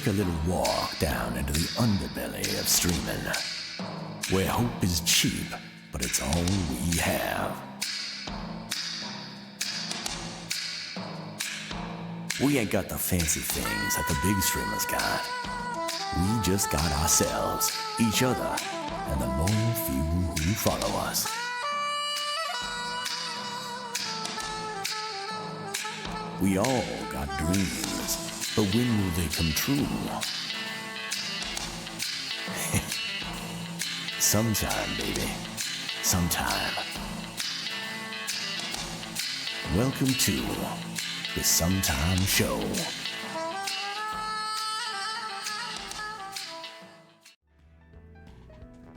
take a little walk down into the underbelly of streaming, where hope is cheap, but it's all we have. We ain't got the fancy things that the big streamers got. We just got ourselves, each other, and the loyal few who follow us. We all got dreams, but when will they come true? Sometime, baby. Sometime. Welcome to the Sometime Show.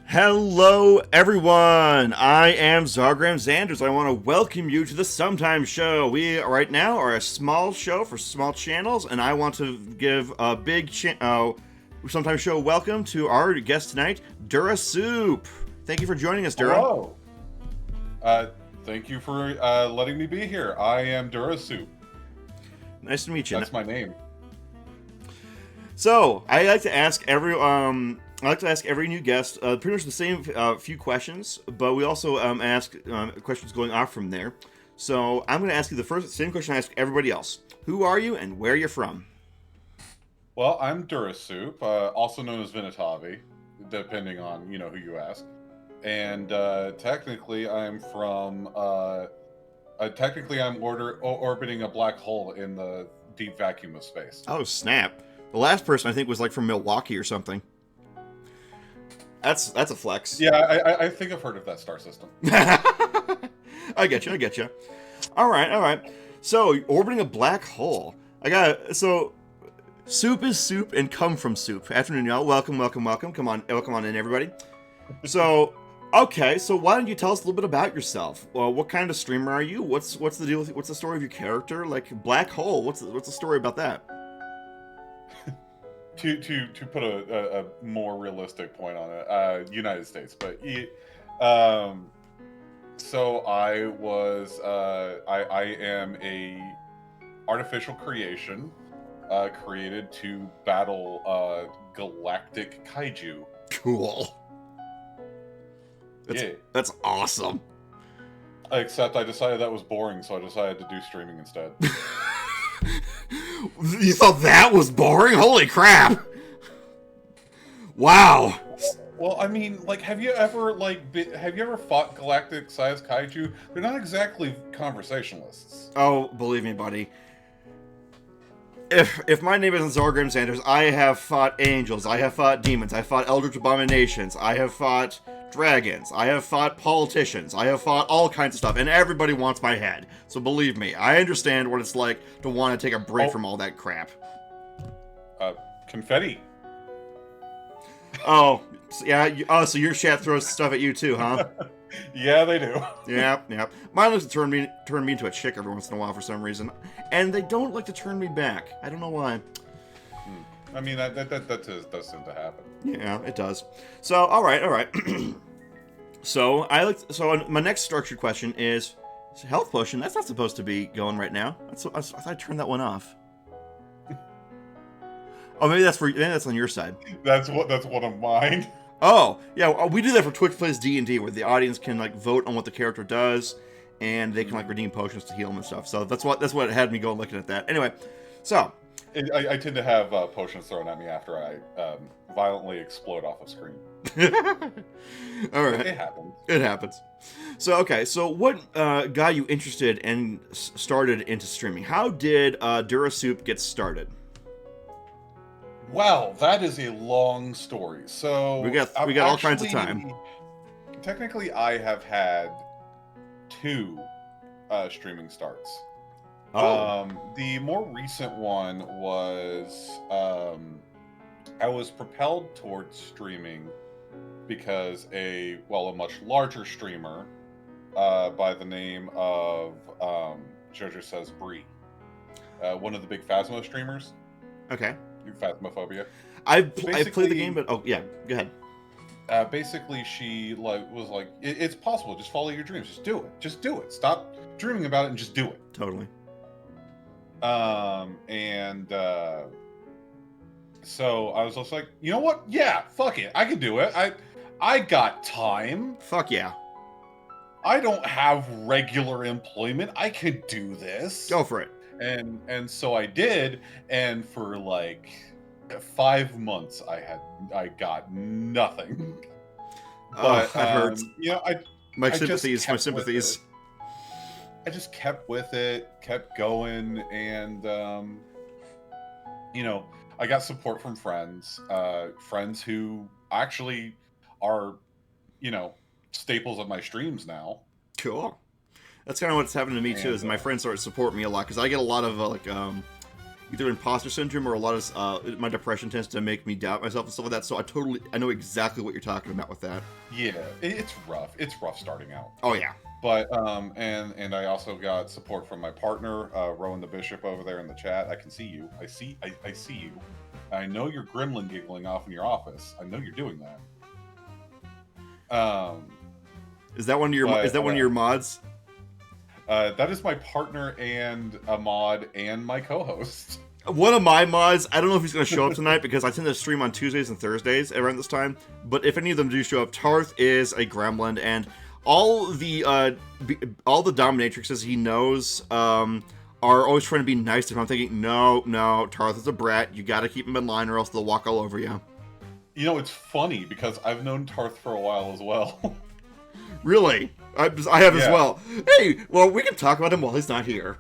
Hello, everyone. I am Zargram Xanders. I want to welcome you to the Sometime Show. We right now are a small show for small channels, and I want to give a big Sometime Show welcome to our guest tonight, Dura Soup. Thank you for joining us, Dura. Hello. Thank you for letting me be here. I am Dura Soup. Nice to meet you. That's my name. So I like to ask every new guest pretty much the same few questions, but we also ask questions going off from there. So I'm going to ask you the same question I ask everybody else. Who are you and where you're from? Well, I'm Dura Soup, also known as Vinatavi, depending on who you ask. And technically, I'm from. Technically, I'm orbiting a black hole in the deep vacuum of space. Oh snap! The last person I think was like from Milwaukee or something. That's a flex. Yeah, I think I've heard of that star system. I get you. All right. So orbiting a black hole. So soup is soup and come from soup. Afternoon, y'all. Welcome. Come on in, everybody. So. Okay, so why don't you tell us a little bit about yourself? Well, what kind of streamer are you? What's the deal? What's the story of your character? Like black hole. What's the story about that? to put a more realistic point on it, United States, but so I was I am a artificial creation created to battle galactic kaiju. Cool. That's awesome. Except I decided that was boring, so I decided to do streaming instead. You thought that was boring? Holy crap! Wow. Well, I mean, like, have you ever fought galactic-sized kaiju? They're not exactly conversationalists. Oh, believe me, buddy. If my name isn't Zargram Xanders, I have fought angels, I have fought demons, I have fought eldritch abominations, I have fought dragons, I have fought politicians, I have fought all kinds of stuff, and everybody wants my head. So believe me, I understand what it's like to want to take a break from all that crap. Confetti. Oh, yeah. So your chat throws stuff at you too, huh? Yeah, they do. Yeah. Mine likes to turn me into a chick every once in a while for some reason, and they don't like to turn me back. I don't know why. I mean, that does seem to happen. Yeah, it does. So, all right. So my next structured question is health potion. That's not supposed to be going right now. I thought I turned that one off. Oh, maybe that's on your side. That's one of mine. Oh, yeah, we do that for Twitch Plays D&D, where the audience can like vote on what the character does, and they can like redeem potions to heal them and stuff. So that's what had me go looking at that. Anyway, so I tend to have potions thrown at me after I violently explode off of screen. All right, It happens. So okay, so what got you interested and started into streaming? How did Dura Soup get started? Well, that is a long story. So we got all kinds of time. Technically, I have had 2 streaming starts. Oh. The more recent one was I was propelled towards streaming because a much larger streamer by the name of Jojo Says Bree, one of the big Phasmo streamers. Okay. Phasmophobia. I played the game, but oh yeah, go ahead. Basically, she was like, "It's possible. Just follow your dreams. Just do it. Stop dreaming about it and just do it." Totally. And So I was just like, you know what? Yeah, fuck it. I can do it. I got time. Fuck yeah. I don't have regular employment. I could do this. Go for it. And so I did, and for like 5 months I got nothing. But that hurts. you know, My I just sympathies. My kept with sympathies. it. I just kept with it, kept going, and you know, I got support from friends, friends who actually are, you know, staples of my streams now. Cool. That's kind of what's happened to me too. Is my friends start to support me a lot because I get a lot of either imposter syndrome or a lot of my depression tends to make me doubt myself and stuff like that. So I know exactly what you're talking about with that. Yeah, it's rough. It's rough starting out. Oh yeah. But and I also got support from my partner, Rowan the Bishop over there in the chat. I can see you. I see you. I know you're gremlin giggling off in your office. I know you're doing that. Is that one of your one of your mods? That is my partner and a mod and my co-host. One of my mods, I don't know if he's going to show up tonight because I tend to stream on Tuesdays and Thursdays around this time. But if any of them do show up, Tarth is a gremlin, and all the dominatrixes he knows are always trying to be nice to him. I'm thinking, no, Tarth is a brat. You got to keep him in line, or else they'll walk all over you. You know, it's funny because I've known Tarth for a while as well. Really? I have as well. Hey, well, we can talk about him while he's not here.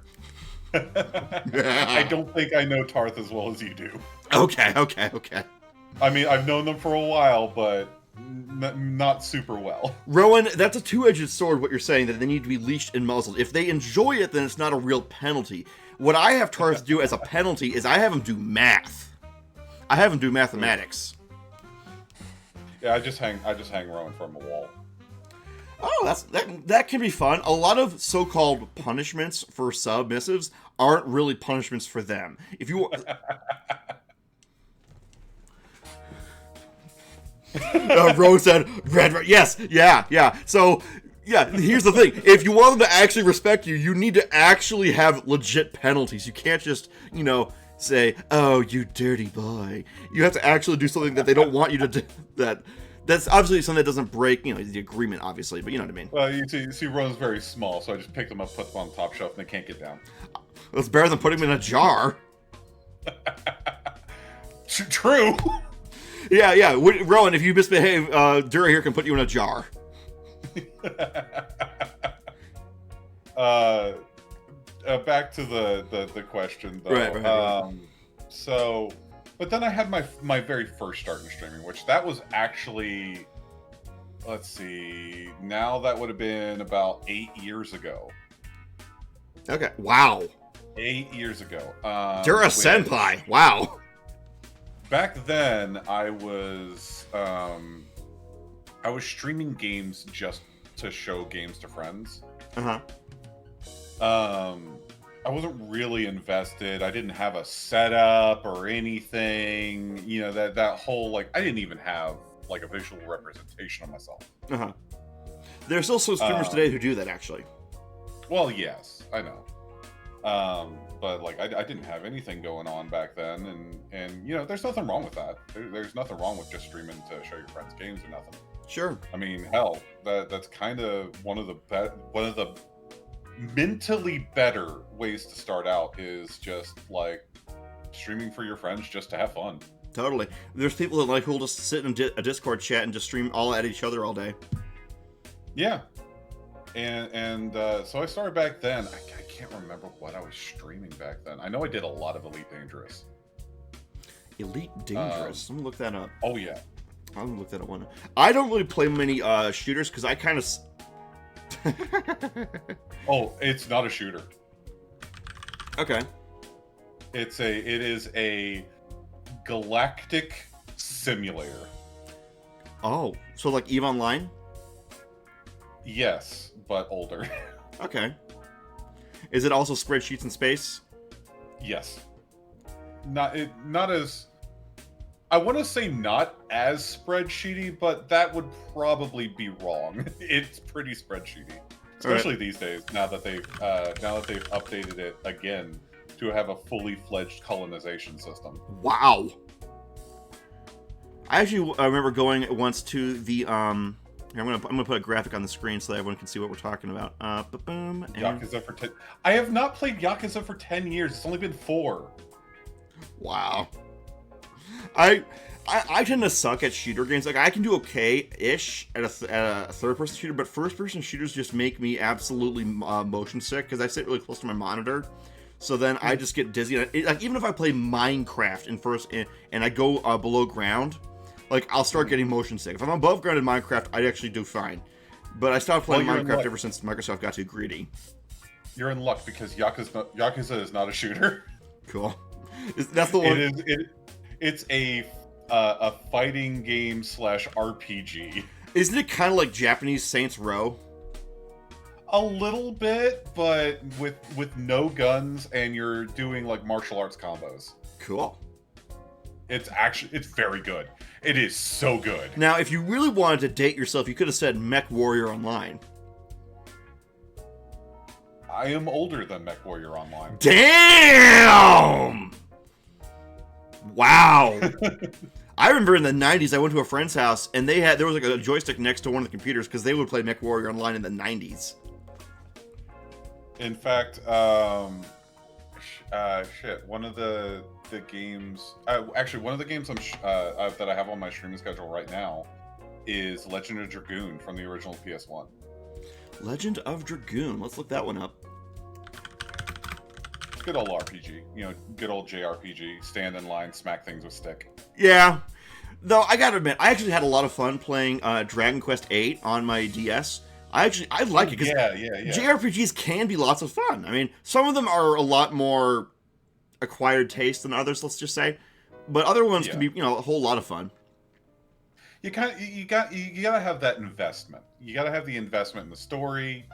I don't think I know Tarth as well as you do. Okay. I mean, I've known them for a while, but not super well. Rowan, that's a two-edged sword, what you're saying, that they need to be leashed and muzzled. If they enjoy it, then it's not a real penalty. What I have Tarth do as a penalty is I have him do math. I have him do mathematics. Yeah, I just hang Rowan from a wall. Oh, that can be fun. A lot of so-called punishments for submissives aren't really punishments for them. If you Rose said, red, yes, yeah. So, yeah, here's the thing. If you want them to actually respect you, you need to actually have legit penalties. You can't just, say, oh, you dirty boy. You have to actually do something that they don't want you to do. That's obviously something that doesn't break, the agreement, obviously, but you know what I mean. Well, you see Rowan's very small, so I just picked them up, put them on the top shelf, and they can't get down. It's better than putting them in a jar. True. Yeah. Rowan, if you misbehave, Dura here can put you in a jar. Back to the question, though. Right. So, but then I had my very first start in streaming, which that was actually, let's see, now that would have been about 8 years ago. Okay. Wow. 8 years ago. Dura Senpai. Wow. Back then, I was streaming games just to show games to friends. I wasn't really invested. I didn't have a setup or anything. That whole, I didn't even have a visual representation of myself. There's also streamers today who do that, actually. Well, yes, I know. But I didn't have anything going on back then, and there's nothing wrong with that. There's nothing wrong with just streaming to show your friends games or nothing. Sure. I mean, hell, that's kind of one of the mentally better ways to start out is just streaming for your friends just to have fun. Totally. There's people that who'll just sit in a Discord chat and just stream all at each other all day. Yeah. And so I started back then. I can't remember what I was streaming back then. I know I did a lot of Elite Dangerous. Elite Dangerous? Let me look that up. Oh, yeah. I'm gonna look that up one. I don't really play many shooters because I kind of... Oh, it's not a shooter. Okay. It is a galactic simulator. Oh, so EVE Online? Yes, but older. Okay. Is it also spreadsheets in space? Yes. Not as... I want to say not as spreadsheety, but that would probably be wrong. It's pretty spreadsheety, especially these days. Now that they've updated it again to have a fully fledged colonization system. Wow. I actually remember going once to the here, I'm gonna put a graphic on the screen so that everyone can see what we're talking about. Boom. Yakuza for 10. I have not played Yakuza for 10 years. It's only been 4. Wow. I tend to suck at shooter games. Like, I can do okay-ish at a third-person shooter, but first-person shooters just make me absolutely motion sick because I sit really close to my monitor. So then I just get dizzy. Like, even if I play Minecraft and I go below ground, like, I'll start getting motion sick. If I'm above ground in Minecraft, I'd actually do fine. But I stopped playing Minecraft ever since Microsoft got too greedy. You're in luck because Yakuza is not a shooter. Cool. That's the one. It's a fighting game / RPG. Isn't it kind of like Japanese Saints Row? A little bit, but with no guns, and you're doing like martial arts combos. Cool. It's very good. It is so good. Now, if you really wanted to date yourself, you could have said Mech Warrior Online. I am older than Mech Warrior Online. Damn! Wow. I remember in the 90s, I went to a friend's house, and there was like a joystick next to one of the computers because they would play Mech Warrior Online in the 90s. In fact, one of the games, actually one of the games that I have on my streaming schedule right now is Legend of Dragoon from the original PS1. Legend of Dragoon. Let's look that one up. Good old RPG, good old JRPG. Stand in line, smack things with stick. Yeah, though I gotta admit, I actually had a lot of fun playing Dragon Quest VIII on my DS. I like it because JRPGs can be lots of fun. I mean, some of them are a lot more acquired taste than others, let's just say, but other ones can be a whole lot of fun. You gotta have that investment. You gotta have the investment in the story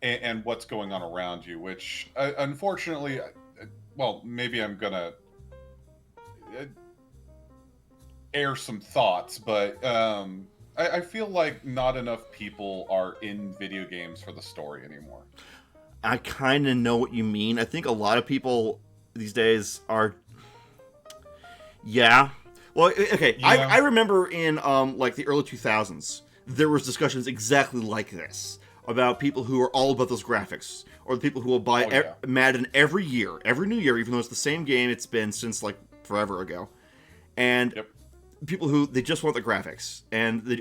and what's going on around you, which unfortunately, well, maybe I'm gonna air some thoughts, but I feel like not enough people are in video games for the story anymore. I kind of know what you mean. I think a lot of people these days are... Yeah. Well, okay. Yeah. I remember in like the early 2000s, there was discussions exactly like this about people who are all about those graphics, or the people who will buy Madden every new year, even though it's the same game it's been since like forever ago. And people who they just want the graphics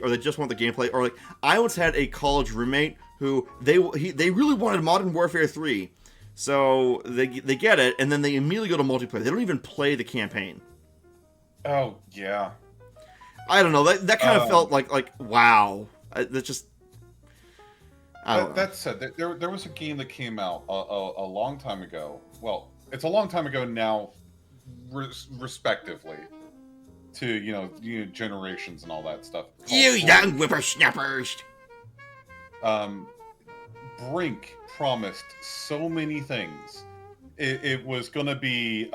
or they just want the gameplay. Or like, I once had a college roommate who they really wanted Modern Warfare 3, so they get it, and then they immediately go to multiplayer. They don't even play the campaign. Oh yeah, I don't know. That kind of felt like wow. That just. That said, there was a game that came out a long time ago. Well, it's a long time ago now, respectively, to generations and all that stuff. You young whippersnappers. Brink promised so many things. It was gonna be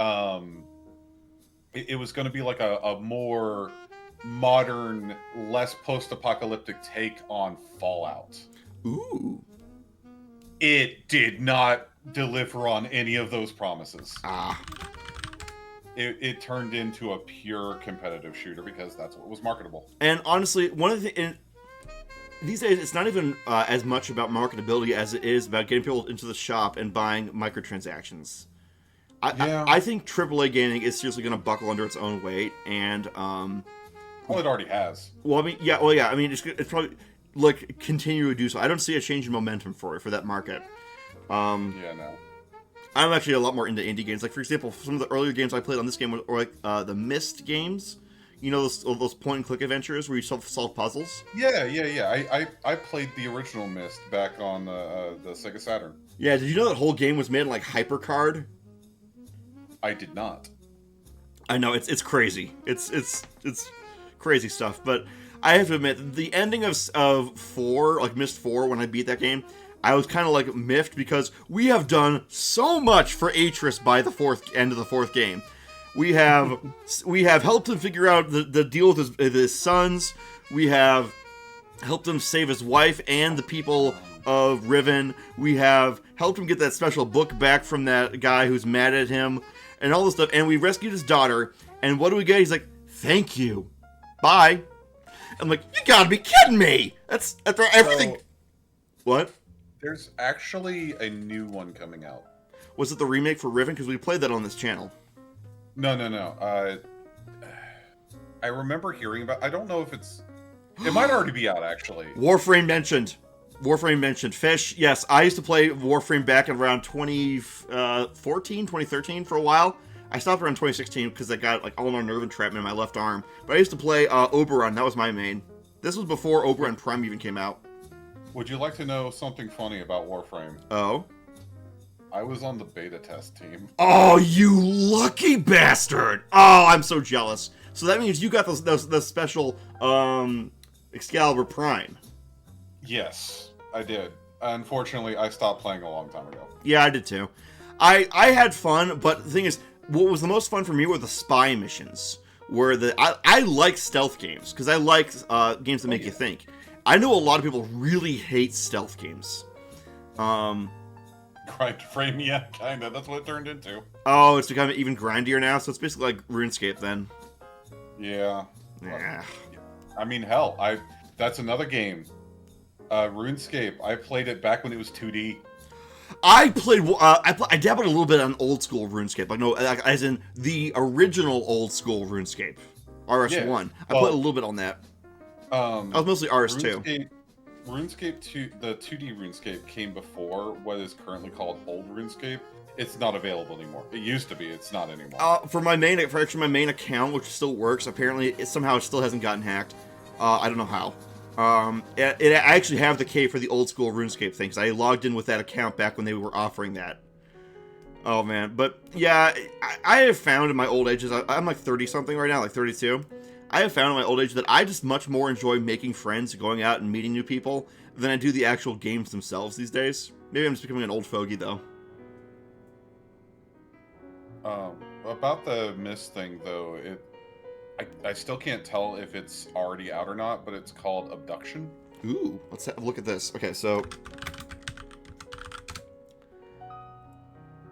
it was gonna be like a more modern, less post-apocalyptic take on Fallout. Ooh. It did not deliver on any of those promises. It turned into a pure competitive shooter because that's what was marketable. And honestly, one of the these days, it's not even as much about marketability as it is about getting people into the shop and buying microtransactions. I think AAA gaming is seriously going to buckle under its own weight, and well, it already has. Well, I mean, yeah. I mean, it's probably like continue to do so. I don't see a change in momentum for that market. No. I'm actually a lot more into indie games. Like, for example, some of the earlier games I played on this game were like the Myst games. Those point-and-click adventures where you solve puzzles? Yeah. I played the original Myst back on the Sega Saturn. Yeah, did you know that whole game was made in, like, HyperCard? I did not. I know, it's crazy. It's crazy stuff, but I have to admit, the ending of 4, like Myst 4, when I beat that game, I was kind of, like, miffed because we have done so much for Atris by the end of the fourth game. We have helped him figure out the deal with his sons. We have helped him save his wife and the people of Riven. We have helped him get that special book back from that guy who's mad at him and all this stuff. And we rescued his daughter. And what do we get? He's like, thank you. Bye. I'm like, you gotta be kidding me. That's after everything. So, What? there's actually a new one coming out. Was it the remake for Riven? Because we played that on this channel. No. I remember hearing about. I don't know if it's. It might already be out actually. Warframe mentioned. Fish. Yes, I used to play Warframe back in around 2014, 2013 for a while. I stopped around 2016 because I got like ulnar nerve entrapment in my left arm. But I used to play Oberon. That was my main. This was before Oberon Prime even came out. Would you like to know something funny about Warframe? Oh? I was on the beta test team. Oh, you lucky bastard! Oh, I'm so jealous. So that means you got those special Excalibur Prime. Yes, I did. Unfortunately, I stopped playing a long time ago. Yeah, I did too. I had fun, but the thing is, what was the most fun for me were the spy missions. Where I like stealth games because I like games that make you think. I know a lot of people really hate stealth games. Grind frame, yeah, kinda. That's what it turned into. Oh, it's becoming even grindier now, so it's basically like RuneScape then. Yeah. Yeah. I mean, hell, that's another game. RuneScape. I played it back when it was 2D. I dabbled a little bit on old school RuneScape, as in the original old school RuneScape, RS1. I played a little bit on that. I was mostly RS2. RuneScape 2, the 2D RuneScape came before what is currently called old RuneScape. It's not available anymore. It used to be. It's not anymore. For my main account, which still works, apparently it somehow still hasn't gotten hacked. I don't know how. I actually have the key for the old school RuneScape thing, because I logged in with that account back when they were offering that. Oh man, but yeah, I have found in my old ages, I'm like 30 something right now, like 32. I have found in my old age that I just much more enjoy making friends, going out and meeting new people, than I do the actual games themselves these days. Maybe I'm just becoming an old fogey though. About the Mist thing though, I still can't tell if it's already out or not, but it's called Abduction. Ooh, let's have a look at this. Okay, so...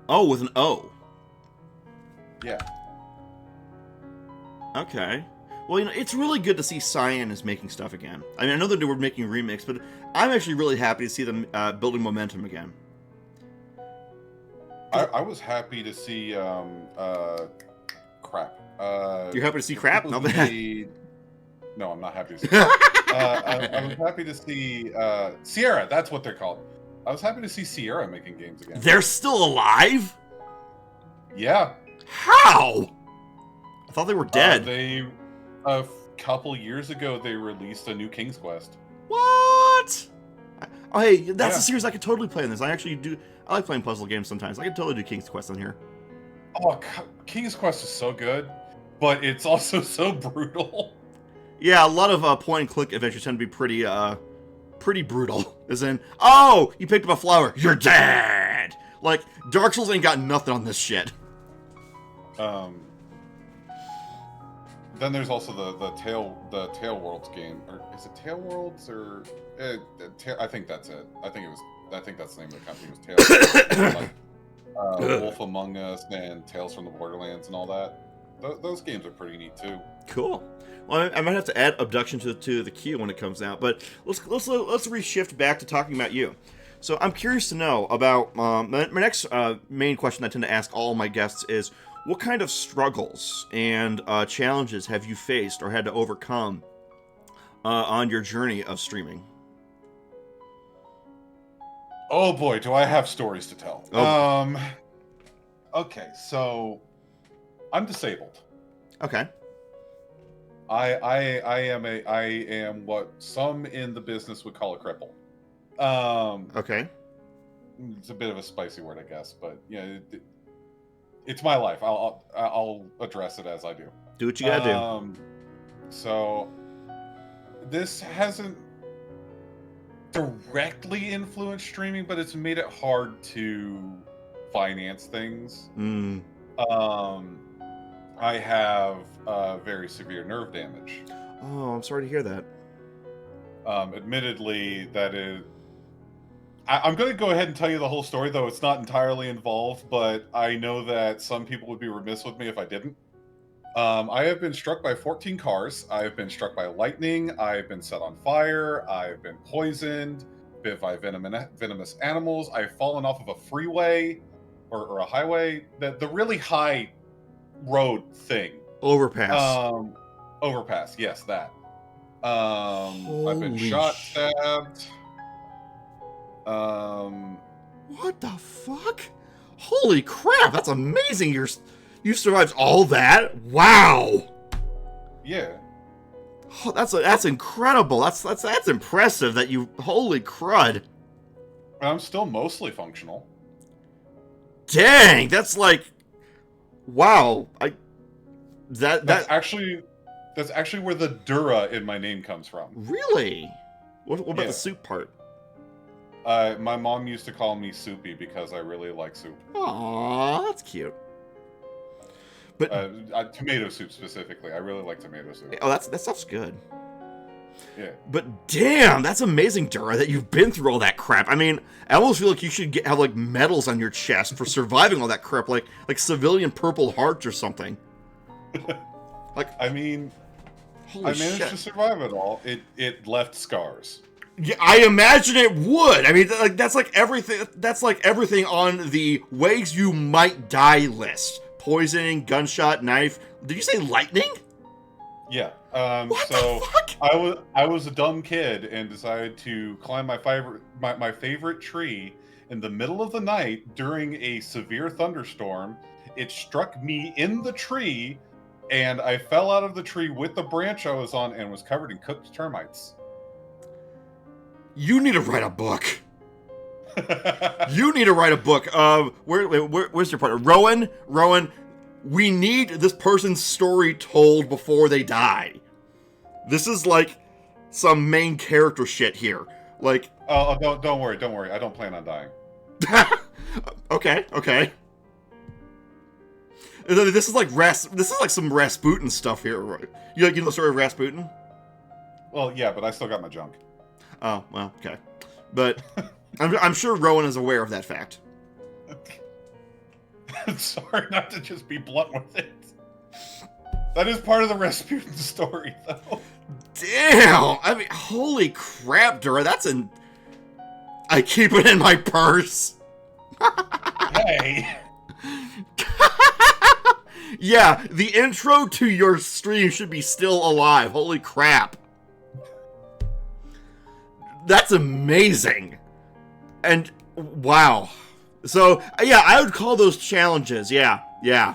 Oh, with an O. Yeah. Okay. Well, it's really good to see Cyan is making stuff again. I mean, I know that they were making remakes, but I'm actually really happy to see them building momentum again. I was happy to see, crap. You're happy to see crap? No, No, I'm not happy to see crap. I was happy to see, Sierra, that's what they're called. I was happy to see Sierra making games again. They're still alive? Yeah. How? I thought they were dead. A couple years ago, they released a new King's Quest. What? Oh, hey, that's a series I could totally play in this. I actually do. I like playing puzzle games sometimes. I could totally do King's Quest on here. Oh, King's Quest is so good, but it's also so brutal. Yeah, a lot of point-and-click adventures tend to be pretty brutal. As in, oh, you picked up a flower, you're dead. Like Dark Souls ain't got nothing on this shit. Then there's also the Tail Worlds game, or is it Tail Worlds or I think that's it. I think that's the name of the company. It was Tail. Like, Wolf Among Us and Tales from the Borderlands and all that. Those games are pretty neat too. Cool. Well, I might have to add Abduction to the queue when it comes out, but let's reshift back to talking about you. So I'm curious to know about my next main question I tend to ask all my guests is, what kind of struggles and challenges have you faced or had to overcome on your journey of streaming? Oh boy, do I have stories to tell. Oh. Okay, so I'm disabled. Okay. I am what some in the business would call a cripple. Okay. It's a bit of a spicy word, I guess, but yeah, it's my life. I'll address it as I do. Do what you gotta do. So this hasn't directly influenced streaming, but it's made it hard to finance things. I have very severe nerve damage. Oh, I'm sorry to hear that. Admittedly, that is... I'm going to go ahead and tell you the whole story, though it's not entirely involved, but I know that some people would be remiss with me if I didn't. I have been struck by 14 cars. I have been struck by lightning. I've been set on fire. I've been poisoned, bit by venomous animals. I've fallen off of a freeway or a highway. The really high road thing. Overpass. Overpass. Yes, that. I've been Holy shot, stabbed. What the fuck? Holy crap! That's amazing. You survived all that. Wow. Yeah. Oh, that's incredible. That's impressive. That you. Holy crud. And I'm still mostly functional. Dang. That's like. Wow. That's actually where the Dura in my name comes from. Really? What about the soup part? My mom used to call me Soupy because I really like soup. Aw, that's cute. But tomato soup specifically. I really like tomato soup. Oh, that stuff's good. Yeah. But damn, that's amazing, Dura, that you've been through all that crap. I mean, I almost feel like you should have like medals on your chest for surviving all that crap, like civilian Purple Hearts or something. Like, I mean, holy I managed shit. to survive it all. It left scars. Yeah, I imagine it would. I mean, like that's like everything. That's like everything on the ways you might die list: poisoning, gunshot, knife. Did you say lightning? Yeah. What So the fuck? I was a dumb kid and decided to climb my favorite tree in the middle of the night during a severe thunderstorm. It struck me in the tree, and I fell out of the tree with the branch I was on and was covered in cooked termites. You need to write a book. You need to write a book. Where's your partner? Rowan, we need this person's story told before they die. This is like some main character shit here. Like, oh, don't worry. I don't plan on dying. okay. This is like some Rasputin stuff here. Right? You know the story of Rasputin? Well, yeah, but I still got my junk. Oh, well, okay. But I'm sure Rowan is aware of that fact. Sorry not to just be blunt with it. That is part of the Rasputin story, though. Damn! I mean, holy crap, Dura. I keep it in my purse. Hey. Yeah, the intro to your stream should be still alive. Holy crap. That's amazing. And, wow. So, yeah, I would call those challenges. Yeah. Yeah.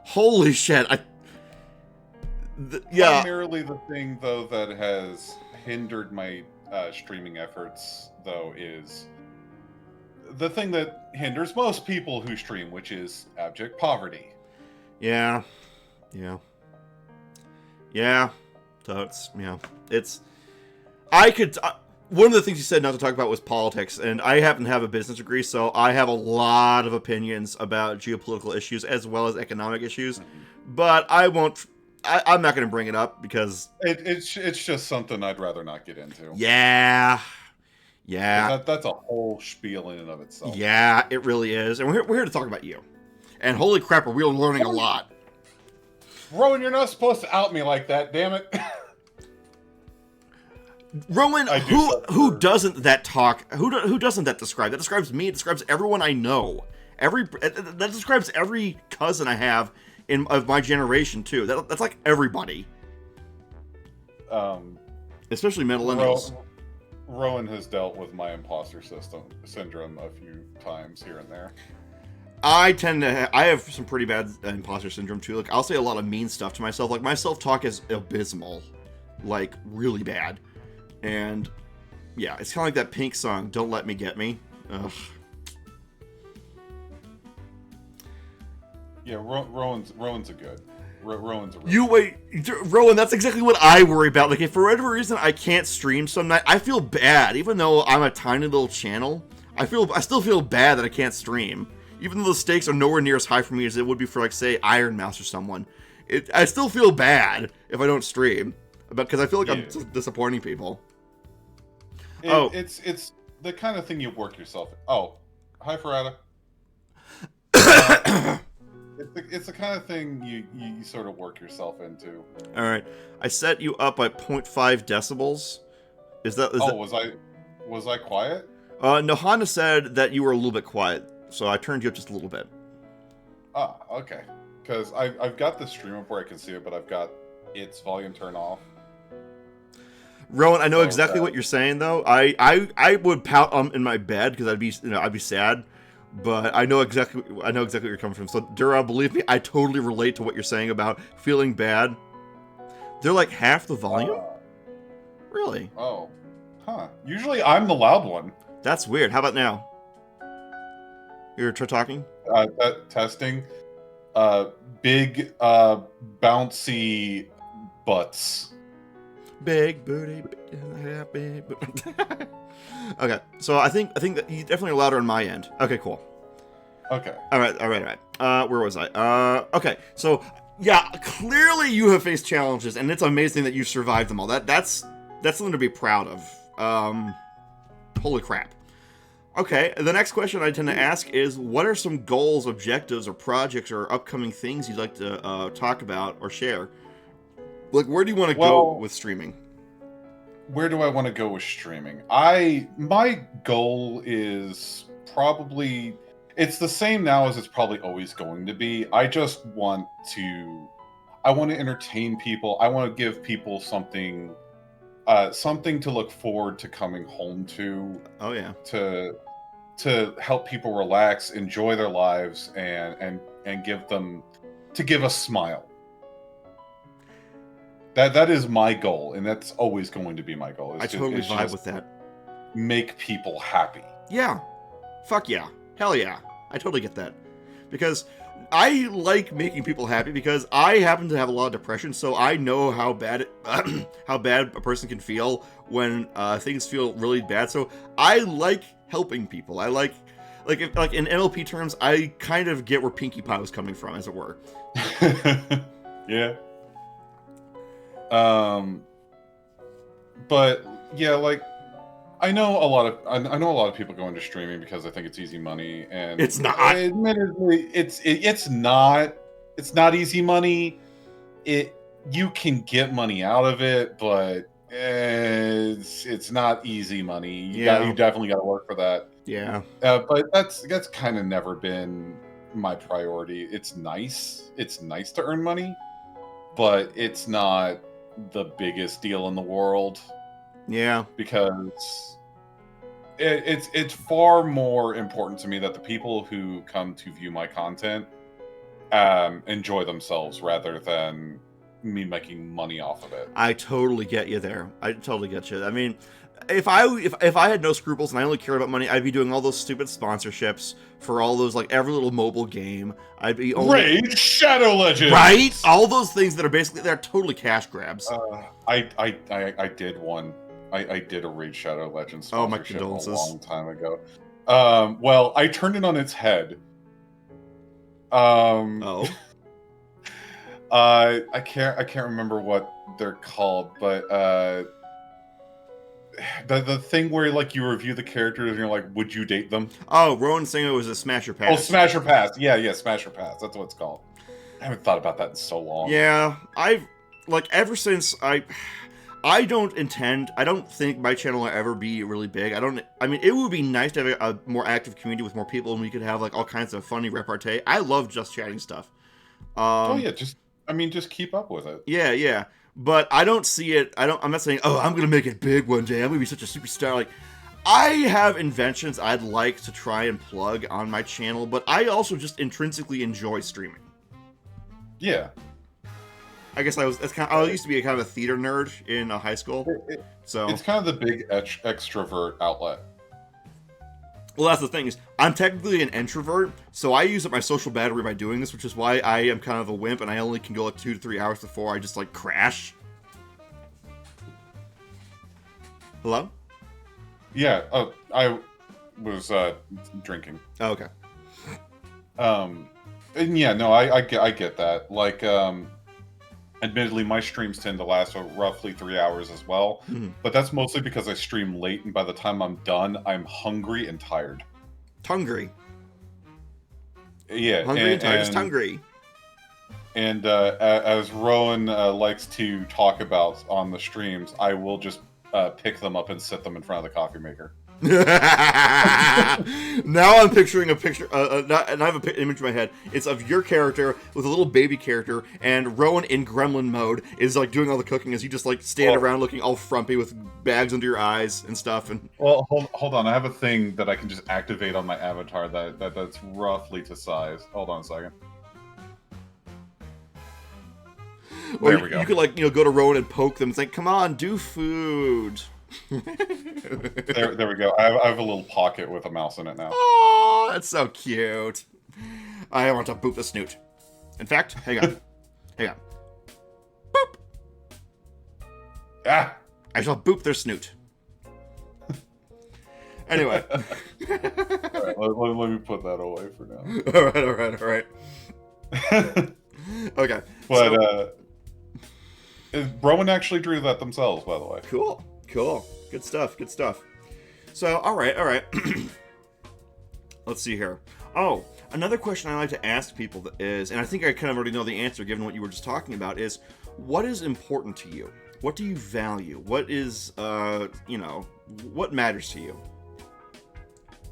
Holy shit. Yeah. Primarily the thing, though, that has hindered my streaming efforts, though, is the thing that hinders most people who stream, which is abject poverty. Yeah. So it's one of the things you said not to talk about was politics, and I happen to have a business degree, so I have a lot of opinions about geopolitical issues as well as economic issues, but I'm not going to bring it up because It's just something I'd rather not get into. Yeah. That's a whole spiel in and of itself. Yeah, it really is. And we're here to talk about you. And holy crap, are we learning a lot. Rowan, you're not supposed to out me like that, damn it. Rowan, who doesn't that talk? Who doesn't that describe? That describes me. It describes everyone I know. That describes every cousin I have of my generation too. That's like everybody. Especially millennials. Rowan has dealt with my imposter syndrome a few times here and there. I have some pretty bad imposter syndrome too. Like, I'll say a lot of mean stuff to myself. Like, my self-talk is abysmal. Like, really bad. And, yeah, it's kind of like that Pink song, Don't Let Me Get Me. Ugh. Yeah, Rowan's a good. Rowan's a Rowan, that's exactly what I worry about. Like, if for whatever reason I can't stream some night, I feel bad. Even though I'm a tiny little channel, I still feel bad that I can't stream. Even though the stakes are nowhere near as high for me as it would be for, like, say, Iron Mouse or someone. I still feel bad if I don't stream. Because I feel like I'm disappointing people. It's the kind of thing you work yourself. Oh, hi, Farada. It's the kind of thing you sort of work yourself into. All right, I set you up at 0.5 decibels. Is that? Was I quiet? No, Honda said that you were a little bit quiet, so I turned you up just a little bit. Ah, okay. Because I've got the stream up where I can see it, but I've got its volume turned off. Rowan, I know exactly what you're saying, though. I would pout in my bed because I'd be sad, but I know exactly where you're coming from. So Dura, believe me, I totally relate to what you're saying about feeling bad. They're like half the volume. Really? Oh, huh. Usually I'm the loud one. That's weird. How about now? You're talking. Testing. Big bouncy butts. Big booty, happy. Okay, so I think that he's definitely louder on my end. Okay, cool. Okay. All right. Where was I? Okay, so yeah, clearly you have faced challenges, and it's amazing that you survived them all. That's something to be proud of. Holy crap. Okay, the next question I tend to ask is, what are some goals, objectives, or projects, or upcoming things you'd like to talk about or share? Like, where do you want to go with streaming? Where do I want to go with streaming? My goal is probably, it's the same now as it's probably always going to be. I want to entertain people. I want to give people something to look forward to coming home to. Oh yeah. To help people relax, enjoy their lives, and give a smile. That is my goal, and that's always going to be my goal. I totally vibe with that. Make people happy. Yeah. Fuck yeah. Hell yeah. I totally get that. Because I like making people happy because I happen to have a lot of depression, so I know how bad a person can feel when things feel really bad. So I like helping people. I like in NLP terms, I kind of get where Pinkie Pie was coming from, as it were. Yeah. But yeah, like I know a lot of people go into streaming because they think it's easy money, and it's not. Admittedly, it's not easy money. You can get money out of it, but it's not easy money. You definitely got to work for that. Yeah. But that's kind of never been my priority. It's nice to earn money, but it's not the biggest deal in the world. Yeah, because it's far more important to me that the people who come to view my content enjoy themselves rather than me making money off of it. I totally get you there. I totally get you. I mean, if I had no scruples and I only cared about money, I'd be doing all those stupid sponsorships for all those, like, every little mobile game. I'd be only Raid Shadow Legends, right? All those things that are basically, they're totally cash grabs. I did one. I did a Raid Shadow Legends sponsorship a long time ago. Well, I turned it on its head. I can't remember what they're called, but the thing where like you review the characters and you're like, would you date them? Oh, Rowan saying it was a Smash or Pass. Oh, Smash or Pass. Yeah, Smash or Pass. That's what it's called. I haven't thought about that in so long. Yeah, I've ever since I don't think my channel will ever be really big. I mean, it would be nice to have a more active community with more people, and we could have like all kinds of funny repartee. I love just chatting stuff. Just keep up with it. Yeah. But I don't see it. I'm not saying, I'm gonna make it big one day. I'm gonna be such a superstar. Like, I have inventions I'd like to try and plug on my channel, but I also just intrinsically enjoy streaming. Yeah. I guess I used to be a kind of a theater nerd in high school. So it's kind of the big extrovert outlet. Well, that's the thing is, I'm technically an introvert, so I use up my social battery by doing this, which is why I am kind of a wimp, and I only can go like 2 to 3 hours before I just like crash. Hello? Yeah. I was drinking. Oh, okay. And yeah, no, I get that. Like, admittedly, my streams tend to last roughly 3 hours as well, but that's mostly because I stream late, and by the time I'm done, I'm hungry and tired. Hungry? Yeah, Hungry and tired, just hungry. And as Rowan likes to talk about on the streams, I will just pick them up and sit them in front of the coffee maker. Now I'm picturing a picture, and I have an image in my head. It's of your character with a little baby character, and Rowan in gremlin mode is like doing all the cooking as you just like stand around looking all frumpy with bags under your eyes and stuff. And well, hold on, I have a thing that I can just activate on my avatar that's roughly to size. Hold on a second. There we go. You could like go to Rowan and poke them. It's like, come on, do food. there we go. I have a little pocket with a mouse in it now. Oh, that's so cute. I want to boop the snoot. In fact, hang on. Boop. Ah! I shall boop their snoot. Anyway. All right, let me put that away for now. All right. Okay. But Rowan actually drew that themselves, by the way. Cool. Good stuff. So, all right. Let's see here. Oh, another question I like to ask people is, and I think I kind of already know the answer given what you were just talking about, is what is important to you? What do you value? What is, what matters to you?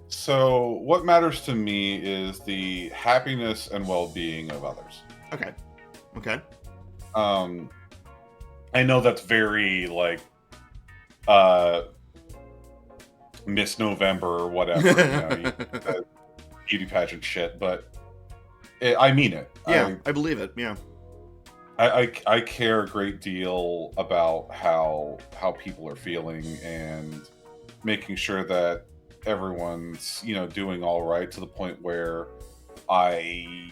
So, what matters to me is the happiness and well-being of others. Okay. I know that's very, like, Miss November or whatever, beauty pageant shit, but I mean it. Yeah, I believe it, yeah. I care a great deal about how people are feeling and making sure that everyone's doing all right, to the point where I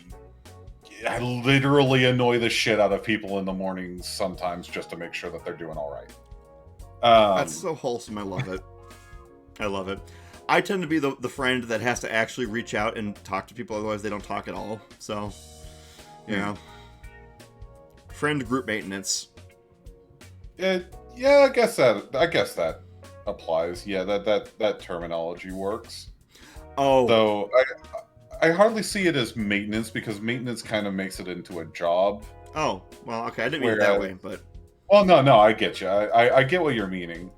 literally annoy the shit out of people in the mornings sometimes just to make sure that they're doing all right. That's so wholesome. I love it. I tend to be the friend that has to actually reach out and talk to people, otherwise they don't talk at all. So, yeah. Friend group maintenance. Yeah, I guess that applies. Yeah, that terminology works. Oh. Though I hardly see it as maintenance, because maintenance kind of makes it into a job. Oh, well, okay. I didn't mean it that way, but... Well, no, I get you. I get what you're meaning.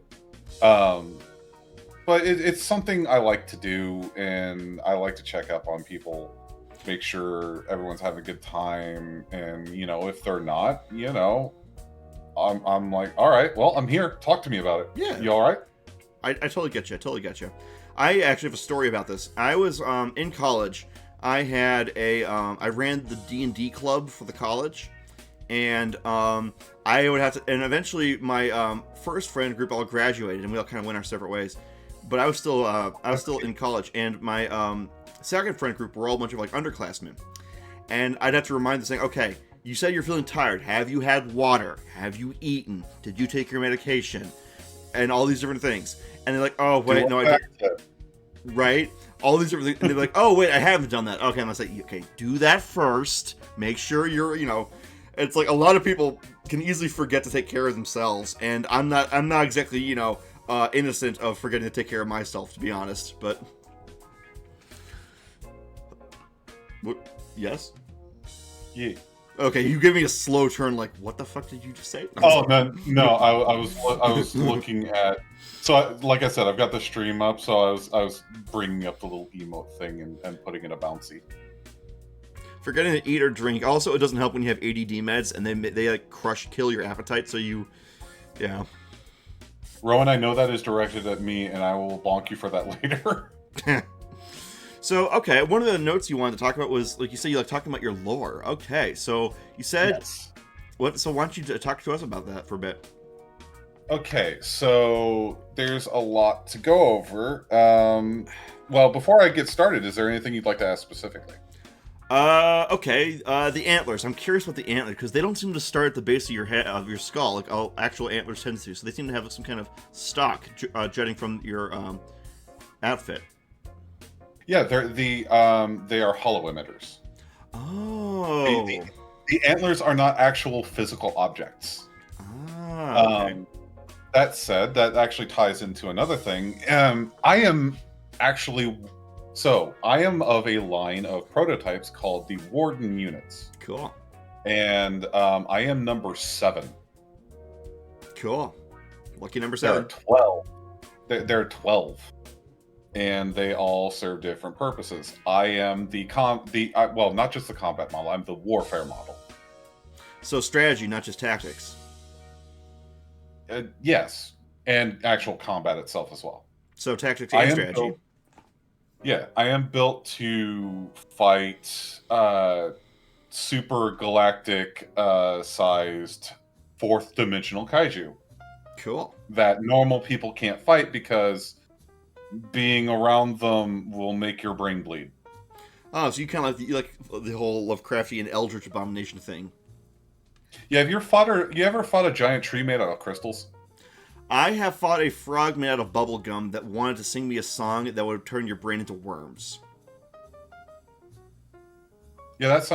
But it's something I like to do, and I like to check up on people, make sure everyone's having a good time, and, if they're not, I'm like, all right, well, I'm here. Talk to me about it. Yeah. You all right? I totally get you. I actually have a story about this. I was in college. I had I ran the D&D club for the college, and I would have to, and eventually my first friend group all graduated, and we all kind of went our separate ways. But I was still in college, and my second friend group were all a bunch of like underclassmen, and I'd have to remind them, saying, okay, you said you're feeling tired. Have you had water? Have you eaten? Did you take your medication? And all these different things. And they're like, oh, wait, no, I didn't. Right? All these different things. And they're like, oh, wait, I haven't done that. Okay, I'm going to say, okay, do that first. Make sure you're, it's like a lot of people can easily forget to take care of themselves. And I'm not exactly, innocent of forgetting to take care of myself, to be honest. But, yes? Yeah. Okay, you give me a slow turn. Like, what the fuck did you just say? Oh no! I was looking at. So, like I said, I've got the stream up. So I was bringing up the little emote thing and putting in a bouncy. Forgetting to eat or drink. Also, it doesn't help when you have ADD meds and they like kill your appetite. So yeah. Rowan, I know that is directed at me, and I will bonk you for that later. So, okay, one of the notes you wanted to talk about was, like you said, you like talking about your lore. Okay, so you said, yes. What? So why don't you talk to us about that for a bit? Okay, so there's a lot to go over. Well, before I get started, is there anything you'd like to ask specifically? Okay, the antlers. I'm curious about the antlers, because they don't seem to start at the base of your head, of your skull, like all actual antlers tend to. So they seem to have some kind of stock jutting from your outfit. Yeah, they are hollow emitters. Oh. The antlers are not actual physical objects. Ah. Okay. That said, that actually ties into another thing. I am actually So I am of a line of prototypes called the Warden units, Cool. and I am number 7. Cool. Lucky number There are 7. 12. There are 12, and they all serve different purposes. I am well, not just the combat model. I'm the warfare model. So strategy, not just tactics. Yes, and actual combat itself as well. So tactics and strategy. I am built to fight super galactic sized fourth dimensional kaiju Cool. that normal people can't fight because being around them will make your brain bleed. Oh, so you kind of like the whole Lovecraftian Eldritch abomination thing. Yeah, you ever fought a giant tree made out of crystals? I have fought a frog made out of bubble gum that wanted to sing me a song that would turn your brain into worms. Yeah, that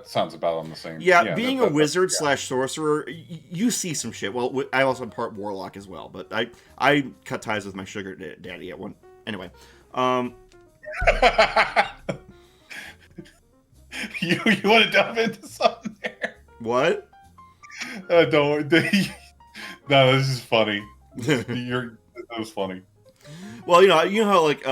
sounds about on the same. Yeah, being a wizard / sorcerer, you see some shit. Well, I also am part warlock as well, but I cut ties with my sugar daddy at one. Anyway, you want to delve into something there? What? Don't. No, this is funny. That was funny. Well, you know how like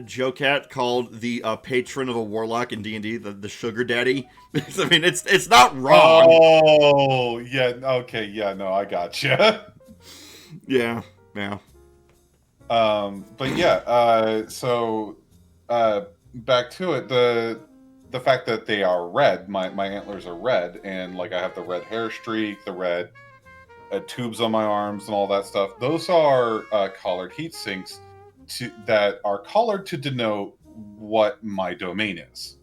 Joe Cat called the patron of a warlock in D&D the sugar daddy. I mean, it's not wrong. Oh yeah, okay, yeah, no, I gotcha. Yeah. But yeah, so back to it. The fact that they are red, my antlers are red, and like I have the red hair streak, the red tubes on my arms, and all that stuff. Those are collared heat sinks that are collared to denote what my domain is.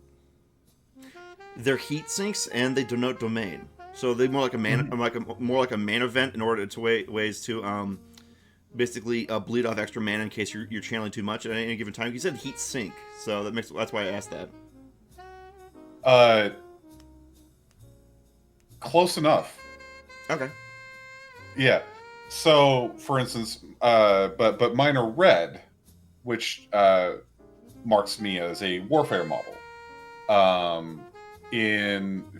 They're heat sinks and they denote domain. So they more like a man, more like a mana event in order to ways to basically bleed off extra mana in case you're channeling too much at any given time. You said heat sink, so that's why I asked that. Close enough. Okay. Yeah. So, for instance, but mine are red, which marks me as a warfare model.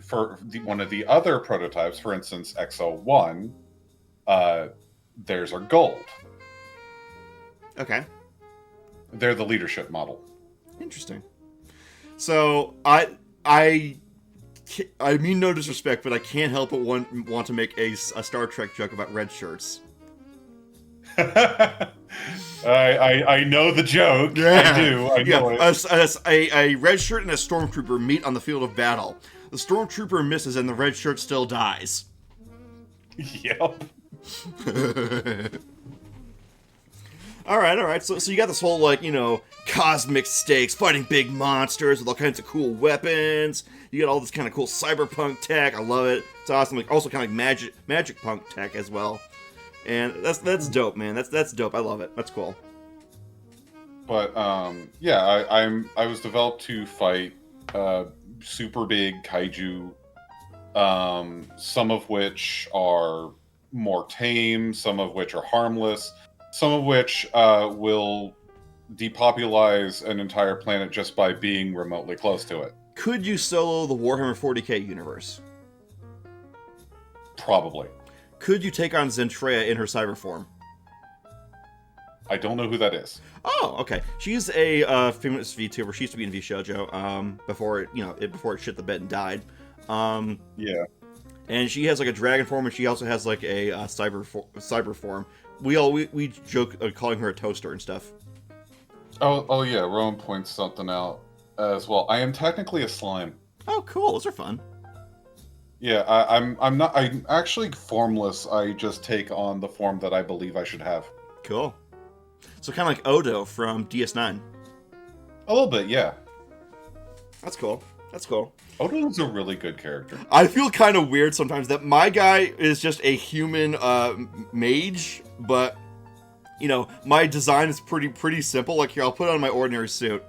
For one of the other prototypes, for instance, XO1, theirs are gold. Okay. They're the leadership model. Interesting. So I mean no disrespect, but I can't help but want to make a Star Trek joke about red shirts. I know the joke. Yeah. I do. I know it. A red shirt and a stormtrooper meet on the field of battle. The stormtrooper misses and the red shirt still dies. Yep. All right. So you got this whole, like, you know, cosmic stakes, fighting big monsters with all kinds of cool weapons. You got all this kind of cool cyberpunk tech. I love it. It's awesome. Like, also kind of like magic punk tech as well. And that's dope, man. That's dope. I love it. That's cool. But yeah, I was developed to fight super big kaiju. Some of which are more tame, some of which are harmless, some of which will depopulize an entire planet just by being remotely close to it. Could you solo the Warhammer 40k universe? Probably. Could you take on Zentreya in her cyber form? I don't know who that is. Oh, okay. She's a feminist VTuber. She used to be in VShojo before it shit the bed and died. Yeah. And she has like a dragon form, and she also has like a cyber form. We joke calling her a toaster and stuff. Oh yeah. Rowan points something out as well. I am technically a slime. Oh, cool. Those are fun. Yeah, I'm actually formless. I just take on the form that I believe I should have. Cool. So kind of like Odo from DS9. A little bit, yeah. That's cool. Odo's a really good character. I feel kind of weird sometimes that my guy is just a human mage, but you know, my design is pretty simple. Like here, I'll put on my ordinary suit.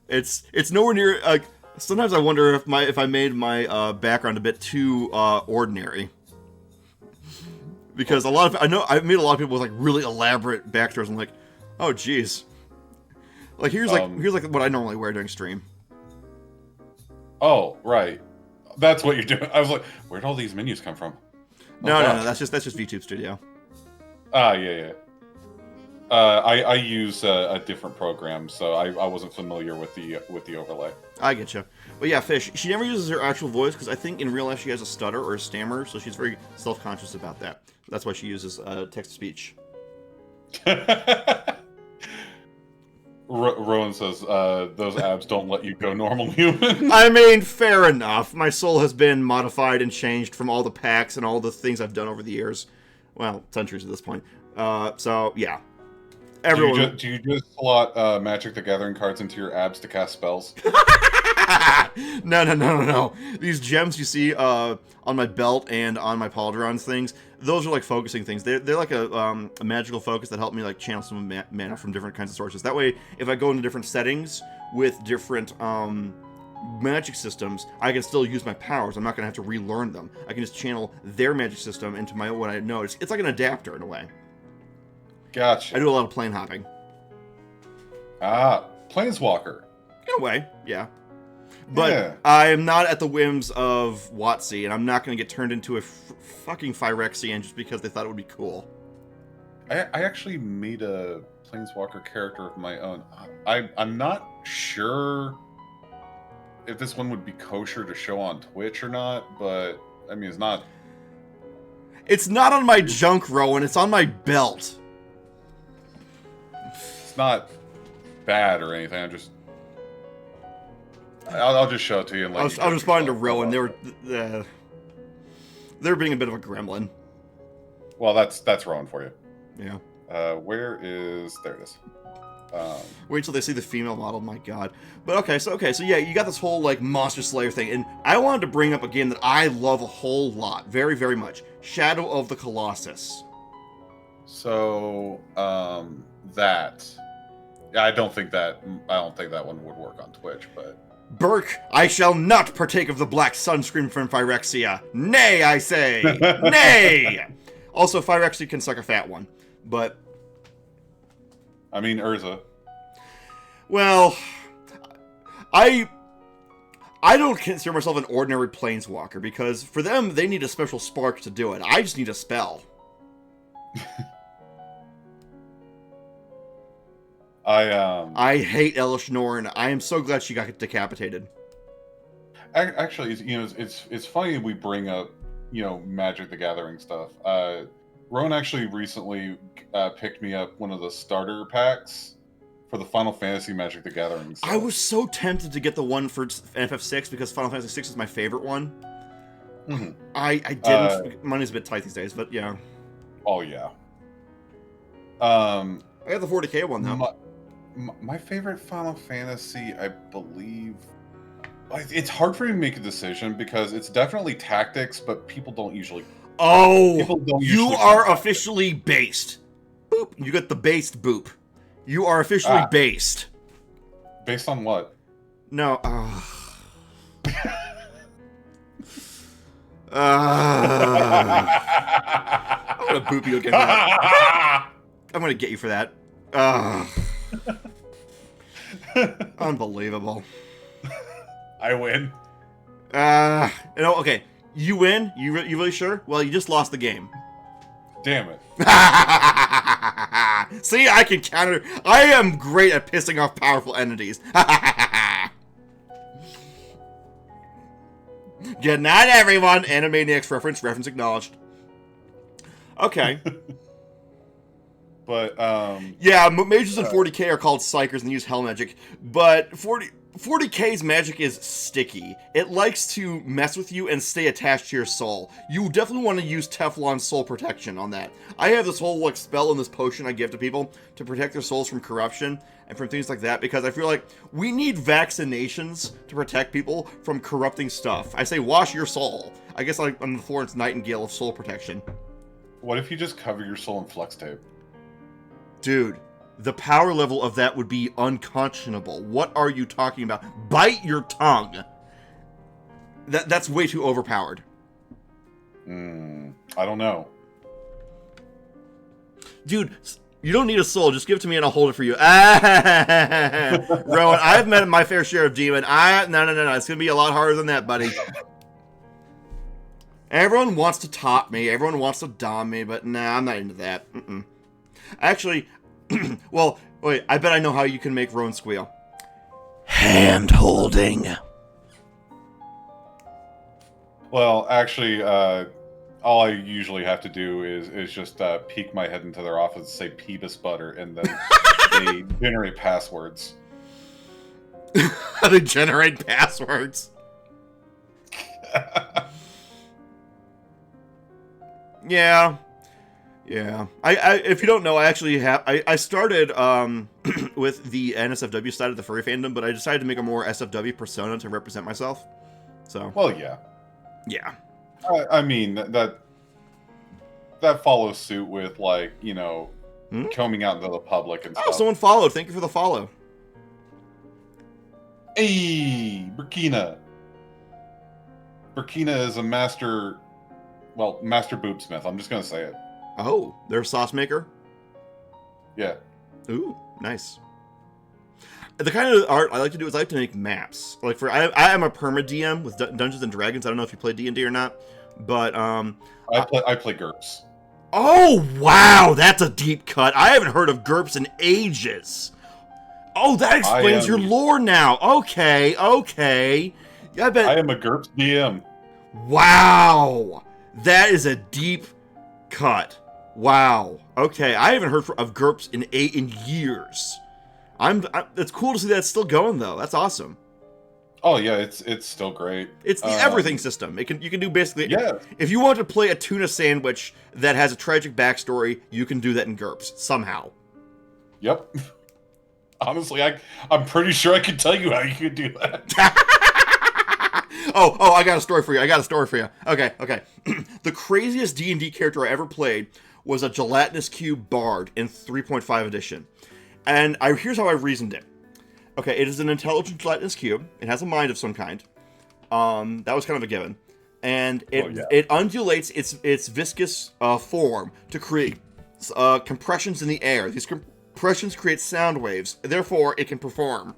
It's nowhere near like. Sometimes I wonder if I made my background a bit too ordinary, because I made a lot of people with like really elaborate backstories. I'm like, oh geez, Like here's like what I normally wear during stream. Oh, right. That's what you're doing. I was like, where'd all these menus come from? No, that's just VTube Studio. Ah, yeah. I use a different program, so I wasn't familiar with the overlay. I get you. But yeah, Fish, she never uses her actual voice because I think in real life she has a stutter or a stammer, so she's very self-conscious about that. That's why she uses text-to-speech. Rowan says, those abs don't let you go normal human. I mean, fair enough. My soul has been modified and changed from all the packs and all the things I've done over the years. Well, centuries at this point. So, yeah. Everyone... Do you just slot Magic the Gathering cards into your abs to cast spells? No. These gems you see on my belt and on my pauldrons things, those are like focusing things. They're like a magical focus that help me like channel some mana from different kinds of sources. That way, if I go into different settings with different magic systems, I can still use my powers. I'm not going to have to relearn them. I can just channel their magic system into my own what I know. It's like an adapter in a way. Gotcha. I do a lot of plane hopping. Ah, Planeswalker. In a way, yeah. But yeah. I am not at the whims of WotC, and I'm not going to get turned into a fucking Phyrexian just because they thought it would be cool. I actually made a Planeswalker character of my own. I'm not sure if this one would be kosher to show on Twitch or not, but I mean, it's not. It's not on my junk, Rowan. It's on my belt. It's not bad or anything. I'll just show it to you. And I was responding to Rowan. They were being a bit of a gremlin. Well, that's Rowan for you. Yeah. Where is... There it is. Wait till they see the female model, my god. But okay, so yeah, you got this whole like Monster Slayer thing, and I wanted to bring up a game that I love a whole lot, very, very much. Shadow of the Colossus. So, that... I don't think that one would work on Twitch, but... Burke, I shall not partake of the black sunscreen from Phyrexia. Nay, I say! Nay! Also, Phyrexia can suck a fat one, but... I mean, Urza. Well, I don't consider myself an ordinary planeswalker, because for them, they need a special spark to do it. I just need a spell. I hate Elish Norn. I am so glad she got decapitated. Actually, it's funny we bring up, Magic the Gathering stuff. Rowan actually recently picked me up one of the starter packs for the Final Fantasy Magic the Gathering stuff. I was so tempted to get the one for FF6 because Final Fantasy 6 is my favorite one. Mm-hmm. I didn't. Money's a bit tight these days, but yeah. Oh, yeah. I got the 40k one, though. My favorite Final Fantasy, I believe... It's hard for me to make a decision because it's definitely tactics, but people don't usually... Oh, you are officially based. Boop. You got the based boop. You are officially based. Based on what? No. I'm gonna boop you again. I'm gonna get you for that. Unbelievable. I win. Okay. You win? You really sure? Well, you just lost the game. Damn it. See, I can counter. I am great at pissing off powerful entities. Good night, everyone. Animaniacs reference reference acknowledged. Okay. But, yeah, mages in 40k are called psychers and use hell magic, but 40k's magic is sticky. It likes to mess with you and stay attached to your soul. You definitely want to use Teflon soul protection on that. I have this whole like spell and this potion I give to people to protect their souls from corruption and from things like that, because I feel like we need vaccinations to protect people from corrupting stuff. I say wash your soul. I guess like I'm the Florence Nightingale of soul protection. What if you just cover your soul in flex tape? Dude, the power level of that would be unconscionable. What are you talking about? Bite your tongue. That's way too overpowered. I don't know. Dude, You don't need a soul. Just give it to me and I'll hold it for you. Ah, Rowan, I've met my fair share of demon. No. It's going to be a lot harder than that, buddy. Everyone wants to top me. Everyone wants to dom me, but nah, I'm not into that. Actually, well, wait, I bet I know how you can make Rowan squeal. Hand holding. Well, actually, all I usually have to do is just peek my head into their office and say Peebus Butter, and then they generate passwords. They generate passwords. Yeah. I if you don't know, I actually have. I started with the NSFW side of the furry fandom, but I decided to make a more SFW persona to represent myself. So. Well, yeah. Yeah. I mean that follows suit with, like, you know, coming out into the public and stuff. Oh, someone followed. Thank you for the follow. Hey, Burkina. Burkina is a master boobsmith. I'm just gonna say it. Oh, they're a sauce maker? Yeah. Ooh, nice. The kind of art I like to do is I like to make maps. Like I am a perma DM with Dungeons and Dragons. I don't know if you play D&D or not, but I play GURPS. Oh wow, that's a deep cut. I haven't heard of GURPS in ages. Oh, that explains your lore now. Okay. I bet I am a GURPS DM. Wow, that is a deep cut. Wow. Okay, I haven't heard of GURPS in years. It's cool to see that it's still going though. That's awesome. Oh yeah, it's still great. It's the everything system. You can do basically. Yeah. If you want to play a tuna sandwich that has a tragic backstory, you can do that in GURPS somehow. Yep. Honestly, I'm pretty sure I can tell you how you could do that. Oh, I got a story for you. Okay. The craziest D&D character I ever played was a gelatinous cube bard in 3.5 edition. And here's how I reasoned it. Okay, it is an intelligent gelatinous cube. It has a mind of some kind. That was kind of a given. And it undulates its viscous form to create compressions in the air. These compressions create sound waves. Therefore, it can perform.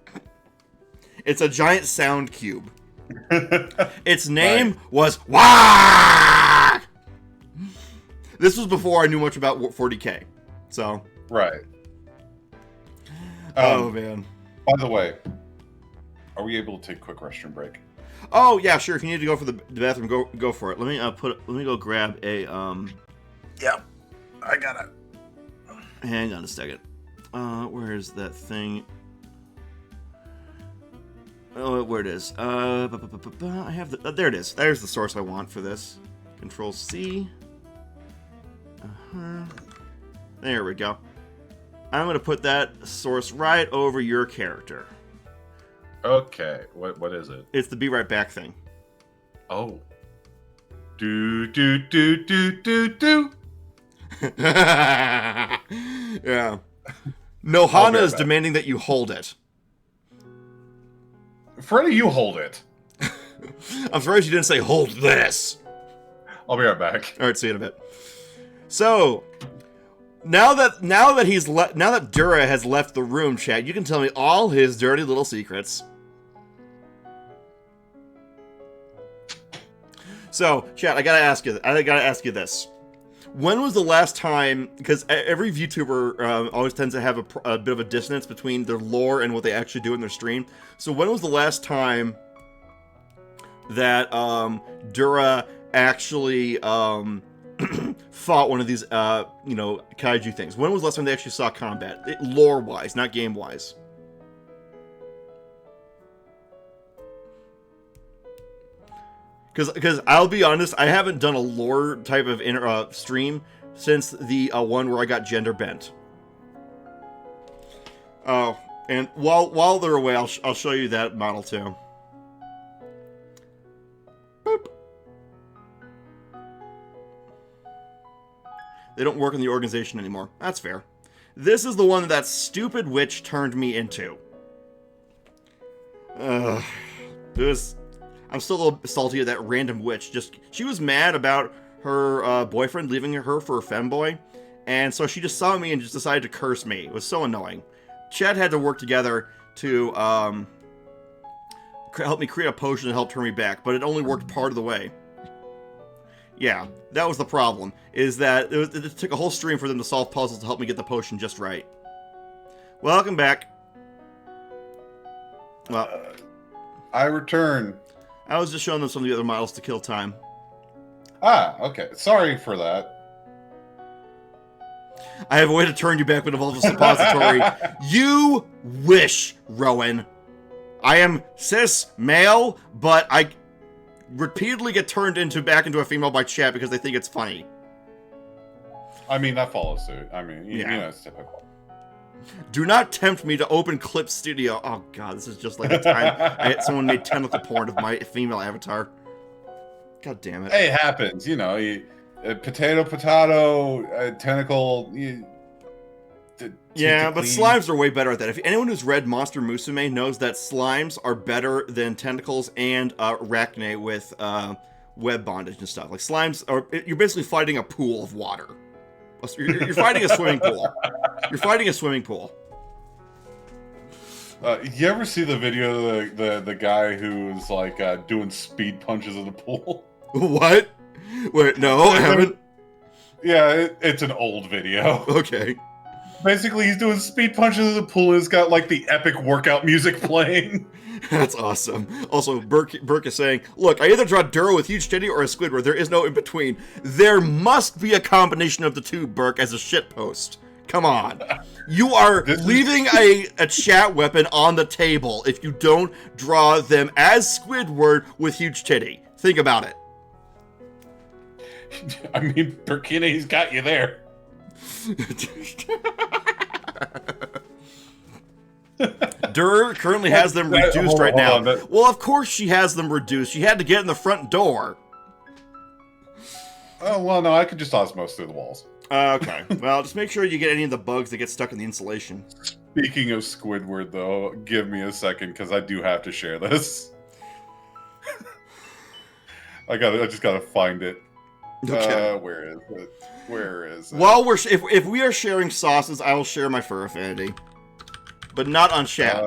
It's a giant sound cube. Its name was Wah! This was before I knew much about 40K. So. Right. Oh, man. By the way, are we able to take a quick restroom break? Oh, yeah, sure. If you need to go for the bathroom, go for it. Let me go grab a Yep, I got it. Hang on a second. Where is that thing? Oh, where it is. I have the there it is. There's the source I want for this. Control C. There we go. I'm gonna put that source right over your character. Okay. What is it? It's the be right back thing. Oh. Do. Yeah. Nohana is demanding that you hold it. Freddy, you hold it. I'm surprised you didn't say hold this. I'll be right back. All right, see you in a bit. So, now that Dura has left the room, chat, you can tell me all his dirty little secrets. So, chat, I gotta ask you this. When was the last time, because every VTuber always tends to have a bit of a dissonance between their lore and what they actually do in their stream. So when was the last time that Dura actually fought one of these, kaiju things? When was the last time they actually saw combat? Lore-wise, not game-wise. Because I'll be honest, I haven't done a lore type of stream since the one where I got gender bent. Oh, and while they're away, I'll show you that model too. Boop. They don't work in the organization anymore. That's fair. This is the one that stupid witch turned me into. I'm still a little salty at that random witch. She was mad about her boyfriend leaving her for a femboy, And so she just saw me and just decided to curse me. It was so annoying. Chad had to work together to help me create a potion to help turn me back, but it only worked part of the way. Yeah, that was the problem, is that it took a whole stream for them to solve puzzles to help me get the potion just right. Welcome back. Well, I return. I was just showing them some of the other models to kill time. Ah, okay. Sorry for that. I have a way to turn you back with Evolve Suppository. You wish, Rowan. I am cis male, but I repeatedly get turned back into a female by chat because they think it's funny. I mean, that follows suit. I mean, you Yeah. know, it's typical. Do not tempt me to open Clip Studio. Oh god, this is just like the time someone made tentacle porn of my female avatar. God damn it. Hey, it happens. You know, potato, tentacle. Yeah, but slimes are way better at that. If anyone who's read Monster Musume knows that slimes are better than tentacles and arachne with web bondage and stuff. Like slimes are, you're basically fighting a pool of water. You're fighting a swimming pool. You're fighting a swimming pool. You ever see the video of the guy who's like doing speed punches in the pool? What? Wait, no, I haven't. Yeah, it's an old video. Okay. Basically, he's doing speed punches in the pool. And it's got like the epic workout music playing. That's awesome. Also, Burke is saying, look, I either draw Duro with huge titty or a Squidward. There is no in between. There must be a combination of the two, Burke, as a shitpost. Come on. You are leaving a chat weapon on the table if you don't draw them as Squidward with huge titty. Think about it. I mean, Burkina, he's got you there. Durr currently has them reduced right now. Well, of course she has them reduced. She had to get in the front door. Oh, well, no, I could just osmose through the walls. Okay. Well, just make sure you get any of the bugs that get stuck in the insulation. Speaking of Squidward, though, give me a second, because I do have to share this. I just gotta find it. Okay. Where is it? Where is it? While if we are sharing sauces, I will share my fur affinity, but not on chat.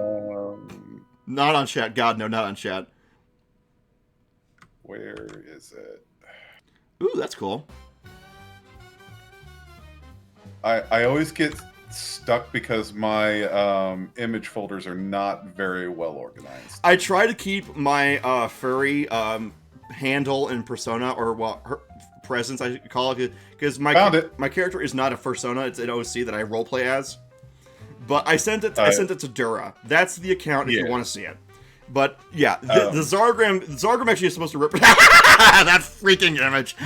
Not on chat. God, no, not on chat. Where is it? Ooh, that's cool. I always get stuck because my image folders are not very well organized. I try to keep my furry handle and persona, or her presence, I call it, because my character is not a fursona; it's an OC that I roleplay as. But I sent it to Dura. That's the account if you want to see it. But yeah, the Zargram actually is supposed to rip that freaking image.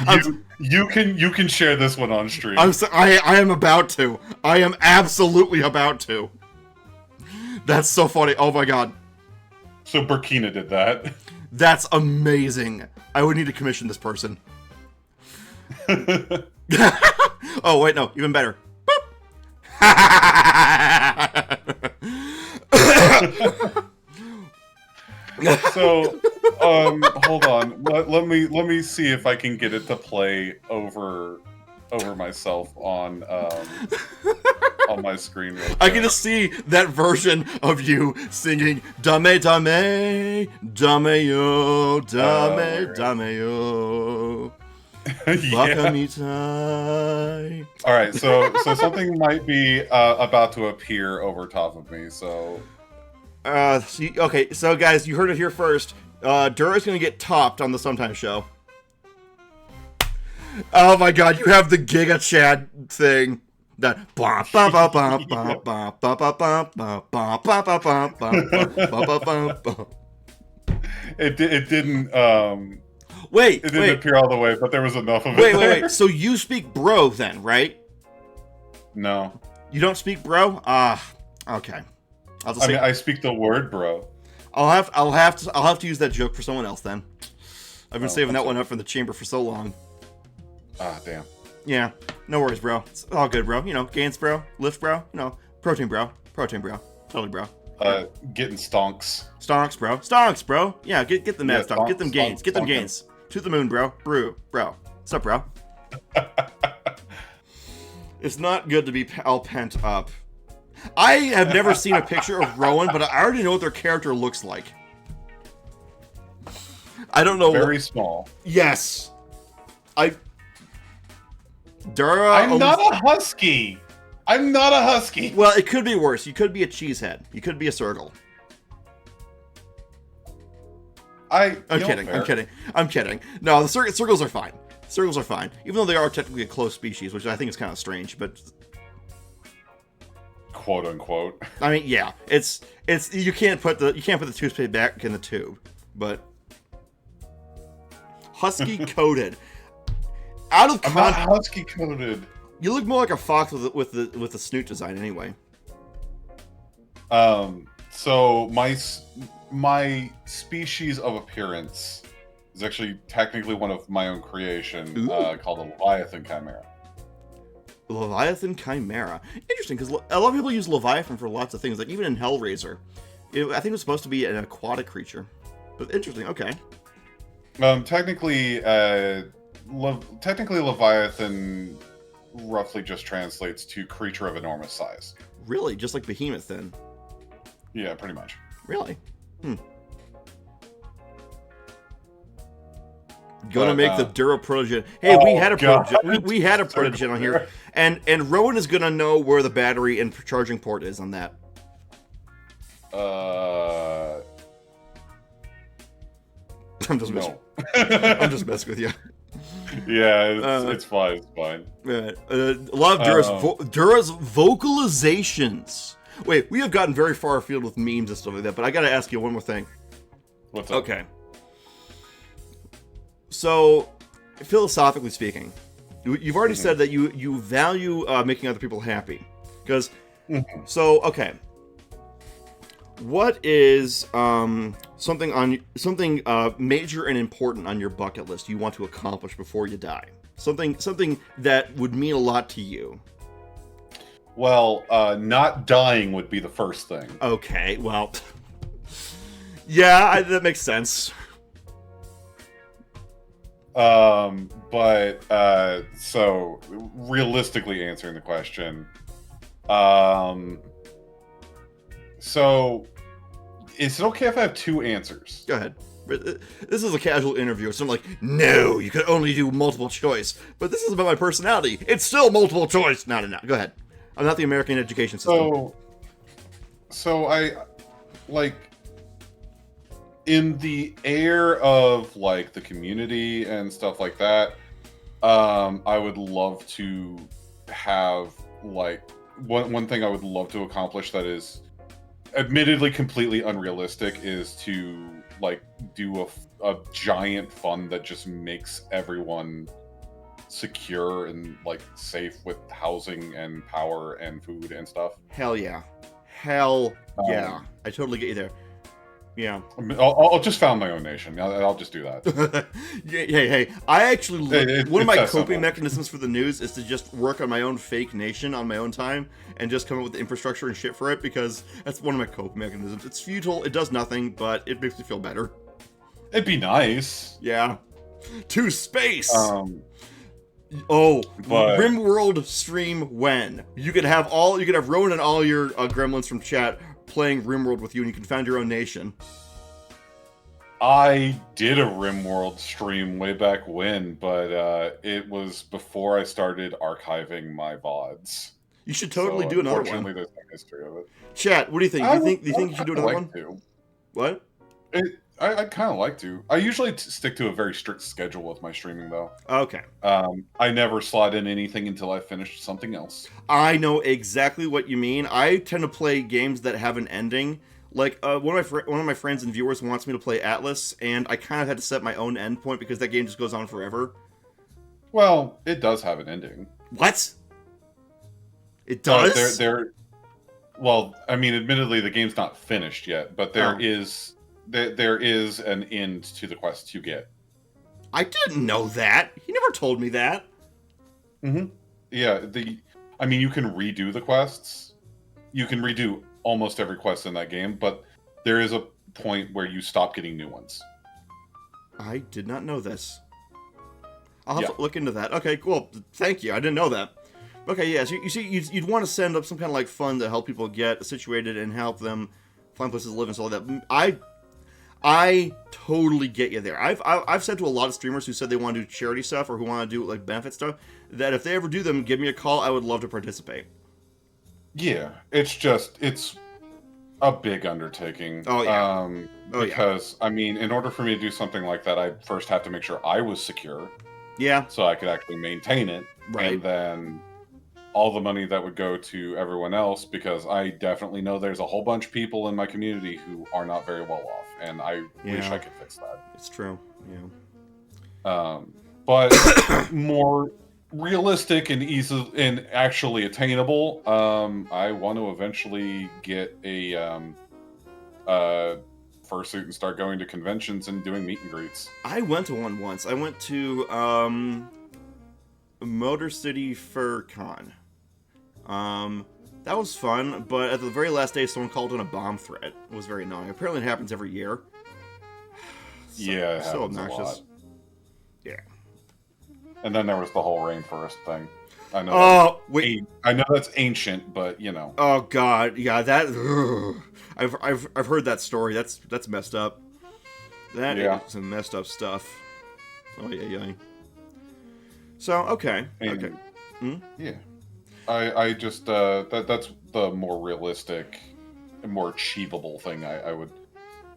You can share this one on stream. I am about to. I am absolutely about to. That's so funny. Oh my god. So Burkina did that. That's amazing. I would need to commission this person. Oh wait, no, even better. So, hold on. Let me see if I can get it to play over myself on my screen. Right I get to see that version of you singing "Dame Dame Dame Yo Dame Dame Yo." Yeah. All right, so something might be about to appear over top of me. So. Okay, so guys, you heard it here first. Dura's gonna get topped on the Sometime Show. Oh my god, you have the Giga Chad thing. That it didn't wait. It didn't appear all the way, but there was enough of it. Wait. So you speak bro then, right? No. You don't speak bro? Okay. I speak the word, bro. I'll have to use that joke for someone else then. I've been saving that one up from the chamber for so long. Ah, damn. Yeah, no worries, bro. It's all good, bro. You know, gains, bro. Lift, bro. You know, protein, bro. Totally, bro. Getting stonks. Stonks, bro. Stonks, bro. Yeah, get the mad stonks. Get them gains. Stonks, Get them gains. To the moon, bro. Brew, bro. What's up, bro? It's not good to be all pent up. I have never seen a picture of Rowan, but I already know what their character looks like. I don't know. Very small. Yes. Dara. I'm not a husky. I'm not a husky. Well, it could be worse. You could be a cheesehead. You could be a circle. I'm kidding. No, the circles are fine. Circles are fine, even though they are technically a close species, which I think is kind of strange. But quote unquote. I mean, yeah, it's you can't put the toothpaste back in the tube, but husky coated. Out of I'm not husky coated. You look more like a fox with the snoot design, anyway. So my species of appearance is actually technically one of my own creation, called a Leviathan Chimera. Leviathan Chimera. Interesting, because a lot of people use Leviathan for lots of things, like even in Hellraiser. I think it was supposed to be an aquatic creature. But interesting, okay. Technically Leviathan roughly just translates to creature of enormous size. Really? Just like Behemoth, then? Yeah, pretty much. Really? Gonna make the Dura Protogen. Hey, we had a Protogen. We had a Protogen on here, and Rowan is gonna know where the battery and charging port is on that. I'm just messing. I'm just messing with you. Yeah, it's fine. It's fine. A lot of Dura's vocalizations. Wait, we have gotten very far afield with memes and stuff like that, but I gotta ask you one more thing. What's up? Okay. So, philosophically speaking, you've already said that you value making other people happy. Because, okay. What is something major and important on your bucket list you want to accomplish before you die? Something that would mean a lot to you. Well, not dying would be the first thing. Okay, well, yeah, that makes sense. So realistically answering the question, so is it okay if I have two answers? Go ahead. This is a casual interview, so I'm like, no, you could only do multiple choice. But this is about my personality. It's still multiple choice. No. Go ahead. I'm not the American education system. So I, like, in the air of, like, the community and stuff like that, I would love to have, like, one thing I would love to accomplish that is admittedly completely unrealistic is to, like, do a giant fund that just makes everyone secure and, like, safe with housing and power and food and stuff. Hell yeah. I totally get you there. Yeah. I'll just found my own nation. I'll just do that. Hey. I actually one of my coping simple. mechanisms for the news is to just work on my own fake nation on my own time and just come up with the infrastructure and shit for it, because that's one of my coping mechanisms. It's futile, it does nothing, but it makes me feel better. It'd be nice. Yeah. To space. But RimWorld stream when? You could have Rowan and all your gremlins from chat playing RimWorld with you, and you can found your own nation. I did a RimWorld stream way back when, but it was before I started archiving my VODs. You should totally do another one. Unfortunately, there's no history of it. Chat, what do you think? Do you think you should do another one? What? I'd kind of like to. I usually stick to a very strict schedule with my streaming, though. Okay. I never slot in anything until I finish something else. I know exactly what you mean. I tend to play games that have an ending. Like, one of my friends and viewers wants me to play Atlas, and I kind of had to set my own endpoint because that game just goes on forever. Well, it does have an ending. What? It does? Well, I mean, admittedly, the game's not finished yet, but there is an end to the quest you get. I didn't know that. He never told me that. Yeah, I mean, you can redo the quests. You can redo almost every quest in that game, but there is a point where you stop getting new ones. I did not know this. I'll have to look into that. Okay, cool. Thank you. I didn't know that. Okay, yeah. So you see, you'd want to send up some kind of like fund to help people get situated and help them find places to live and so like that. I totally get you there. I've said to a lot of streamers who said they want to do charity stuff or who want to do like benefit stuff that if they ever do them, give me a call. I would love to participate. Yeah, it's a big undertaking. Oh yeah. Because I mean, in order for me to do something like that, I first have to make sure I was secure, Yeah. so I could actually maintain it, Right. and then all the money that would go to everyone else, because I definitely know there's a whole bunch of people in my community who are not very well off, and I wish Yeah. I could fix that. It's true. Yeah. But more realistic and easy and actually attainable, I want to eventually get a fursuit and start going to conventions and doing meet and greets. I went to one once. I went to Motor City Fur Con. That was fun, but at the very last day, someone called in a bomb threat. It was very annoying. Apparently, it happens every year. Yeah, it so happens obnoxious. a lot. Yeah. And then there was the whole rainforest thing. I know. Oh wait. I know that's ancient, but you know. Oh god. Yeah. That. I've heard that story. That's messed up. That is some messed up stuff. Oh yeah. So okay. And, okay. Yeah. I just that's the more realistic and more achievable thing I would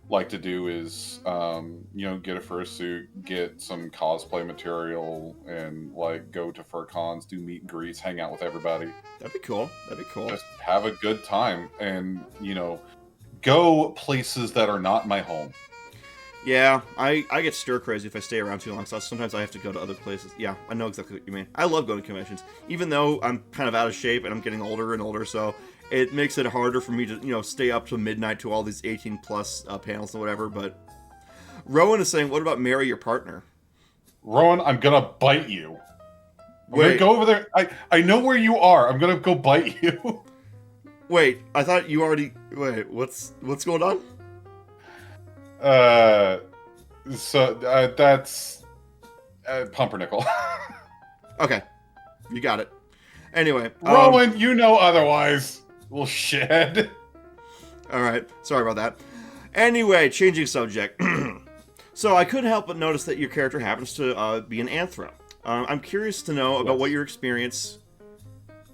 like to do is get a fursuit, get some cosplay material, and like go to fur cons, do meet and greets, hang out with everybody. That'd be cool. Just have a good time and go places that are not my home. Yeah, I get stir crazy if I stay around too long, so sometimes I have to go to other places. Yeah, I know exactly what you mean. I love going to conventions, even though I'm kind of out of shape and I'm getting older and older, so it makes it harder for me to, stay up till midnight to all these 18-plus panels and whatever, but Rowan is saying, what about marry your partner? Rowan, I'm gonna bite you. I'm gonna go over there. I know where you are. I'm gonna go bite you. Wait, I thought you already... Wait, what's going on? That's pumpernickel. Okay, you got it. Anyway, Rowan, you know otherwise. Well, shit. All right, sorry about that. Anyway, changing subject. So I couldn't help but notice that your character happens to be an anthro. I'm curious to know about what your experience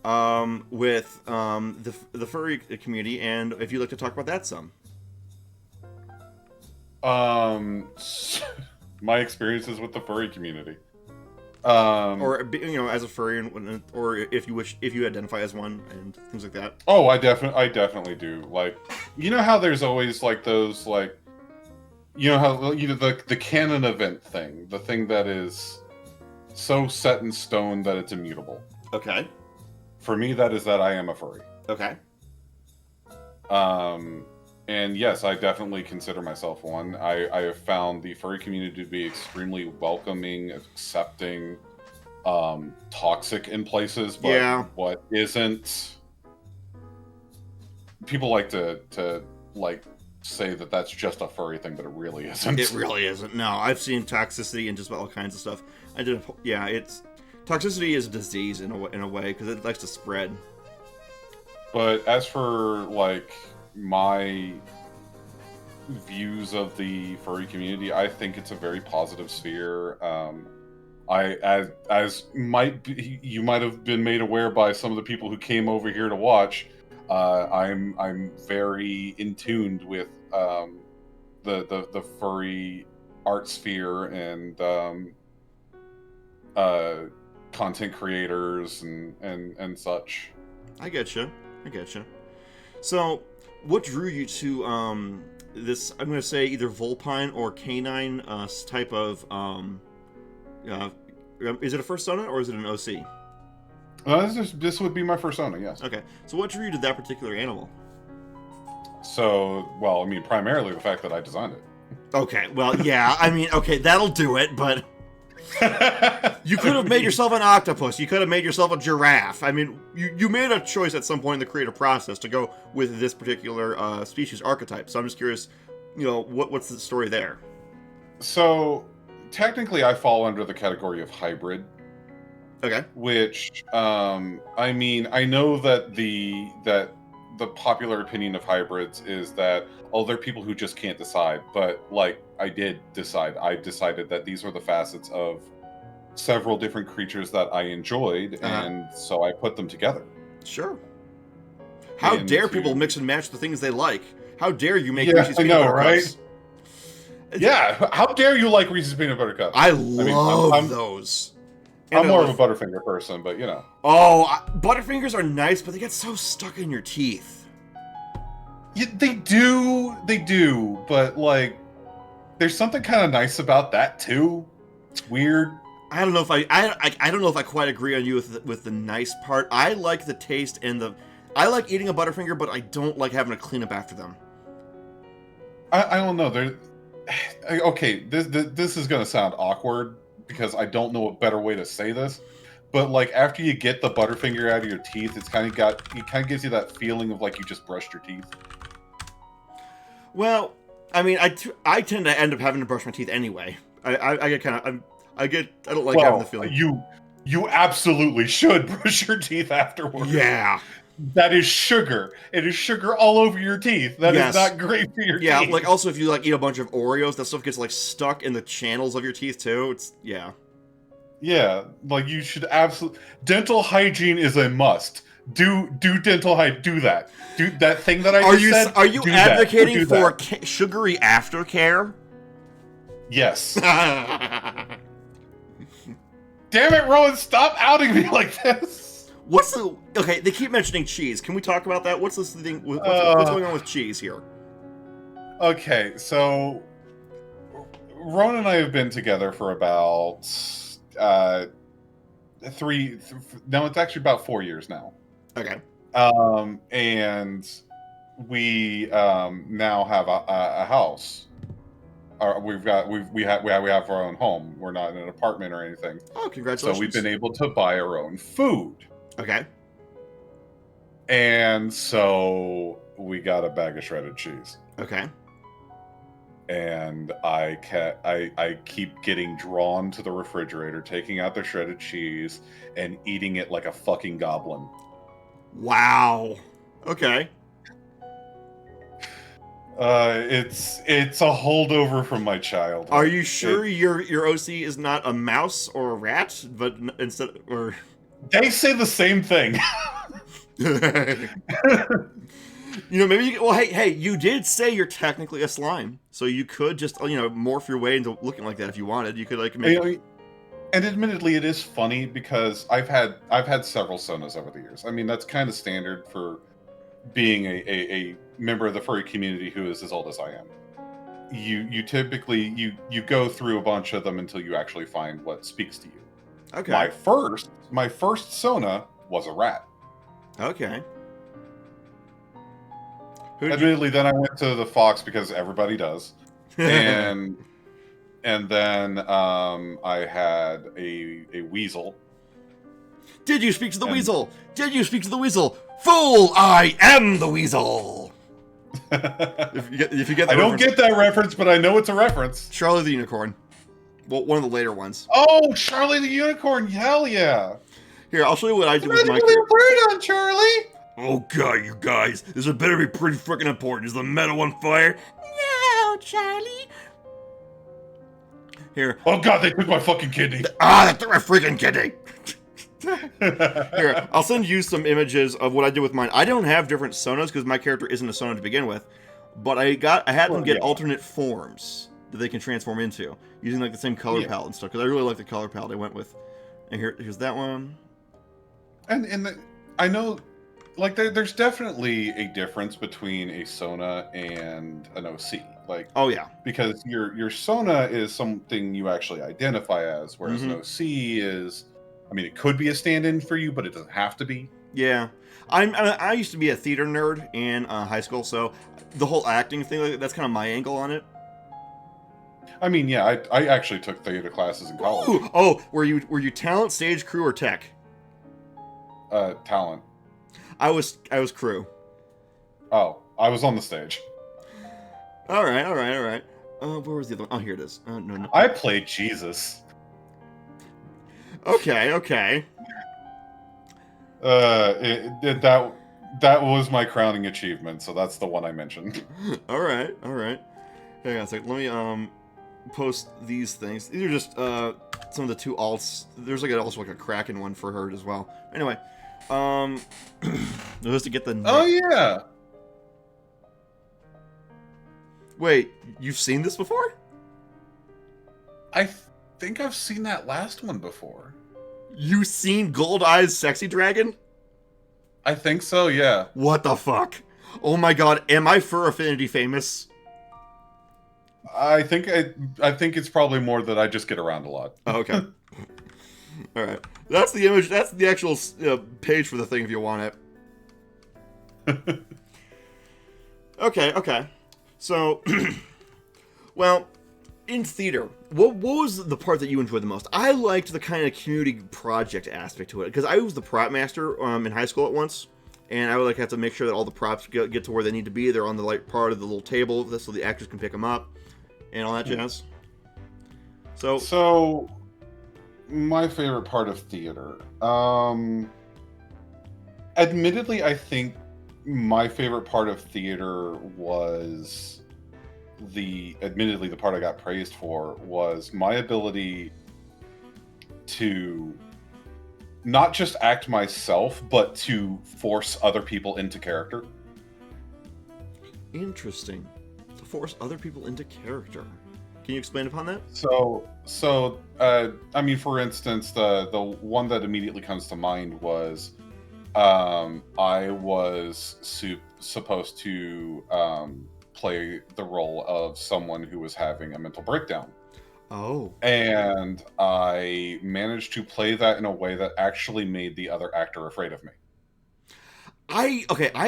with the furry community, and if you'd like to talk about that some. My experiences with the furry community. Or as a furry, or if you identify as one, and things like that. Oh, I definitely do. Like, how there's always like those how the canon event thing, the thing that is so set in stone that it's immutable. Okay. For me, that is that I am a furry. Okay. And yes, I definitely consider myself one. I have found the furry community to be extremely welcoming, accepting, toxic in places, but what isn't. People like to say that that's just a furry thing, but it really isn't. It really isn't. No, I've seen toxicity and just about all kinds of stuff. Toxicity is a disease in a way because it likes to spread. But as for my views of the furry community, I think it's a very positive sphere. You might have been made aware by some of the people who came over here to watch. I'm very in tuned with the furry art sphere and content creators and such. I get you. So, what drew you to this? I'm going to say either vulpine or canine type of. Is it a fursona or is it an OC? This would be my fursona, yes. Okay. So, what drew you to that particular animal? So, well, I mean, primarily the fact that I designed it. Okay. Well, yeah. I mean, okay, that'll do it. But you could have made yourself an octopus. You could have made yourself a giraffe. I mean, you made a choice at some point in the creative process to go with this particular species archetype. So I'm just curious, what's the story there? So technically, I fall under the category of hybrid. Okay. Which, I mean, I know that the popular opinion of hybrids is that, oh, there are people who just can't decide. But like, I did decide. I decided that these were the facets of several different creatures that I enjoyed, and so I put them together. Sure. How dare people mix and match the things they like? How dare you make Reese's peanut butter cups? Yeah, how dare you like Reese's peanut butter cups? I love those. I'm more of a Butterfinger person, but you know. Oh, Butterfingers are nice, but they get so stuck in your teeth. Yeah, they do, but like, there's something kind of nice about that too. It's weird. I don't know if I don't know if I quite agree on you with the nice part. I like the taste and I like eating a Butterfinger, but I don't like having to clean up after them. I don't know. Okay, this is gonna sound awkward because I don't know a better way to say this, but like after you get the Butterfinger out of your teeth, it kind of gives you that feeling of like you just brushed your teeth. Well, I mean, I tend to end up having to brush my teeth anyway. I get kind of I don't like having the feeling. You absolutely should brush your teeth afterwards. Yeah. That is sugar. It is sugar all over your teeth. That is not great for your teeth. Yeah, like also if you like eat a bunch of Oreos, that stuff gets like stuck in the channels of your teeth too. Yeah, like you should absolutely. Dental hygiene is a must. Do dental hygiene. Do that. Do that thing that I just said. Are you advocating for sugary aftercare? Yes. Damn it, Rowan! Stop outing me like this. Okay, they keep mentioning cheese. Can we talk about that? What's this thing? What's going on with cheese here? Okay, so Ron and I have been together for about no, it's actually about 4 years now. Okay. And we now have a house. We have our own home. We're not in an apartment or anything. Oh, congratulations! So we've been able to buy our own food. Okay. And so we got a bag of shredded cheese. Okay. And I keep getting drawn to the refrigerator, taking out the shredded cheese and eating it like a fucking goblin. Wow. Okay. It's a holdover from my childhood. Are you sure your OC is not a mouse or a rat, but instead or? They say the same thing. Maybe hey, you did say you're technically a slime, so you could just morph your way into looking like that if you wanted. You could like make. And admittedly, it is funny because I've had several Sonas over the years. I mean, that's kind of standard for being a member of the furry community who is as old as I am. You typically you go through a bunch of them until you actually find what speaks to you. Okay. My first Sona was a rat. Okay. Admittedly, then I went to the fox because everybody does, and then I had a weasel. Did you speak to the weasel? Did you speak to the weasel? Fool! I am the weasel. if you get, I don't get that reference, but I know it's a reference. Charlie the Unicorn. Well, one of the later ones. Oh, Charlie the Unicorn! Hell yeah! Here, I'll show you what I do with my. Bird on Charlie. Oh god, you guys, this had better be pretty freaking important. Is the meadow on fire? No, Charlie. Here. Oh god, they took my fucking kidney. They took my freaking kidney. Here, I'll send you some images of what I did with mine. I don't have different Sonas because my character isn't a Sona to begin with, but I had them get alternate forms that they can transform into using like the same color palette and stuff. Because I really like the color palette I went with. And here's that one. I know, like there's definitely a difference between a Sona and an OC. Like, oh yeah, because your Sona is something you actually identify as, whereas an OC is. I mean, it could be a stand-in for you, but it doesn't have to be. Yeah. I used to be a theater nerd in high school, so the whole acting thing, that's kind of my angle on it. I mean, yeah, I actually took theater classes in college. Ooh, oh, were you talent, stage, crew, or tech? Talent. I was crew. Oh, I was on the stage. All right. Where was the other one? Oh, here it is. No. I played Jesus. Okay. That was my crowning achievement, so that's the one I mentioned. All right. Hang on a second. Let me post these things. These are just some of the two alts. There's also a Kraken one for her as well. Anyway, just to get the. Oh yeah. Wait, you've seen this before? I think I've seen that last one before. You seen Gold Eyes Sexy Dragon? I think so, yeah. What the fuck? Oh my god, am I Fur Affinity famous? I think it's probably more that I just get around a lot. Oh, okay. Alright. That's the image, that's the actual page for the thing if you want it. Okay. So, well, in theater, what was the part that you enjoyed the most? I liked the kind of community project aspect to it, because I was the prop master in high school at once, and I would have to make sure that all the props get to where they need to be. They're on the part of the little table, so the actors can pick them up, and all that jazz. So, my favorite part of theater. Admittedly, I think my favorite part of theater was the part I got praised for was my ability to not just act myself, but to force other people into character. Interesting. To force other people into character. Can you explain upon that? I mean, for instance, the one that immediately comes to mind was I was supposed to play the role of someone who was having a mental breakdown. Oh. And I managed to play that in a way that actually made the other actor afraid of me. I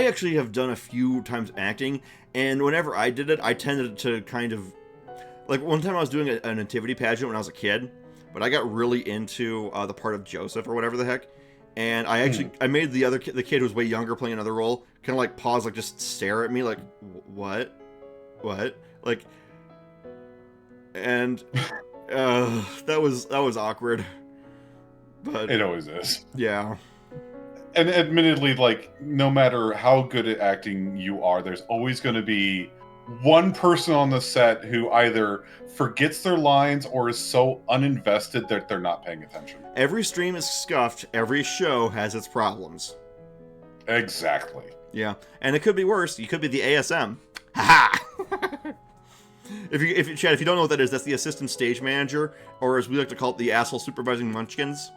actually have done a few times acting, and whenever I did it, I tended to kind of... Like, one time I was doing a nativity pageant when I was a kid, but I got really into the part of Joseph or whatever the heck, and I actually I made the kid who was way younger playing another role kind of like pause, like just stare at me like, what, like, and that was awkward, but it always is. Yeah. And admittedly, like, no matter how good at acting you are, there's always going to be one person on the set who either forgets their lines or is so uninvested that they're not paying attention. Every stream is scuffed. Every show has its problems. Exactly. Yeah, and it could be worse. You could be the ASM. Ha ha! Chad, if you don't know what that is, that's the assistant stage manager, or as we like to call it, the asshole supervising munchkins.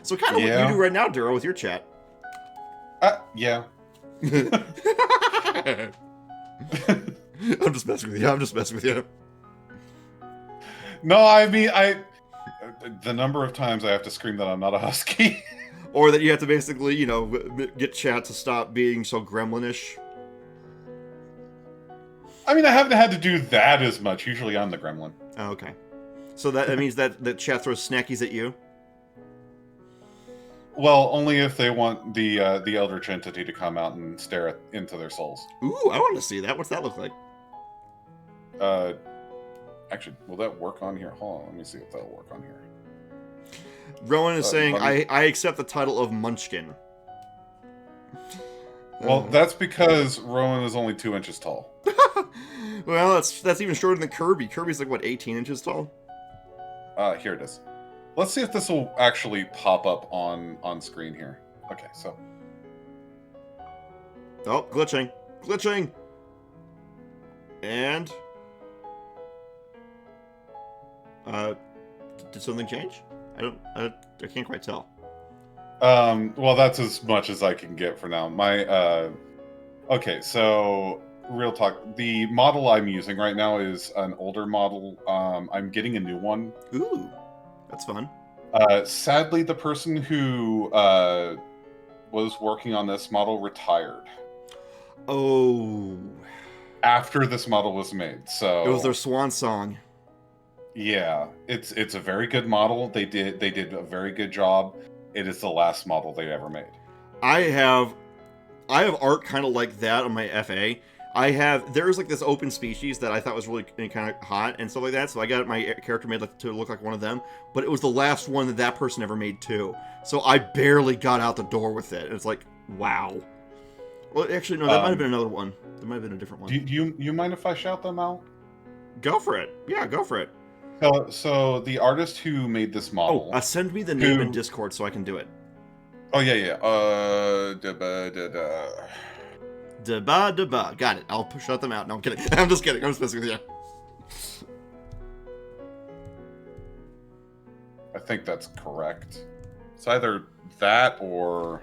So kind of what you do right now, Duro, with your chat. Yeah. I'm just messing with you. No, I mean, the number of times I have to scream that I'm not a husky. Or that you have to basically, get chat to stop being so gremlinish. I mean, I haven't had to do that as much. Usually I'm the gremlin. Oh, okay. So that means that chat throws snackies at you? Well, only if they want the Eldritch entity to come out and stare into their souls. Ooh, I want to see that. What's that look like? Actually, will that work on here? Hold on, let me see if that'll work on here. Rowan is saying, I accept the title of Munchkin. Well, that's because Rowan is only 2 inches tall. Well, that's even shorter than Kirby. Kirby's like, what, 18 inches tall? Here it is. Let's see if this will actually pop up on screen here. Okay, so. Oh, glitching. And did something change? I can't quite tell. Well, that's as much as I can get for now. Okay, so real talk. The model I'm using right now is an older model. I'm getting a new one. Ooh, that's fun. Sadly, the person who was working on this model retired. Oh. After this model was made, so it was their swan song. Yeah, it's a very good model. They did a very good job. It is the last model they ever made. I have art kind of like that on my FA. there's like this open species that I thought was really kind of hot and stuff like that, so I got my character made to look like one of them, but it was the last one that person ever made too. So I barely got out the door with it. It's like, wow. Well, actually, no, that might have been another one. There might have been a different one. Do you mind if I shout them out? Go for it. Yeah, go for it. So the artist who made this model... send me the name in Discord so I can do it. Oh, yeah. Da-ba. Got it. I'll shut them out. No, I'm kidding. I'm just kidding. I'm just messing with you. I think that's correct. It's either that or...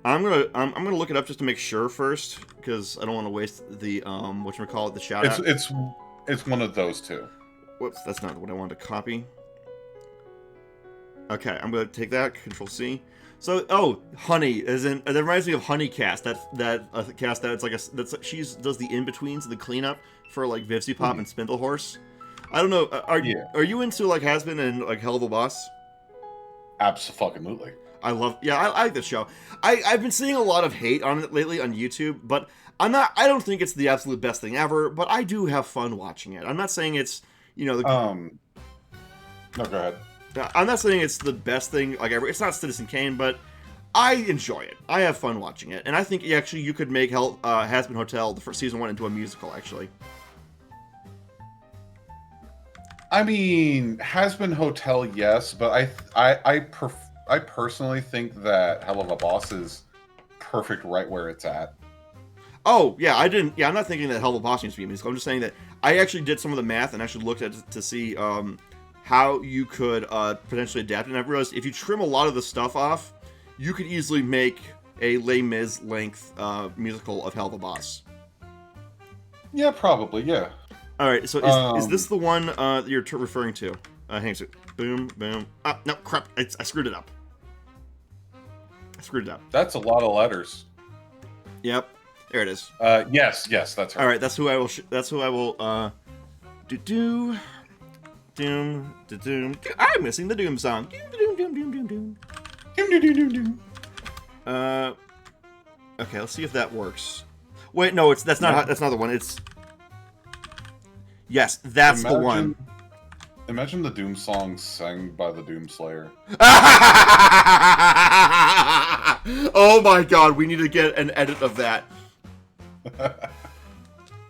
I'm gonna look it up just to make sure first, because I don't want to waste the the shout out. It's one of those two. Whoops, that's not what I wanted to copy. Okay, I'm gonna take that. Control C. So, Honey, that reminds me of Honeycast. That cast that it's like she does the in betweens, the cleanup for like Vivsy Pop and Spindlehorse. I don't know. Are you into like Has-Been and like Hell of a Boss? Absolutely. I like this show. I've been seeing a lot of hate on it lately on YouTube, but I don't think it's the absolute best thing ever, but I do have fun watching it. I'm not saying it's, No, go ahead. I'm not saying it's the best thing like ever. It's not Citizen Kane, but I enjoy it. I have fun watching it, and I think actually you could make Has-Been Hotel the first season 1 into a musical. Actually, I mean, Has-Been Hotel, yes, but I personally think that Hell of a Boss is perfect right where it's at. Oh, yeah, I'm not thinking that Hell of a Boss needs to be a musical. I'm just saying that I actually did some of the math and actually looked at it to see how you could potentially adapt it. And I've realized if you trim a lot of the stuff off, you could easily make a Les Mis length musical of Hell of a Boss. Yeah, probably, yeah. All right, so is this the one that you're referring to? Hang on a second. Boom, boom. Ah, no, crap. I screwed it up. That's a lot of letters. Yep. There it is. Yes, that's right. All right, that's who I will. Doom. I'm missing the Doom song. Doom. Okay, let's see if that works. Wait, no, that's not the one. It's yes, that's the one. Imagine the Doom song sang by the Doom Slayer. Oh my god, we need to get an edit of that.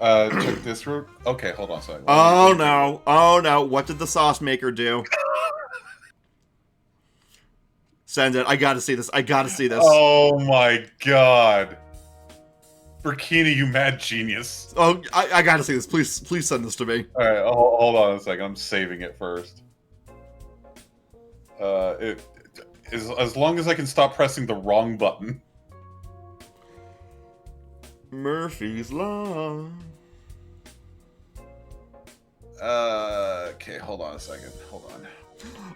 Check this route. Okay, hold on a second. Oh no. What did the sauce maker do? Send it. I gotta see this. Oh my god. Burkina, you mad genius. Oh, I gotta see this. Please send this to me. Alright, hold on a second. I'm saving it first. As long as I can stop pressing the wrong button. Murphy's Law. Okay, hold on a second. Hold on.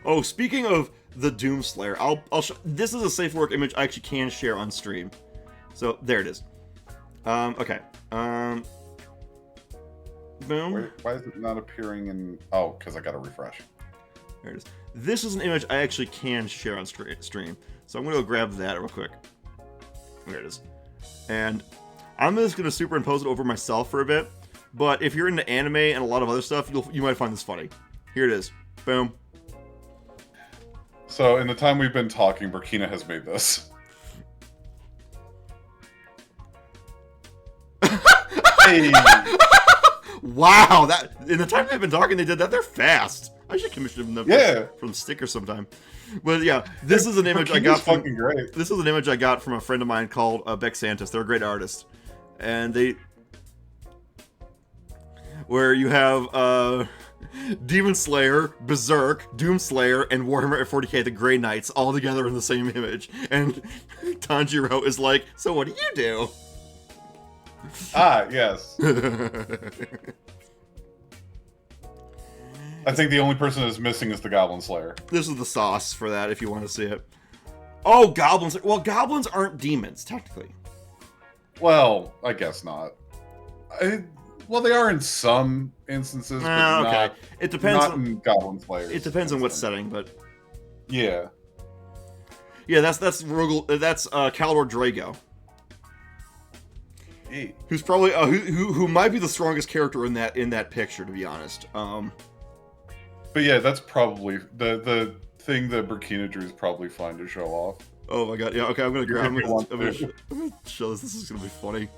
Oh, speaking of the Doom Slayer, I'll this is a safe work image I actually can share on stream. So there it is. Okay. Boom. Wait, why is it not appearing in? Oh, because I got to refresh. There it is. This is an image I actually can share on stream. So I'm gonna go grab that real quick. There it is. And I'm just gonna superimpose it over myself for a bit. But if you're into anime and a lot of other stuff, you might find this funny. Here it is. Boom. So in the time we've been talking, Burkina has made this. Hey. Wow, that in the time they've been talking, they did that. They're fast. I should commission them from sticker sometime. But yeah, this is an image I got from. Great. This is an image I got from a friend of mine called Beck Santos. They're a great artist, and where you have Demon Slayer, Berserk, Doom Slayer, and Warhammer at 40k the Grey Knights all together in the same image. And Tanjiro is like, "So what do you do?" Ah, yes. I think the only person that's missing is the Goblin Slayer. This is the sauce for that if you want to see it. Oh, goblins. Well, goblins aren't demons, technically. Well, I guess not. Well, they are in some instances, but not, it depends not in Goblin Slayers. It depends on what setting, but... Yeah. Yeah, that's Calor Drago. who's probably who might be the strongest character in that picture, to be honest. But yeah, that's probably the thing that Burkina drew is probably fine to show off. Oh my god, yeah, okay, I'm gonna If you want to. show this. This is gonna be funny.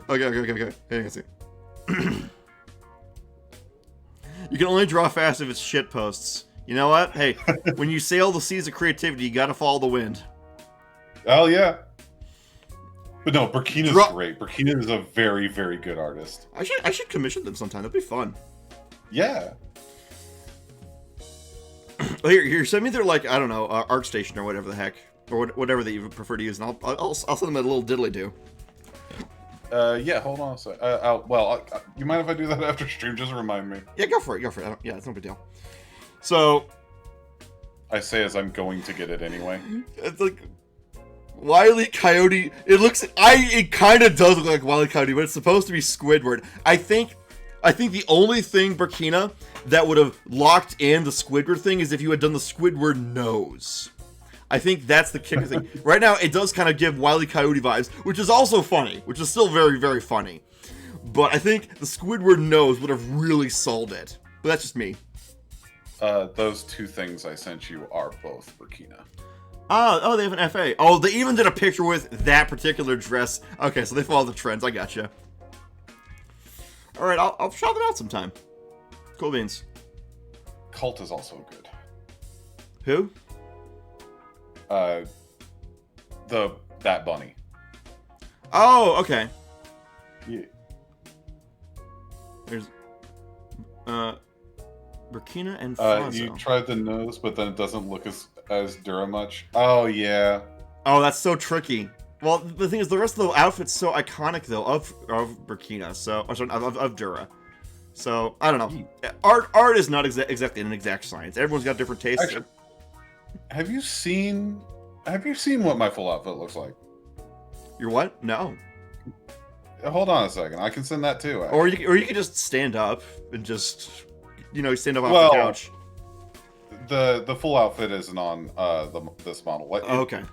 Okay. Hang on a second. You can only draw fast if it's shit posts. You know what? Hey, when you sail the seas of creativity, you gotta follow the wind. Oh yeah. But no, Burkina's great. Burkina is a very, very good artist. I should commission them sometime. That'd be fun. Yeah. Here, send me their, like, I don't know, ArtStation or whatever the heck, or whatever that you prefer to use, and I'll send them a little diddly do. Yeah, hold on a sec. You mind if I do that after stream? Just remind me. Yeah, go for it. Yeah, it's no big deal. So, I say as I'm going to get it anyway. it's like Wile E. Coyote. It kind of does look like Wile E. Coyote, but it's supposed to be Squidward. I think the only thing, Burkina, that would have locked in the Squidward thing is if you had done the Squidward nose. I think that's the kicker thing. Right now, it does kind of give Wile E. Coyote vibes, which is also funny, which is still very, very funny. But I think the Squidward nose would have really sold it. But that's just me. Those two things I sent you are both Burkina. Oh, they have an FA. Oh, they even did a picture with that particular dress. Okay, so they follow the trends. I gotcha. All right, I'll shout them out sometime. Cool beans. Cult is also good. Who? That bunny. Oh, okay. Yeah. There's Burkina and Faso. You tried the nose, but then it doesn't look as Dura much. Oh yeah. Oh, that's so tricky. Well, the thing is, the rest of the outfit's so iconic, though, of Burkina. So, or sorry, of Dura. So I don't know. Art is not exactly an exact science. Everyone's got different tastes. Actually, have you seen what my full outfit looks like? Your what? No. Hold on a second. I can send that too. Or you can just stand up and just, stand up off the couch. The full outfit isn't on this model. Okay.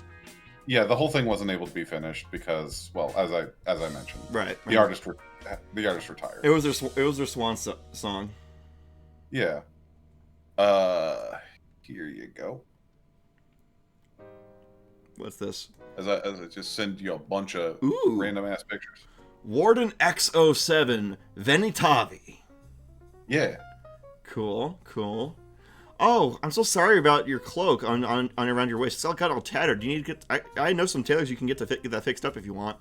Yeah, the whole thing wasn't able to be finished because, well, as I mentioned, right. The artist retired. It was their swan song. Yeah. Here you go. What's this? As I just send you a bunch of random ass pictures. Warden X07 Venitavi. Yeah. Cool. Oh, I'm so sorry about your cloak on around your waist. It's all got all tattered. You need to get. I know some tailors you can get that fixed up if you want.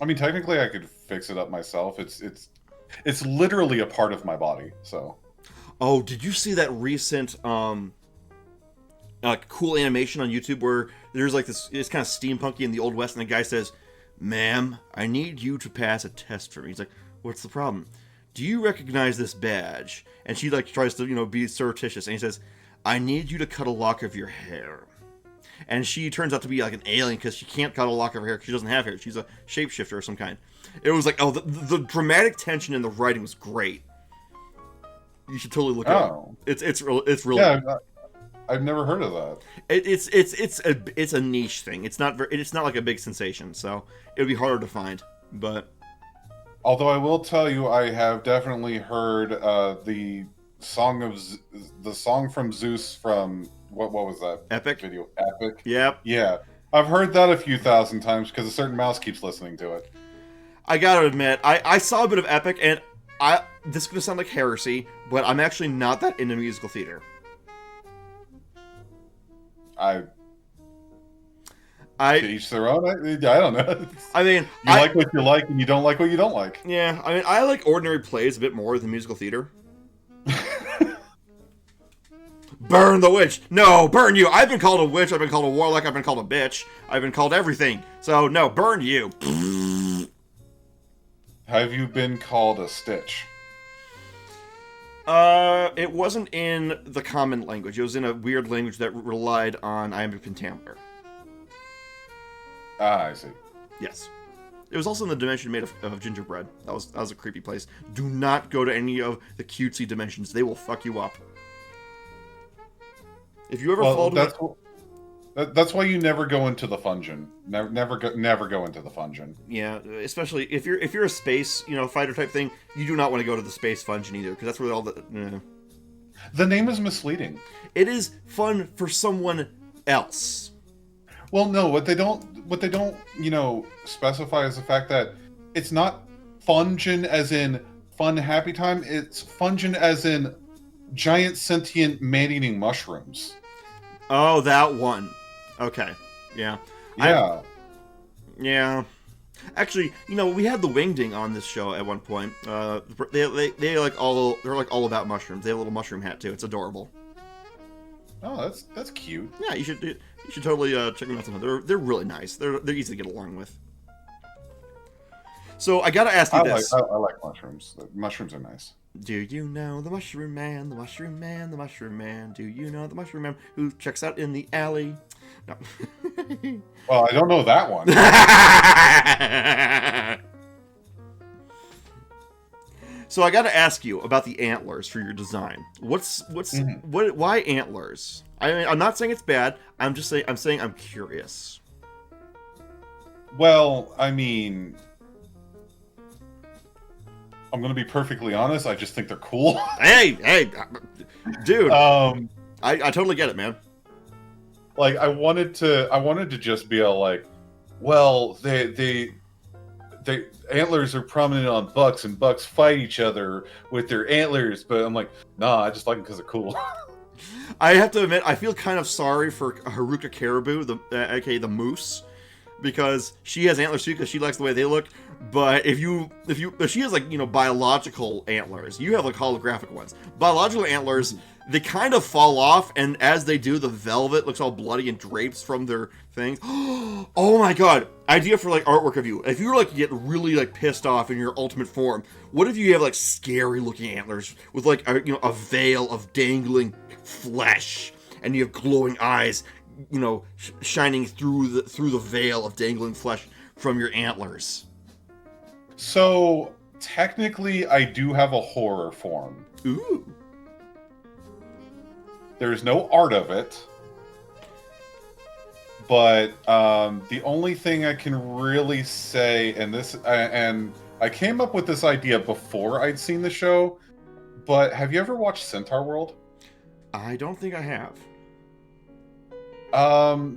I mean, technically, I could fix it up myself. It's literally a part of my body. So. Oh, did you see that recent cool animation on YouTube where there's like this? It's kind of steampunky in the Old West, and the guy says, "Ma'am, I need you to pass a test for me." He's like, "What's the problem? Do you recognize this badge?" And she tries to, be surreptitious. And he says, "I need you to cut a lock of your hair." And she turns out to be like an alien because she can't cut a lock of her hair because she doesn't have hair. She's a shapeshifter of some kind. It was like, the dramatic tension in the writing was great. You should totally look it up. It's really. Yeah, I've never heard of that. It's a niche thing. It's not like a big sensation, so it would be harder to find. But although I will tell you, I have definitely heard the song from Zeus from what was that? Epic video? Epic. Yep. Yeah, I've heard that a few thousand times because a certain mouse keeps listening to it. I gotta admit, I saw a bit of Epic, and this is gonna sound like heresy, but I'm actually not that into musical theater. To each their own. I don't know. I mean, you like what you like, and you don't like what you don't like. Yeah, I mean, I like ordinary plays a bit more than musical theater. Burn the witch! No, burn you! I've been called a witch. I've been called a warlock. I've been called a bitch. I've been called everything. So no, burn you. Have you been called a Stitch? It wasn't in the common language. It was in a weird language that relied on iambic pentameter. Ah, I see. Yes. It was also in the dimension made of gingerbread. That was a creepy place. Do not go to any of the cutesy dimensions. They will fuck you up. If you ever fall to That's why you never go into the Fungin. Never go into the Fungin. Yeah, especially if you're a space, fighter type thing, you do not want to go to the space Fungin either, because that's where all the. The name is misleading. It is fun for someone else. Well, no, what they don't, specify is the fact that it's not Fungin as in fun happy time. It's Fungin as in giant sentient man-eating mushrooms. Oh, that one. Okay. Yeah. Yeah. Yeah. Actually, we had the Wingding on this show at one point. They're like all about mushrooms. They have a little mushroom hat too. It's adorable. Oh, that's cute. Yeah, you should totally check them out sometime. They're really nice. They're easy to get along with. So I gotta ask you this. I like mushrooms. Mushrooms are nice. Do you know the Mushroom Man, the Mushroom Man, the Mushroom Man? Do you know the Mushroom Man who checks out in the alley? No. Well, I don't know that one. So I got to ask you about the antlers for your design. Why antlers? I mean, I'm not saying it's bad. I'm saying I'm curious. Well, I mean, I'm gonna be perfectly honest. I just think they're cool. Hey, dude. I totally get it, man. Like, I wanted to just be like, well, they antlers are prominent on bucks, and bucks fight each other with their antlers. But I'm like, nah, I just like them because they're cool. I have to admit, I feel kind of sorry for Haruka Caribou, aka the moose, because she has antlers too because she likes the way they look. But if she has like biological antlers, you have like holographic ones. Biological antlers, they kind of fall off, and as they do, the velvet looks all bloody and drapes from their things. Oh my god! Idea for like artwork of you. If you were like get really like pissed off in your ultimate form, what if you have like scary looking antlers with like a veil of dangling flesh, and you have glowing eyes, shining through the veil of dangling flesh from your antlers. So technically, I do have a horror form. Ooh. There's no art of it, but the only thing I can really say, and I came up with this idea before I'd seen the show, but have you ever watched Centaur World? I don't think I have.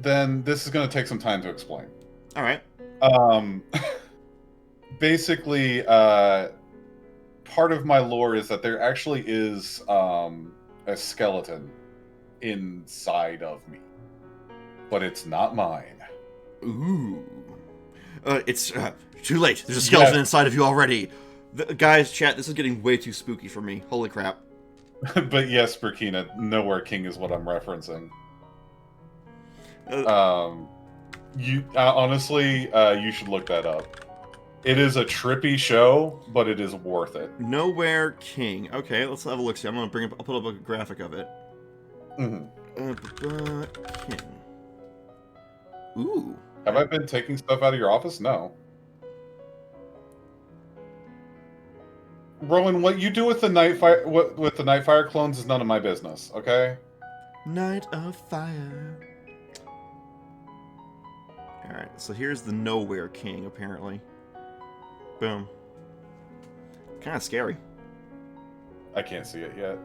Then this is going to take some time to explain. All right. Basically, part of my lore is that there actually is a skeleton inside of me, but it's not mine. Ooh. It's too late. There's a skeleton inside of you already. Guys, chat, this is getting way too spooky for me. Holy crap. But yes, Burkina, Nowhere King is what I'm referencing. You honestly, you should look that up. It is a trippy show, but it is worth it. Nowhere King. Okay, let's have a look. See, I'll put up a graphic of it. Mm-hmm. King. Ooh. Have I been taking stuff out of your office? No. Rowan, what you do with the Nightfire clones is none of my business. Okay. Night of Fire. All right, so here's the Nowhere King. Apparently. Boom. Kind of scary. I can't see it yet.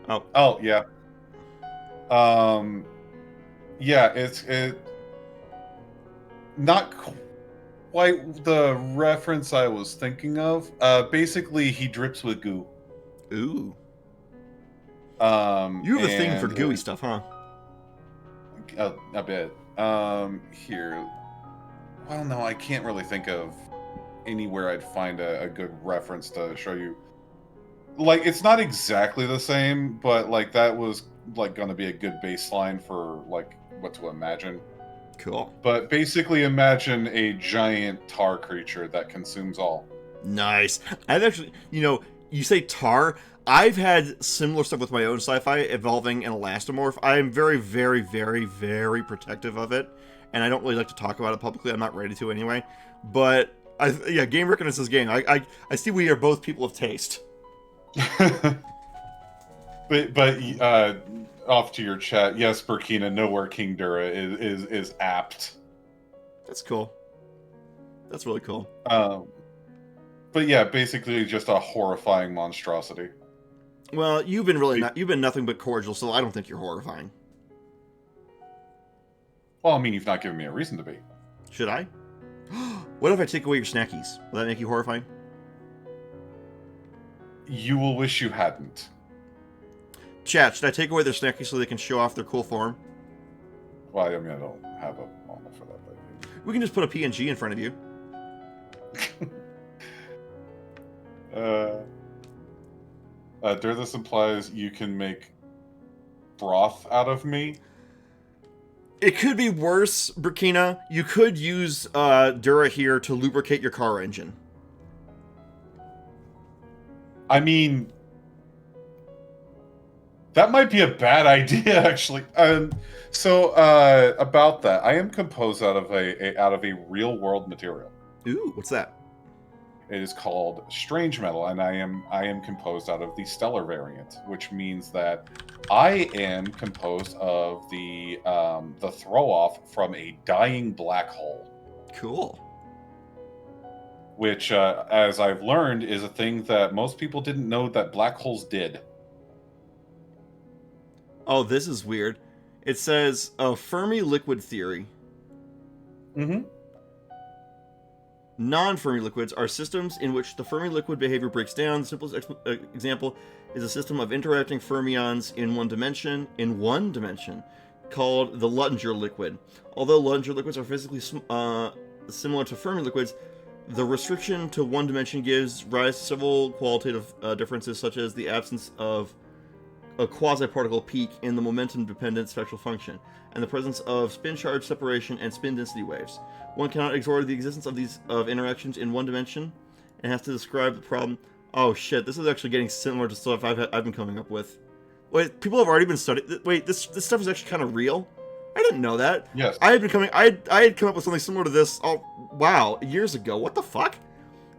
Oh, yeah. Yeah, it's not quite the reference I was thinking of. Basically, he drips with goo. Ooh. You have a thing for gooey stuff, huh? A bit. Here. Well, no, I can't really think of anywhere I'd find a good reference to show you. Like, it's not exactly the same, but like that was like going to be a good baseline for like what to imagine. Cool. But basically, imagine a giant tar creature that consumes all. Nice. I've actually, you say tar. I've had similar stuff with my own sci-fi involving an elastomorph. I am very, very, very, very protective of it, and I don't really like to talk about it publicly. I'm not ready to anyway. But Game recognizes game. I see we are both people of taste. but off to your chat. Yes, Burkina, nowhere King Dura is apt. That's cool. That's really cool. But yeah, basically just a horrifying monstrosity. Well, you've been nothing but cordial, so I don't think you're horrifying. Well, I mean, you've not given me a reason to be. Should I? What if I take away your snackies? Will that make you horrifying? You will wish you hadn't. Chat, should I take away their snackies so they can show off their cool form? Well, I mean, I don't have a model for that. But... We can just put a PNG in front of you. This implies you can make broth out of me. It could be worse, Burkina. You could use Dura here to lubricate your car engine. I mean, that might be a bad idea, actually. About that, I am composed out of a real world material. Ooh, what's that? It is called strange metal, and I am composed out of the stellar variant, which means that I am composed of the throw off from a dying black hole. Cool. Which, as I've learned, is a thing that most people didn't know that black holes did. Oh, this is weird. It says Fermi liquid theory. Mm-hmm. Non-Fermi liquids are systems in which the Fermi liquid behavior breaks down. The simplest example is a system of interacting fermions in one dimension, called the Luttinger liquid. Although Luttinger liquids are physically similar to Fermi liquids, the restriction to one dimension gives rise to several qualitative differences, such as the absence of a quasi-particle peak in the momentum-dependent spectral function, and the presence of spin charge separation and spin density waves. One cannot ignore the existence of these interactions in one dimension, and has to describe the problem. Oh shit! This is actually getting similar to stuff I've been coming up with. Wait, people have already been studying. Wait, this stuff is actually kind of real. I didn't know that. Yes. I had come up with something similar to this. Oh wow, years ago. What the fuck?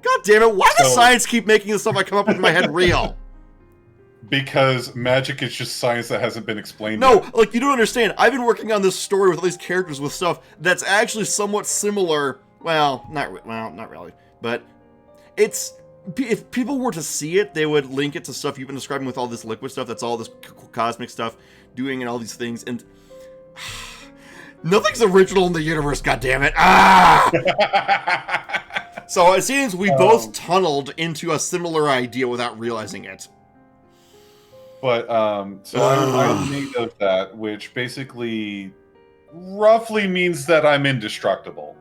God damn it! Why does science keep making the stuff I come up with in my head real? Because magic is just science that hasn't been explained No, yet. like, you don't understand. I've been working on this story with all these characters with stuff that's actually somewhat similar. Well, not really. But it's... If people were to see it, they would link it to stuff you've been describing with all this liquid stuff. That's all this cosmic stuff doing and all these things. And... nothing's original in the universe, goddammit. Ah! So it seems we both tunneled into a similar idea without realizing it. But, I made of that, which basically roughly means that I'm indestructible.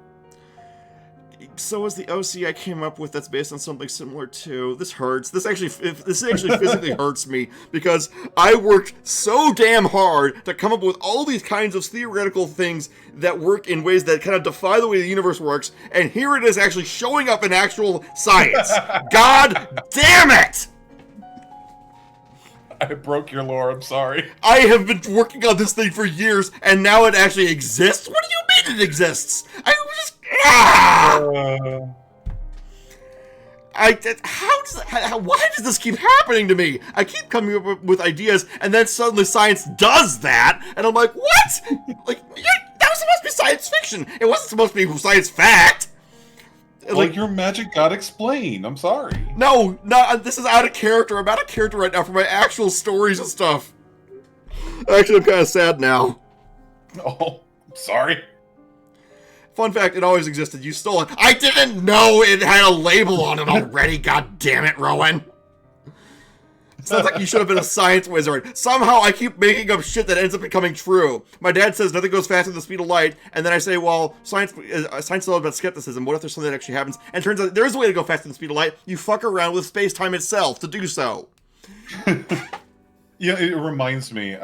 So is the OC I came up with that's based on something similar too. This hurts. This actually physically hurts me, because I worked so damn hard to come up with all these kinds of theoretical things that work in ways that kind of defy the way the universe works, and here it is actually showing up in actual science. God damn it! I broke your lore, I'm sorry. I have been working on this thing for years, and now it actually exists? What do you mean it exists? Why does this keep happening to me? I keep coming up with ideas, and then suddenly science does that, and I'm like, what? Like, that was supposed to be science fiction. It wasn't supposed to be science fact. Like, your magic got explained. I'm sorry. No, this is out of character. I'm out of character right now for my actual stories and stuff. Actually, I'm kind of sad now. Oh, sorry. Fun fact, it always existed. You stole it. I didn't know it had a label on it already. God damn it, Rowan. Sounds like you should have been a science wizard. Somehow I keep making up shit that ends up becoming true. My dad says nothing goes faster than the speed of light, and then I say, well, science is all about skepticism. What if there's something that actually happens? And it turns out there is a way to go faster than the speed of light. You fuck around with space-time itself to do so. Yeah, it reminds me.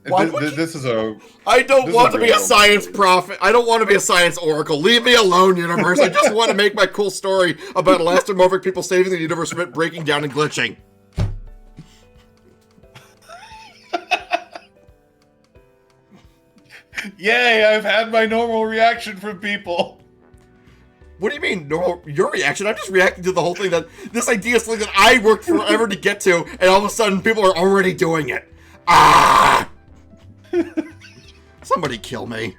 This is a... I don't want to be a science prophet. I don't want to be a science oracle. Leave me alone, universe. I just want to make my cool story about elastomorphic people saving the universe from it breaking down and glitching. Yay, I've had my normal reaction from people. What do you mean, no, your reaction? I'm just reacting to the whole thing that this idea is something that I worked forever to get to, and all of a sudden people are already doing it. Ah! Somebody kill me.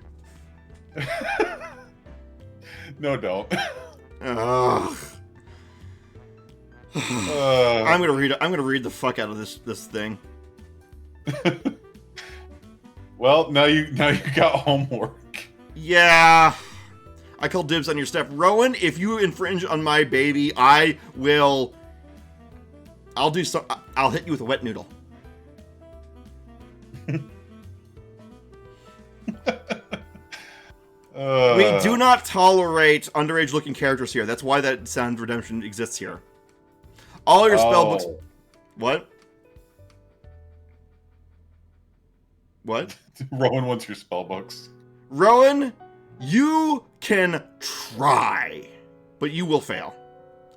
No, don't. Ugh. I'm gonna read the fuck out of this thing. Well, now you got homework. Yeah. I call dibs on your step. Rowan, if you infringe on my baby, I'll hit you with a wet noodle. We do not tolerate underage looking characters here. That's why that Sound Redemption exists here. All your spell books. What? What? Rowan wants your spell books. Rowan, you can try, but you will fail.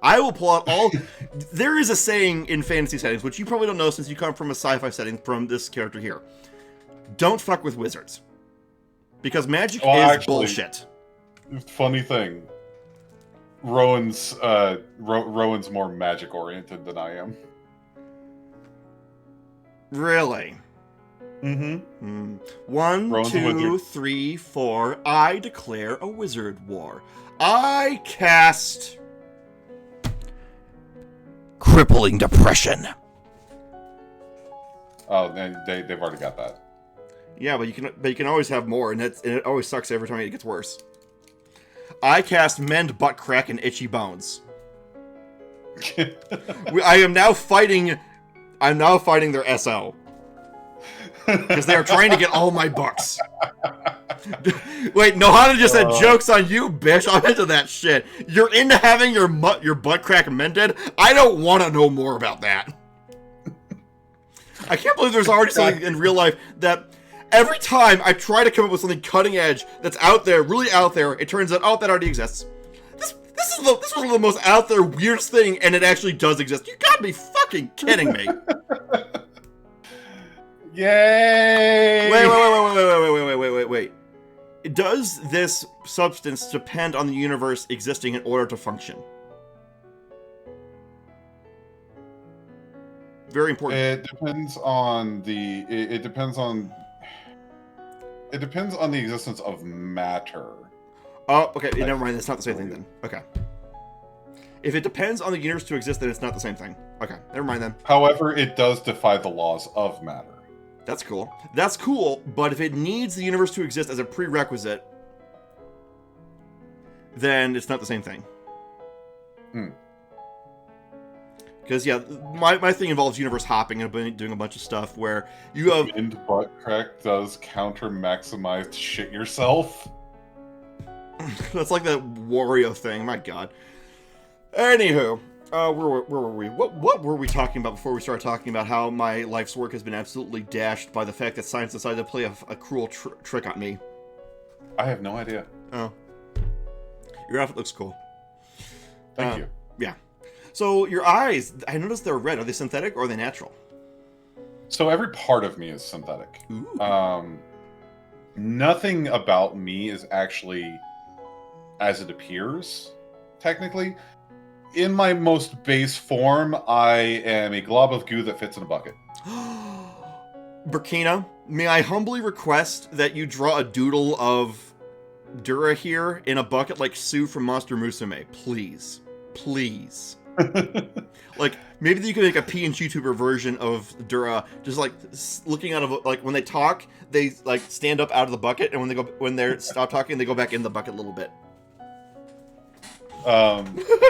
I will pull out all... There is a saying in fantasy settings, which you probably don't know since you come from a sci-fi setting from this character here. Don't fuck with wizards. Because magic is actually, bullshit. Funny thing. Rowan's more magic oriented than I am. Really? Mm-hmm. 1, Rowan's a 2, wizard. 3, 4. I declare a wizard war. I cast crippling depression. Oh, then they've already got that. Yeah, but you can always have more, and it always sucks every time it gets worse. I cast mend butt crack and itchy bones. I'm now fighting their SO. Because they are trying to get all my bucks. Wait, Nohana just said, joke's on you, bitch. I'm into that shit. You're into having your butt crack mended? I don't want to know more about that. I can't believe there's already something in real life that every time I try to come up with something cutting edge that's out there, really out there, it turns out, oh, that already exists. This was one of the most out there, weirdest thing, and it actually does exist. You gotta be fucking kidding me. Yay! Wait. Does this substance depend on the universe existing in order to function? Very important. It depends on the existence of matter. Oh, okay. Never mind. That's not the same thing then. Okay. If it depends on the universe to exist, then it's not the same thing. Okay. Never mind then. However, it does defy the laws of matter. That's cool. That's cool, but if it needs the universe to exist as a prerequisite, then it's not the same thing. Because, yeah, my thing involves universe hopping and doing a bunch of stuff where you have... And butt crack does counter-maximized shit yourself. That's like that Wario thing, my god. Anywho, where were we? What were we talking about before we started talking about how my life's work has been absolutely dashed by the fact that science decided to play a cruel trick on me? I have no idea. Oh. Your outfit looks cool. Thank you. Yeah. So, your eyes, I noticed they're red. Are they synthetic or are they natural? So every part of me is synthetic. Ooh. Nothing about me is actually as it appears, technically. In my most base form, I am a glob of goo that fits in a bucket. Burkina, may I humbly request that you draw a doodle of Dura here in a bucket like Sue from Monster Musume? Please. Please. Like, maybe you can make a vtuber version of Dura, just like looking out of, like, when they talk, they like stand up out of the bucket, and when they're stop talking, they go back in the bucket a little bit.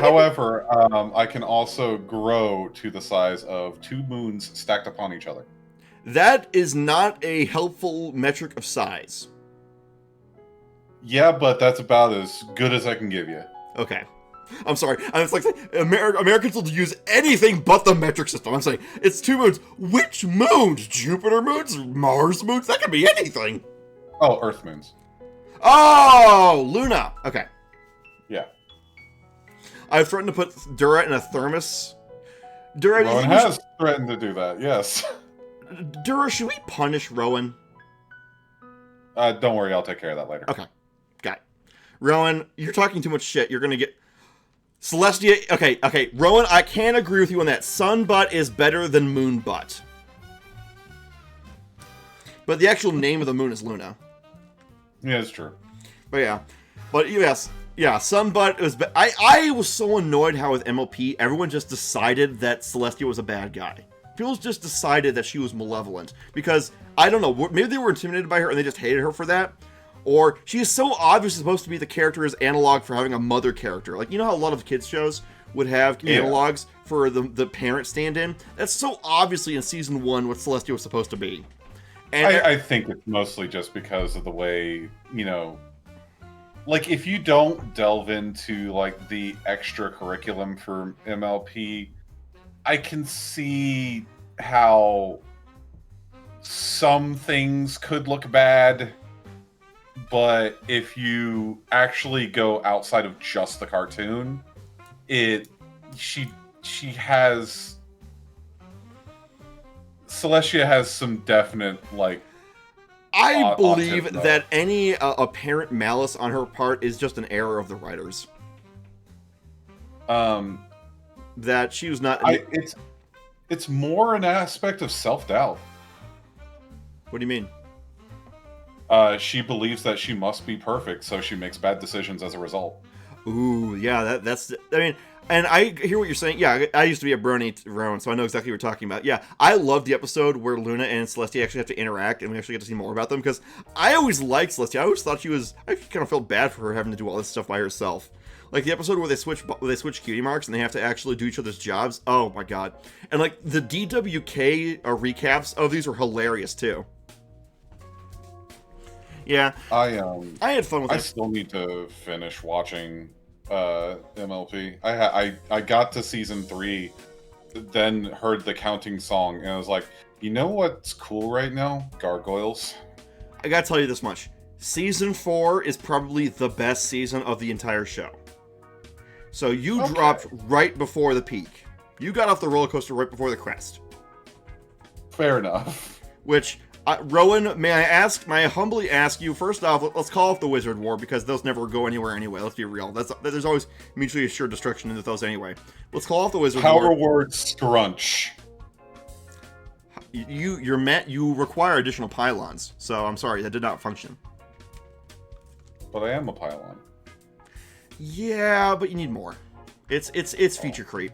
However, I can also grow to the size of 2 moons stacked upon each other. That is not a helpful metric of size. Yeah, but that's about as good as I can give you. Okay. I'm sorry. It's like Americans will use anything but the metric system. I'm saying it's 2 moons. Which moons? Jupiter moons? Mars moons? That could be anything. Oh, Earth moons. Oh, Luna. Okay. Yeah. I've threatened to put Dura in a thermos. Dura, Rowan has threatened to do that, yes. Dura, should we punish Rowan? Don't worry, I'll take care of that later. Okay. Got it. Rowan, you're talking too much shit. You're gonna get... Celestia... Okay, Rowan, I can agree with you on that. Sun butt is better than moon butt. But the actual name of the moon is Luna. Yeah, it's true. But yeah. But yes... Yeah, Sun butt was... I was so annoyed how with MLP, everyone just decided that Celestia was a bad guy. People just decided that she was malevolent. Because, I don't know, maybe they were intimidated by her and they just hated her for that. Or, she is so obviously supposed to be the character's analog for having a mother character. Like, you know how a lot of kids shows would have analogs for the parent stand-in? That's so obviously in Season 1 what Celestia was supposed to be. And I think it's mostly just because of the way, you know... Like, if you don't delve into, like, the extra curriculum for MLP, I can see how some things could look bad, but if you actually go outside of just the cartoon, Celestia has some definite, like, I believe that any apparent malice on her part is just an error of the writers. That she was not... It's more an aspect of self-doubt. What do you mean? She believes that she must be perfect, so she makes bad decisions as a result. Ooh, yeah, that's... I mean, and I hear what you're saying. Yeah, I used to be a brony Rowan, so I know exactly what you're talking about. Yeah, I love the episode where Luna and Celestia actually have to interact, and we actually get to see more about them, because I always liked Celestia. I always thought she was... I kind of felt bad for her having to do all this stuff by herself. Like, the episode where they switch cutie marks, and they have to actually do each other's jobs. Oh, my God. And, like, the DWK recaps of these were hilarious, too. Yeah. I had fun with it. I still need to finish watching MLP. I got to season 3, then heard the counting song, and I was like, you know what's cool right now? Gargoyles. I gotta tell you this much. Season 4 is probably the best season of the entire show. So you dropped right before the peak. You got off the roller coaster right before the crest. Fair enough. Which... Rowan, may I humbly ask you, first off, let's call off the Wizard War, because those never go anywhere anyway, let's be real. There's always mutually assured destruction into those anyway. Let's call off the Wizard War. Power word scrunch. You require additional pylons, so I'm sorry, that did not function. But I am a pylon. Yeah, but you need more. It's feature creep.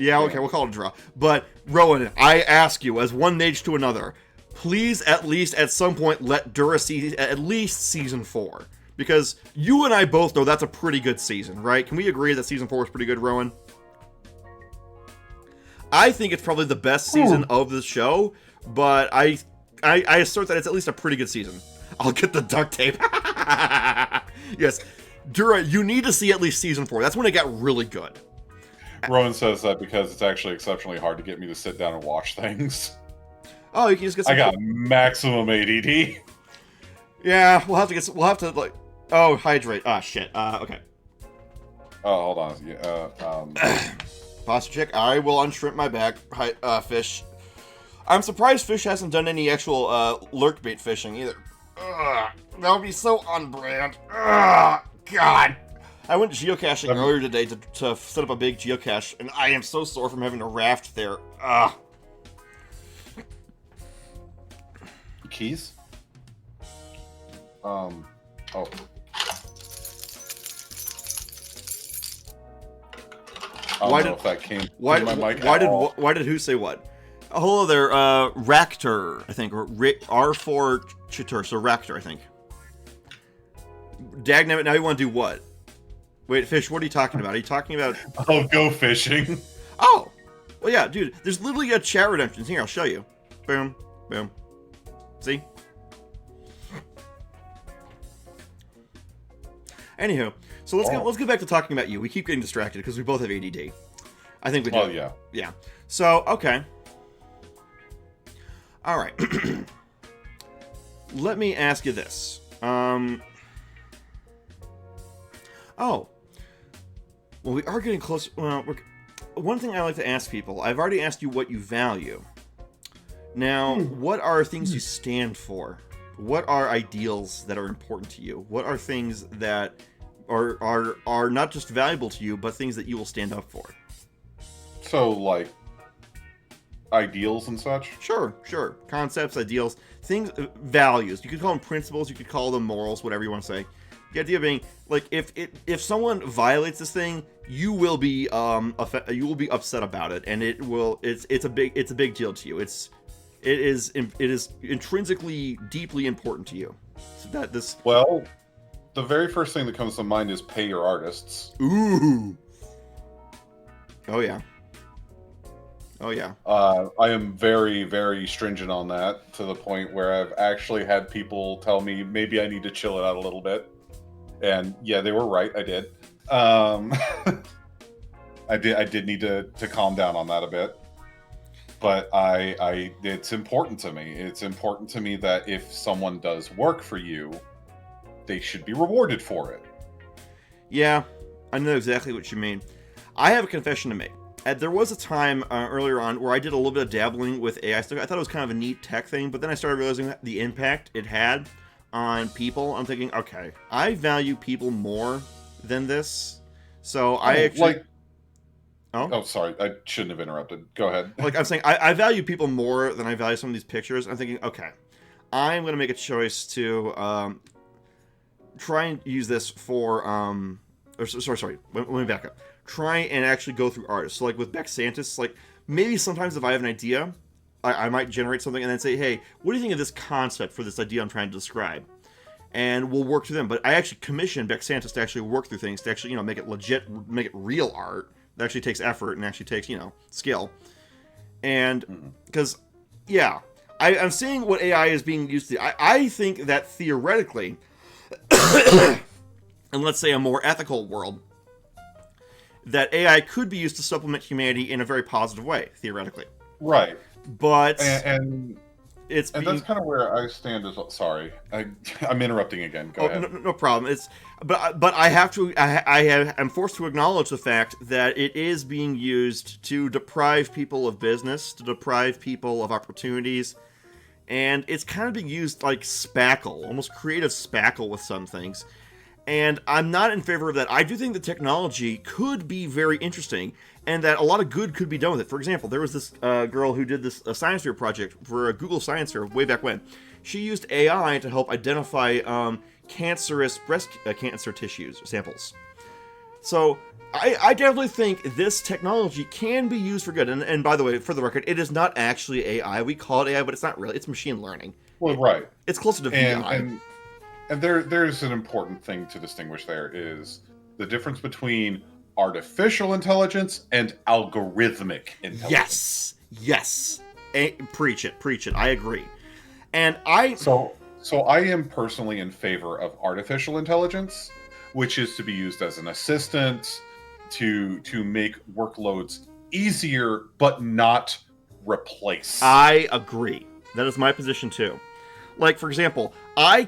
Yeah, okay, we'll call it a draw. But, Rowan, I ask you, as one age to another, please at least at some point let Dura see at least Season 4. Because you and I both know that's a pretty good season, right? Can we agree that Season 4 is pretty good, Rowan? I think it's probably the best season of the show, but I assert that it's at least a pretty good season. I'll get the duct tape. Yes. Dura, you need to see at least Season 4. That's when it got really good. Rowan says that because it's actually exceptionally hard to get me to sit down and watch things. Oh, you can just get some... I got maximum ADD. Yeah, we'll have to, like... Oh, hydrate. Ah, shit. Okay. Oh, hold on. Yeah, Posture check. I will unshrimp my back, fish. I'm surprised Fish hasn't done any actual, lurk bait fishing, either. Ugh, that would be so on-brand. Ugh, God! I went geocaching earlier today to set up a big geocache, and I am so sore from having to raft there. Ugh. Keys? Oh. I don't know if that came through my mic at all. Why did who say what? Oh, hello there, Ractor, I think, or R4 Chitur, so Ractor, I think. Dagnabbit, now you want to do what? Wait, Fish, what are you talking about? Are you talking about... Oh, go fishing. Oh! Well, yeah, dude, there's literally a chat redemption. Here, I'll show you. Boom, boom. See? Anywho, so let's get back to talking about you. We keep getting distracted because we both have ADD. I think we do. Oh, yeah. Yeah. So, okay. Alright. Let me ask you this. Oh. Well, we are getting close. Well, one thing I like to ask people, I've already asked you what you value. Now, what are things you stand for? what are ideals that are important to you? What are things that are not just valuable to you, but things that you will stand up for? So, like, ideals and such? Sure. Concepts, ideals, things, values. You could call them principles, you could call them morals, whatever you want to say. The idea being, like, if someone violates this thing, you will be upset about it, and it's a big deal to you. It is intrinsically deeply important to you. So that this. Well, the very first thing that comes to mind is pay your artists. Ooh. Oh yeah. I am very, very stringent on that, to the point where I've actually had people tell me maybe I need to chill it out a little bit. And yeah, they were right. I did. I did need to calm down on that a bit. But it's important to me. It's important to me that if someone does work for you, they should be rewarded for it. Yeah, I know exactly what you mean. I have a confession to make. There was a time earlier on where I did a little bit of dabbling with AI stuff. I thought it was kind of a neat tech thing, but then I started realizing the impact it had on people. I'm thinking, okay, I value people more than this. So I actually... Oh, sorry. I shouldn't have interrupted. Go ahead. Like I'm saying, I value people more than I value some of these pictures. I'm thinking, okay, I'm going to make a choice to try and use this for... Sorry. Let me back up. Try and actually go through artists. So like with Beck Santis, like maybe sometimes if I have an idea, I might generate something and then say, hey, what do you think of this concept for this idea I'm trying to describe? And we'll work through them. But I actually commissioned Beck Santis to actually work through things, to actually, make it legit, make it real art. That actually takes effort and actually takes, skill. And because, yeah, I'm seeing what AI is being used to. I think that theoretically, and let's say a more ethical world, that AI could be used to supplement humanity in a very positive way, theoretically. Right. But and that's kind of where I stand as well. Sorry, I'm interrupting again. Go ahead. No problem. But I have to. I'm forced to acknowledge the fact that it is being used to deprive people of business, to deprive people of opportunities, and it's kind of being used like spackle, almost creative spackle with some things. And I'm not in favor of that. I do think the technology could be very interesting, and that a lot of good could be done with it. For example, there was this girl who did this science fair project for a Google Science Fair way back when. She used AI to help identify cancerous breast cancer tissues samples. So I definitely think this technology can be used for good. And by the way, for the record, it is not actually AI. We call it AI, but it's not really. It's machine learning. Well, right. It's closer to VI. And there's an important thing to distinguish there, is the difference between artificial intelligence and algorithmic intelligence. Yes. Preach it. I agree. And So I am personally in favor of artificial intelligence, which is to be used as an assistant to make workloads easier, but not replace. I agree. That is my position too. Like, for example, I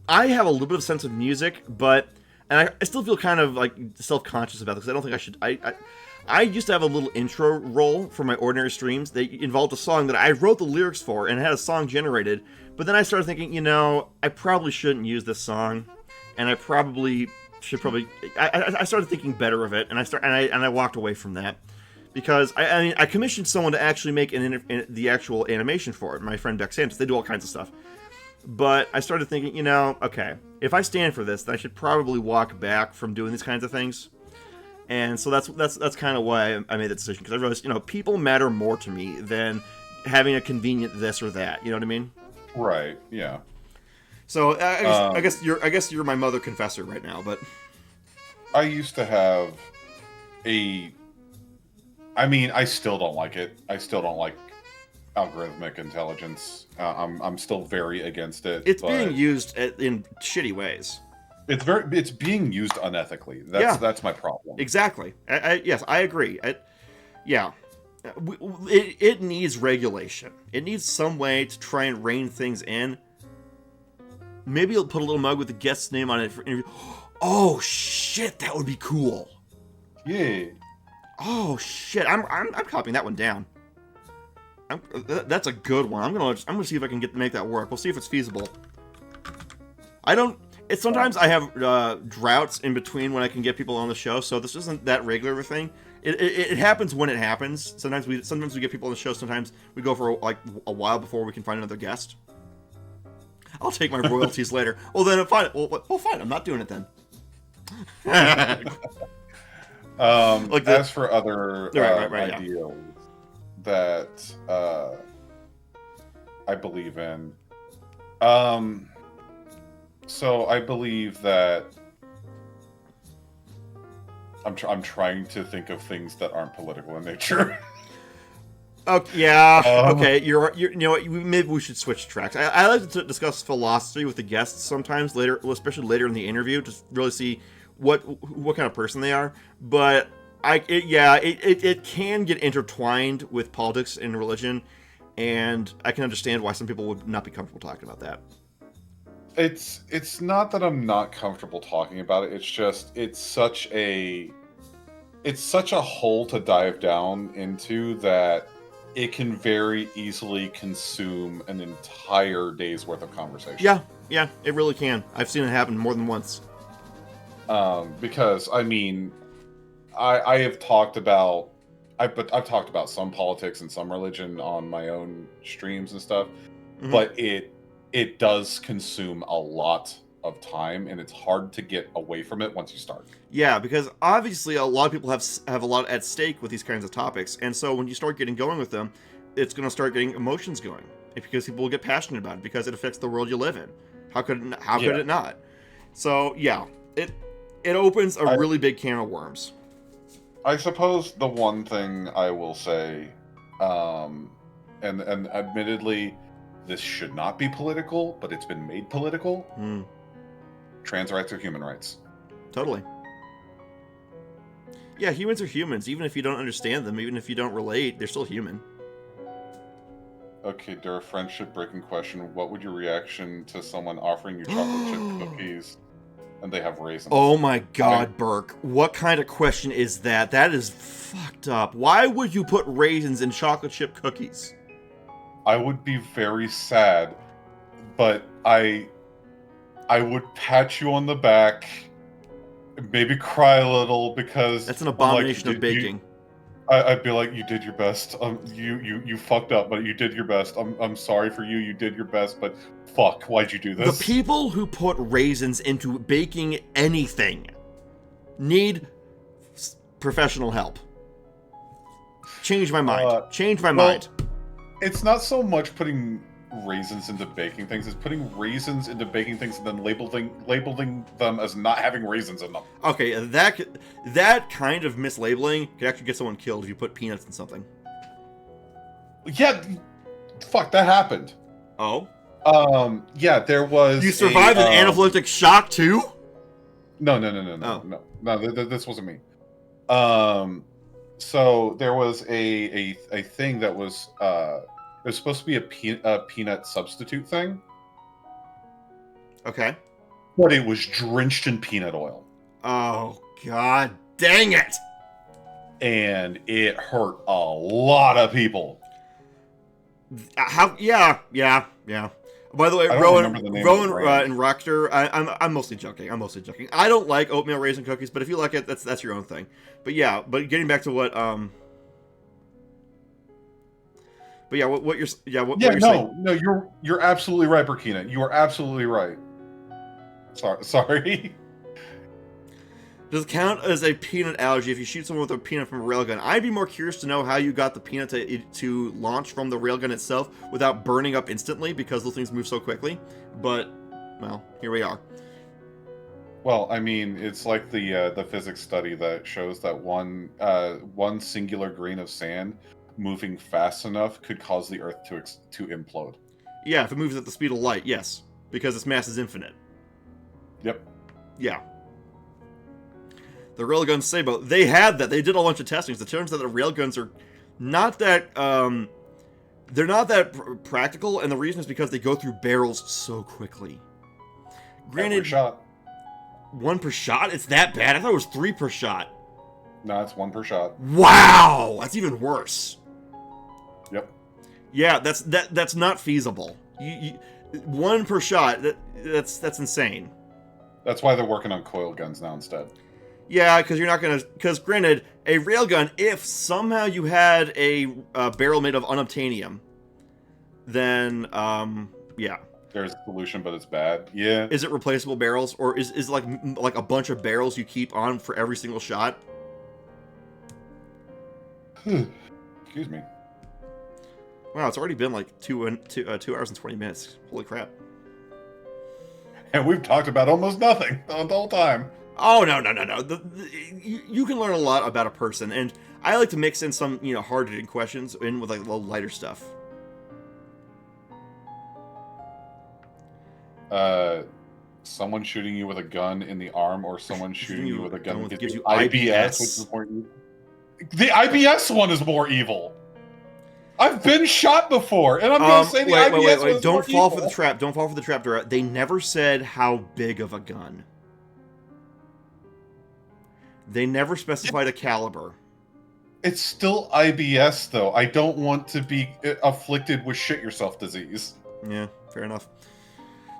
have a little bit of sense of music, and I still feel kind of like self-conscious about this. I don't think I should. I used to have a little intro roll for my ordinary streams. They involved a song that I wrote the lyrics for and had a song generated. But then I started thinking, I probably shouldn't use this song, and I probably should. I started thinking better of it, and I walked away from that because I commissioned someone to actually make the actual animation for it. My friend Beck Santis. They do all kinds of stuff. But I started thinking, okay, if I stand for this, then I should probably walk back from doing these kinds of things. And so that's kind of why I made that decision, because I realized, people matter more to me than having a convenient this or that. You know what I mean? Right. Yeah. So I guess you're my mother confessor right now, but I used to have I still don't like it. I still don't like algorithmic intelligence. I'm still very against it. It's being used in shitty ways. It's being used unethically. That's my problem. Exactly. Yes, I agree. It needs regulation. It needs some way to try and rein things in. Maybe you'll put a little mug with the guest's name on it for interview. Oh shit, that would be cool. Yeah. Oh shit, I'm copying that one down. That's a good one. I'm gonna see if I can make that work. We'll see if it's feasible. Sometimes I have droughts in between when I can get people on the show, so this isn't that regular of a thing. It happens when it happens. Sometimes we get people on the show. Sometimes we go for like a while before we can find another guest. I'll take my royalties later. Well, then fine. Well, fine. I'm not doing it then. As for other ideals that I believe in, so I believe that I'm trying to think of things that aren't political in nature. Okay, yeah. Okay, you know what? Maybe we should switch tracks. I like to discuss philosophy with the guests sometimes later, especially later in the interview, to really see what kind of person they are. But it can get intertwined with politics and religion, and I can understand why some people would not be comfortable talking about that. It's not that I'm not comfortable talking about it. It's just it's such a hole to dive down into that it can very easily consume an entire day's worth of conversation. Yeah, it really can. I've seen it happen more than once. Because I mean, I have talked about I've talked about some politics and some religion on my own streams and stuff, but it does consume a lot of time, and it's hard to get away from it once you start. Yeah, because obviously a lot of people have a lot at stake with these kinds of topics, and so when you start getting going with them, it's going to start getting emotions going, because people will get passionate about it because it affects the world you live in. How could it not? So yeah, it opens a really big can of worms. I suppose the one thing I will say, and admittedly, this should not be political, but it's been made political. Trans rights are human rights. Totally. Yeah, humans are humans. Even if you don't understand them, even if you don't relate, they're still human. Okay, Dara, friendship-breaking question. What would your reaction to someone offering you chocolate chip cookies and they have raisins? Oh my god, Burke. What kind of question is that? That is fucked up. Why would you put raisins in chocolate chip cookies? I would be very sad, but I would pat you on the back, maybe cry a little because that's an abomination of baking. I'd be like, you did your best. You fucked up, but you did your best. I'm sorry for you. You did your best, but fuck, why'd you do this? The people who put raisins into baking anything need professional help. Change my mind. Change my mind. It's not so much putting raisins into baking things, it's putting raisins into baking things and then labeling them as not having raisins in them. Okay, that kind of mislabeling could actually get someone killed if you put peanuts in something. Yeah, fuck, that happened. Oh? Yeah, there was. You survived an anaphylactic shock too? No, this wasn't me. So there was a thing that was it was supposed to be a peanut substitute thing. Okay. But it was drenched in peanut oil. Oh god dang it! And it hurt a lot of people. How? Yeah. By the way, Rowan and Rector, I'm mostly joking. I don't like oatmeal raisin cookies, but if you like it, that's your own thing. But yeah, getting back to what you're saying. No, you're absolutely right, Burkina. You are absolutely right. Sorry. Does it count as a peanut allergy if you shoot someone with a peanut from a railgun? I'd be more curious to know how you got the peanut to launch from the railgun itself without burning up instantly, because those things move so quickly. But, well, here we are. Well, I mean, it's like the physics study that shows that one singular grain of sand moving fast enough could cause the Earth to implode. Yeah, if it moves at the speed of light, yes, because its mass is infinite. Yep. Yeah. The railguns say both. They had that. They did a bunch of testings. It turns out that railguns are not that. They're not that practical, and the reason is because they go through barrels so quickly. Granted, 1 per shot. 1 per shot? It's that bad? I thought it was 3 per shot. No, it's 1 per shot. Wow, that's even worse. Yep. Yeah, that's not feasible. 1 per shot. That's insane. That's why they're working on coil guns now instead. Yeah, because you're not gonna. Because granted, a railgun, if somehow you had a barrel made of unobtainium, then yeah. There's a solution, but it's bad. Yeah. Is it replaceable barrels, or is it like a bunch of barrels you keep on for every single shot? Excuse me. Wow, it's already been like 2 hours and 20 minutes. Holy crap! And we've talked about almost nothing the whole time. Oh no. You can learn a lot about a person, and I like to mix in some hard-hitting questions in with like a little lighter stuff. Someone shooting you with a gun in the arm, or someone shooting you with a gun that gives you IBS, which is more evil. The IBS one is more evil. I've been shot before, and I'm going to say the IBS one is Don't more fall evil. for the trap. Don't fall for the trap, Dora. They never said how big of a gun. They never specified a caliber. It's still IBS, though. I don't want to be afflicted with shit yourself disease. Yeah, fair enough.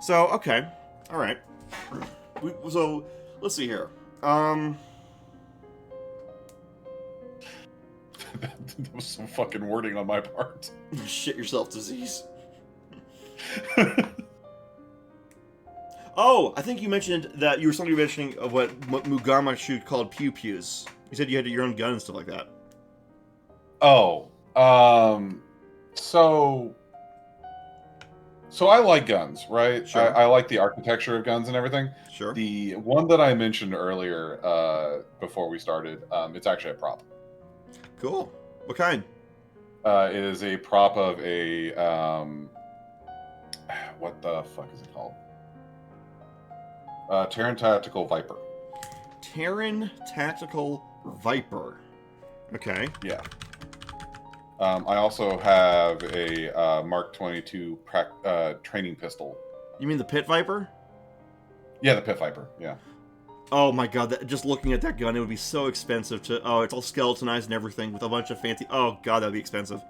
So, okay. All right. So, let's see here. That was some fucking wording on my part. Shit yourself disease. Oh, I think you mentioned that you were mentioning of what Mugama shoot called pew-pews. You said you had your own gun and stuff like that. Oh, so I like guns, right? Sure. I like the architecture of guns and everything. Sure. The one that I mentioned earlier, before we started, it's actually a prop. Cool. What kind? It is a prop of a, what the fuck is it called? Terran Tactical Viper. Terran Tactical Viper. Okay. Yeah. I also have a Mark 22 training pistol. You mean the Pit Viper? Yeah, the Pit Viper. Yeah. Oh my god, just looking at that gun, it would be so expensive to... Oh, it's all skeletonized and everything with a bunch of fancy... Oh god, that would be expensive.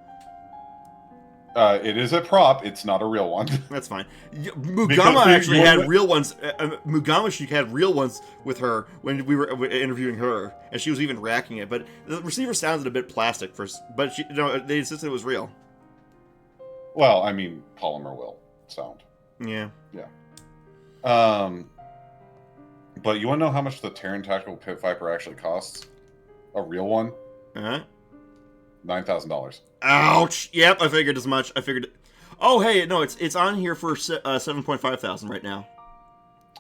It is a prop. It's not a real one. That's fine. Mugama actually had real ones. Mugama, she had real ones with her when we were interviewing her, and she was even racking it. But the receiver sounded a bit plastic first, but they insisted it was real. Well, I mean, polymer will sound. Yeah. Yeah. But you want to know how much the Terran Tactical Pit Viper actually costs? A real one? Uh-huh. $9,000. Ouch! Yep, I figured as much. I figured. Oh, hey, no, it's on here for 7.5 thousand right now.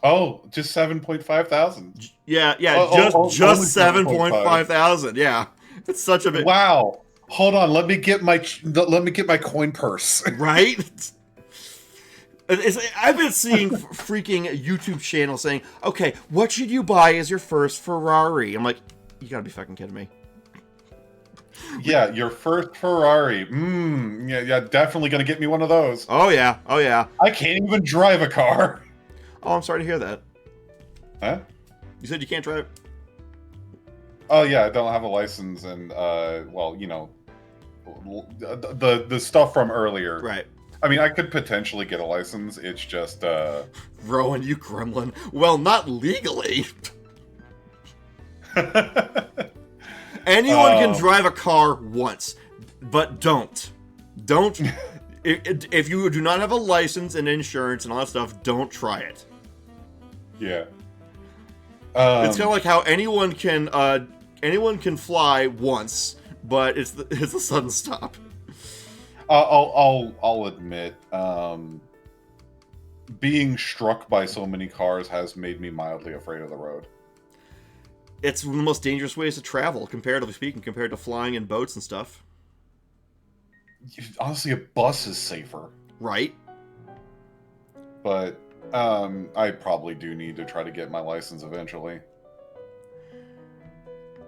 Oh, just 7.5 thousand. Yeah, just 7.5 thousand. Yeah, it's such a bit. Wow! Hold on, let me get my coin purse. Right? I've been seeing freaking YouTube channels saying, "Okay, what should you buy as your first Ferrari?" I'm like, you gotta be fucking kidding me. Yeah, your first Ferrari. Yeah, definitely gonna get me one of those. Oh yeah. I can't even drive a car. Oh, I'm sorry to hear that. Huh? You said you can't drive? Oh yeah, I don't have a license, and well, you know, the stuff from earlier. Right. I mean, I could potentially get a license. It's just Rowan, you gremlin. Well, not legally. Anyone can drive a car once, but don't. If you do not have a license and insurance and all that stuff, don't try it. Yeah. It's kind of like how anyone can fly once, but it's the sudden stop. I'll admit, being struck by so many cars has made me mildly afraid of the road. It's one of the most dangerous ways to travel, comparatively speaking, compared to flying in boats and stuff. Honestly, a bus is safer. Right. But I probably do need to try to get my license eventually.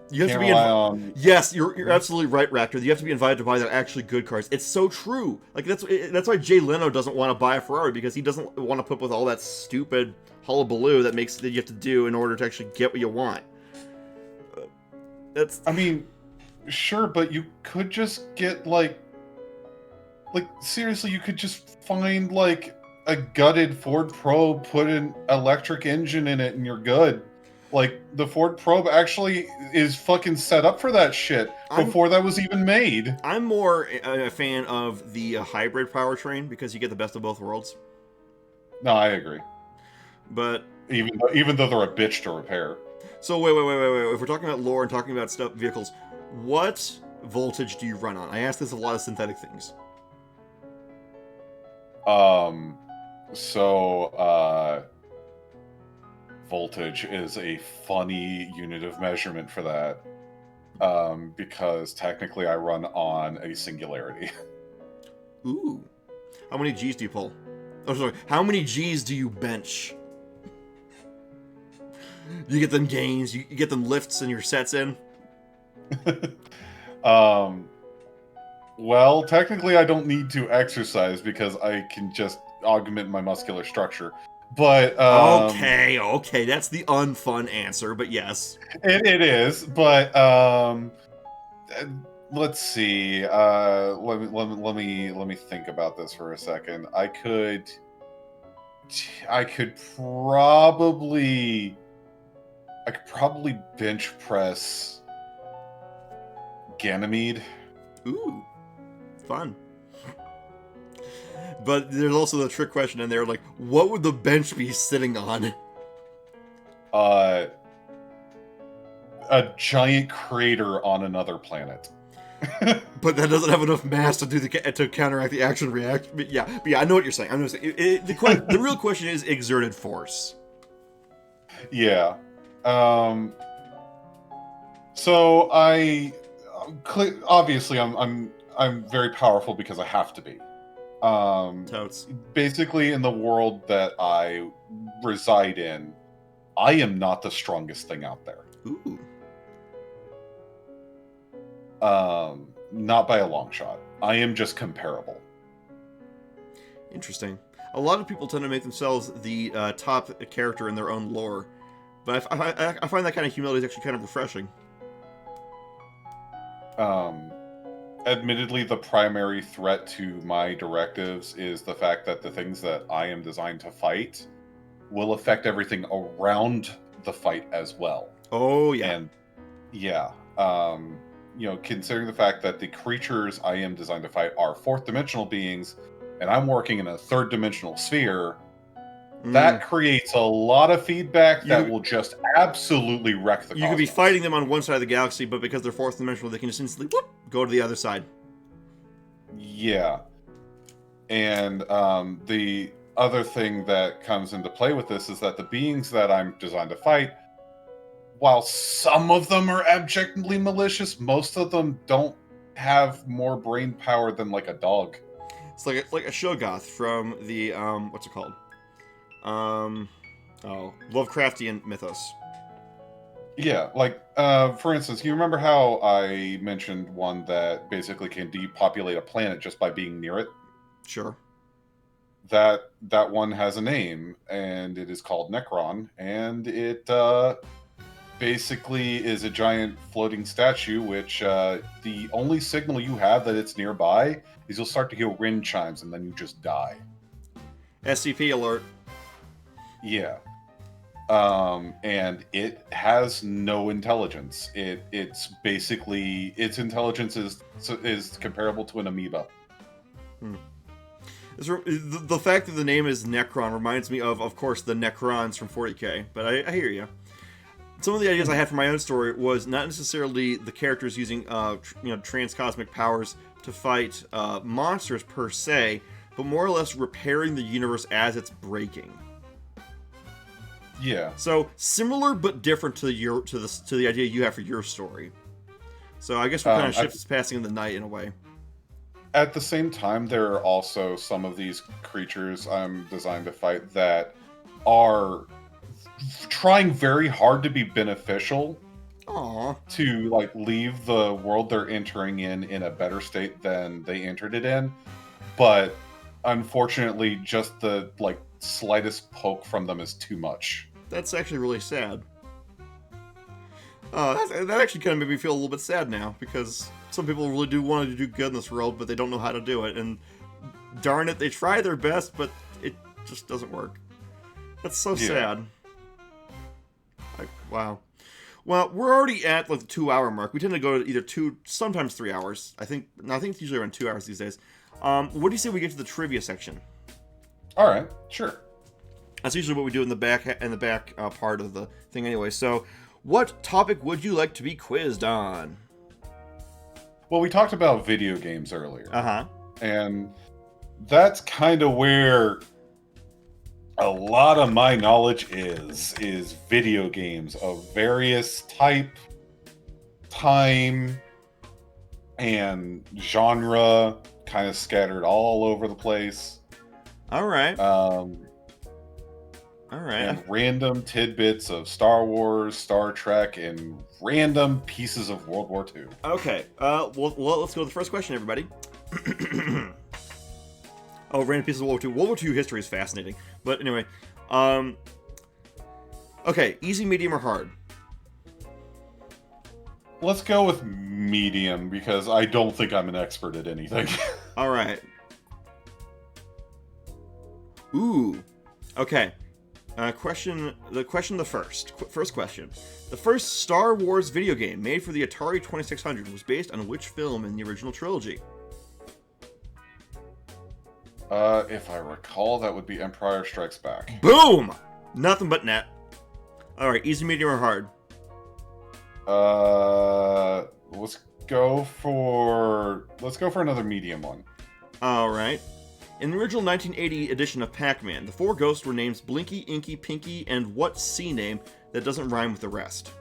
You have to be Yes, you're absolutely right, Raptor. You have to be invited to buy the actually good cars. It's so true. Like that's why Jay Leno doesn't want to buy a Ferrari, because he doesn't want to put up with all that stupid hullabaloo that you have to do in order to actually get what you want. I mean, sure, but you could just get like seriously, you could just find like a gutted Ford Probe, put an electric engine in it, and you're good. Like, the Ford Probe actually is fucking set up for that shit before that was even made. I'm more a fan of the hybrid powertrain because you get the best of both worlds. No, I agree. But even though they're a bitch to repair. So wait. If we're talking about lore and talking about stuff, vehicles, what voltage do you run on? I ask this of a lot of synthetic things. Voltage is a funny unit of measurement for that. Because technically I run on a singularity. Ooh. How many G's do you pull? Oh, sorry. How many G's do you bench? You get them gains, you get them lifts and your sets in? Well, technically I don't need to exercise because I can just augment my muscular structure. But okay, that's the unfun answer, but yes. It is, but let's see. Let me think about this for a second. I could probably bench press Ganymede. Ooh, fun. But there's also the trick question in there, like, what would the bench be sitting on? A giant crater on another planet. But that doesn't have enough mass to counteract the action reaction. But yeah, I know what you're saying. The real question is exerted force. Yeah. So obviously I'm very powerful because I have to be. Totes. Basically, in the world that I reside in, I am not the strongest thing out there. Ooh. Not by a long shot. I am just comparable. Interesting. A lot of people tend to make themselves the top character in their own lore, but I find that kind of humility is actually kind of refreshing. Admittedly, the primary threat to my directives is the fact that the things that I am designed to fight will affect everything around the fight as well. Oh, yeah. And, yeah. Considering the fact that the creatures I am designed to fight are fourth-dimensional beings, and I'm working in a third-dimensional sphere, that creates a lot of feedback that will just absolutely wreck the cosmos. You could be fighting them on one side of the galaxy, but because they're fourth dimensional, they can just instantly go to the other side. Yeah. And the other thing that comes into play with this is that the beings that I'm designed to fight, while some of them are abjectly malicious, most of them don't have more brain power than like a dog. It's like a Shoggoth from the what's it called? Lovecraftian mythos. Yeah, like for instance, you remember how I mentioned one that basically can depopulate a planet just by being near it? Sure. That one has a name, and it is called Necron, and it basically is a giant floating statue, which the only signal you have that it's nearby is you'll start to hear wind chimes, and then you just die. SCP alert. Yeah. And it has no intelligence. Its intelligence is comparable to an amoeba. The fact that the name is Necron reminds me of course, the Necrons from 40K. But I hear you. Some of the ideas I had for my own story was not necessarily the characters using transcosmic powers to fight monsters per se, but more or less repairing the universe as it's breaking. Yeah. So similar but different to the idea you have for your story. So I guess we kind of shift this passing in the night in a way. At the same time, there are also some of these creatures I'm designed to fight that are trying very hard to be beneficial. Aww. To like leave the world they're entering in a better state than they entered it in, but unfortunately, just the slightest poke from them is too much. That's actually really sad. That actually kind of made me feel a little bit sad now, because some people really do want to do good in this world, but they don't know how to do it. And darn it, they try their best, but just doesn't work. That's so Yeah. sad. Wow. Well, we're already at like the 2-hour mark. We tend to go to either 2, sometimes 3 hours. I think it's usually around 2 hours these days. What do you say we get to the trivia section? All right, sure. That's usually what we do in the back part of the thing anyway. So, what topic would you like to be quizzed on? Well, we talked about video games earlier. Uh-huh. And that's kind of where a lot of my knowledge is video games of various type, time, and genre, kind of scattered all over the place. All right. All right. And random tidbits of Star Wars, Star Trek, and random pieces of World War II. Okay. Well, let's go to the first question, everybody. Oh, random pieces of World War II. World War II history is fascinating. But anyway, okay, easy, medium, or hard? Let's go with medium, because I don't think I'm an expert at anything. All right. Ooh. Okay. First question. The first Star Wars video game made for the Atari 2600 was based on which film in the original trilogy? If I recall, that would be Empire Strikes Back. Boom! Nothing but net. All right, easy, medium, or hard? Let's go for another medium one. All right. In the original 1980 edition of Pac-Man, the 4 ghosts were named Blinky, Inky, Pinky, and what C name that doesn't rhyme with the rest?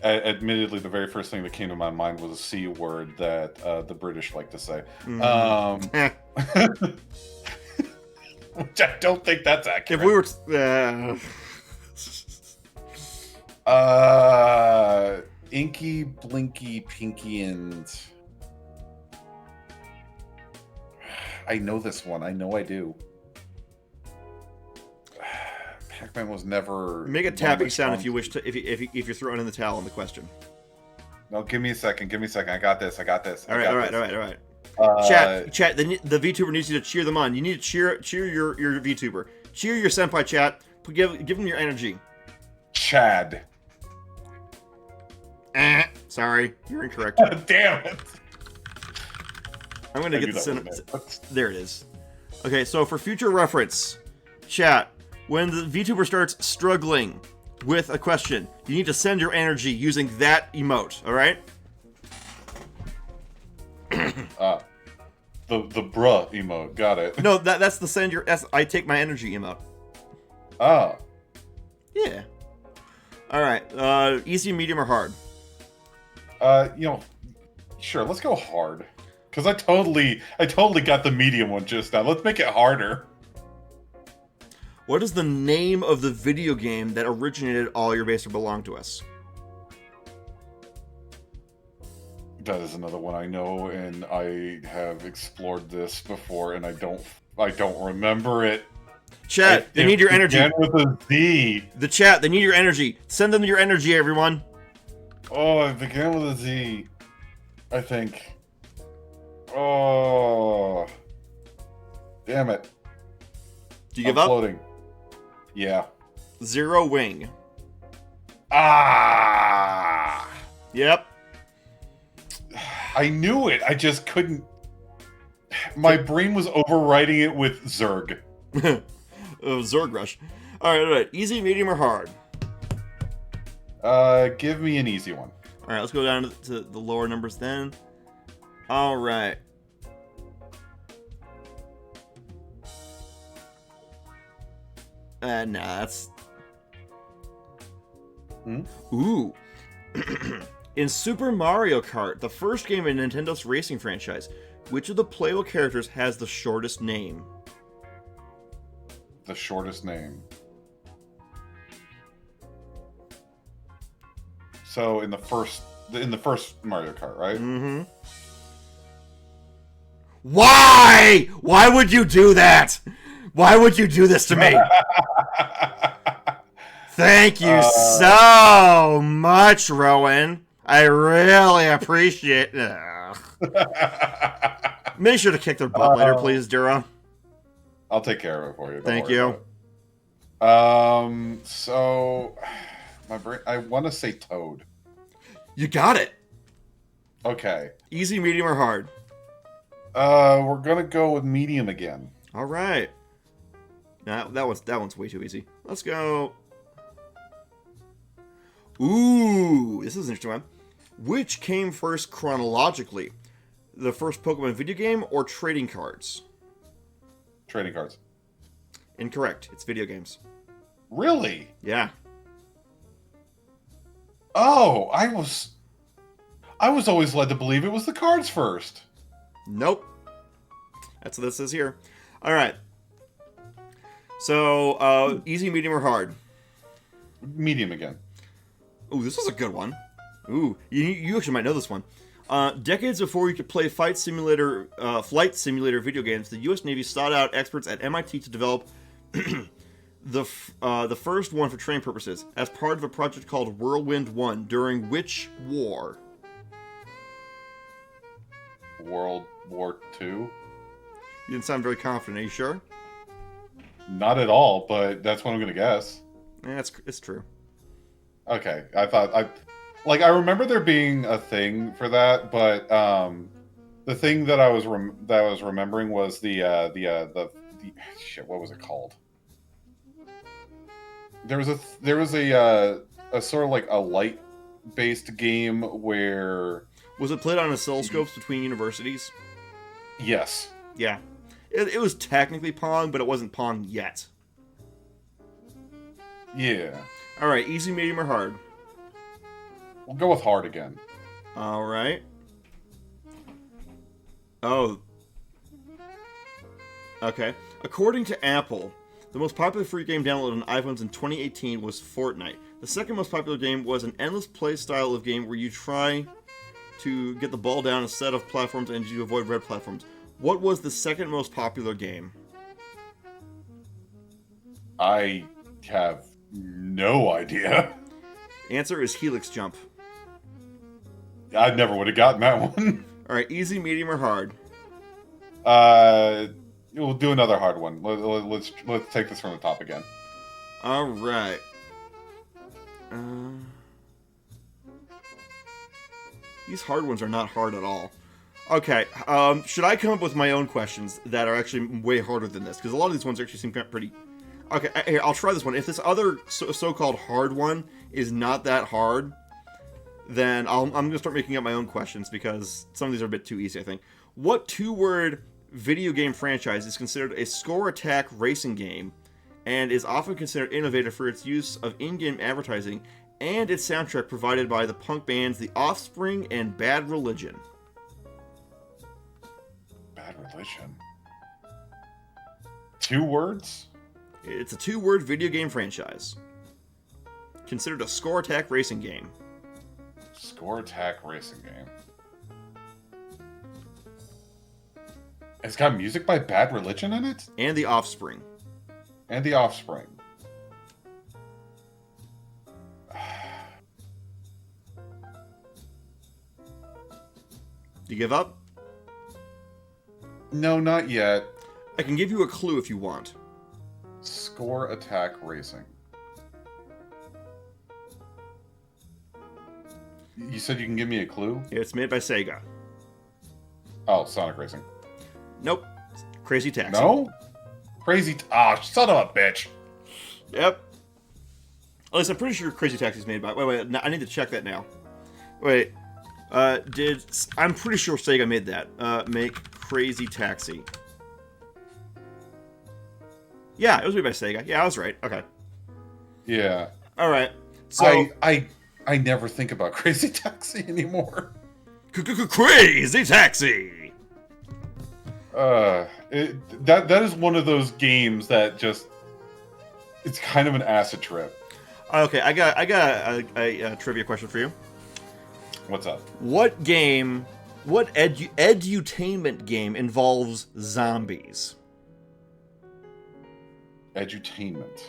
Admittedly, the very first thing that came to my mind was a C word that the British like to say. Which I don't think that's accurate. If we were... Inky, Blinky, Pinky, and... I know this one. I know I do. Pac-Man was never... Make a tapping sound if you wish to, if you're throwing in the towel on the question. No, give me a second. I got this. All right. Chat. The VTuber needs you to cheer them on. You need to cheer your VTuber. Cheer your senpai, chat. Give them your energy. Chad. Sorry, you're incorrect. Damn it. I'm gonna get the there it is. Okay, so for future reference, chat, when the VTuber starts struggling with a question, you need to send your energy using that emote, alright? The bruh emote, got it. No, that's the I take my energy emote. Ah. Yeah. Alright, easy, medium, or hard? Sure, let's go hard. Because I totally got the medium one just now. Let's make it harder. What is the name of the video game that originated All Your Base or Belong to Us? That is another one I know, and I have explored this before, and I don't remember it. Chat, they need your energy. Again with a Z. The chat, they need your energy. Send them your energy, everyone. Oh, it began with a Z. I think. Oh. Damn it. Do you give up? Floating. Yeah. Zero Wing. Ah. Yep. I knew it. I just couldn't. My brain was overwriting it with Zerg. Zerg Rush. All right. Easy, medium, or hard? Give me an easy one. All right, let's go down to the lower numbers then. All right. Nah, that's... Ooh. In Super Mario Kart, the first game in Nintendo's racing franchise, which of the playable characters has the shortest name? The shortest name. So in the first Mario Kart, right? Mm-hmm. Why? Why would you do that? Why would you do this to me? Thank you so much, Rowan. I really appreciate. Ugh. Make sure to kick their butt later, please, Dura. I'll take care of it for you. Don't Thank worry you. about it. So my brain. I want to say Toad. You got it. Okay. Easy, medium, or hard? We're gonna go with medium again. All right. Nah, that one's way too easy. Let's go. Ooh, this is an interesting one. Which came first chronologically? The first Pokemon video game or trading cards? Trading cards. Incorrect. It's video games. Really? Yeah. Oh, I was always led to believe it was the cards first. Nope. That's what this says here. All right. So, easy, medium, or hard? Medium again. Ooh, this is a good one. Ooh, you actually might know this one. Decades before you could play flight simulator video games, the U.S. Navy sought out experts at MIT to develop the first one for training purposes as part of a project called Whirlwind 1 during which war? World War II? You didn't sound very confident. Are you sure? Not at all, but that's what I'm gonna guess. Yeah, it's true. Okay, I remember there being a thing for that, but the thing that I was remembering was the shit. What was it called? There was a sort of like a light based game where Was it played on oscilloscopes between universities? yes. Yeah. It was technically Pong, but it wasn't Pong yet. Yeah. All right, easy, medium, or hard? We'll go with hard again. All right. Oh. Okay. According to Apple, the most popular free game downloaded on iPhones in 2018 was Fortnite. The second most popular game was an endless play style of game where you try to get the ball down a set of platforms and you avoid red platforms. What was the second most popular game? I have no idea. Answer is Helix Jump. I never would have gotten that one. All right, easy, medium, or hard? We'll do another hard one. Let's take this from the top again. All right. These hard ones are not hard at all. Okay, should I come up with my own questions that are actually way harder than this? Because a lot of these ones actually seem kind of pretty... Okay, here, I'll try this one. If this other so-called hard one is not that hard, then I'm going to start making up my own questions because some of these are a bit too easy, I think. What two-word video game franchise is considered a score attack racing game and is often considered innovative for its use of in-game advertising and its soundtrack provided by the punk bands The Offspring and Bad Religion? Bad Religion. 2 words? It's a two-word video game franchise. Considered a score attack racing game. Score attack racing game. It's got music by Bad Religion in it? And The Offspring. And The Offspring. You give up? No, not yet. I can give you a clue if you want. Score attack racing. You said you can give me a clue? It's made by Sega. Oh, Sonic Racing. Nope. Crazy Taxi. No? Crazy... son of a bitch. Yep. At least I'm pretty sure Crazy Taxi is made by... Wait, I need to check that now. Wait. I'm pretty sure Sega made that. Make Crazy Taxi. Yeah, it was made by Sega. Yeah, I was right. Okay. Yeah. All right. So I never think about Crazy Taxi anymore. Crazy Taxi. That is one of those games that just it's kind of an acid trip. Okay, I got a trivia question for you. What's up? What edutainment game involves zombies? Edutainment.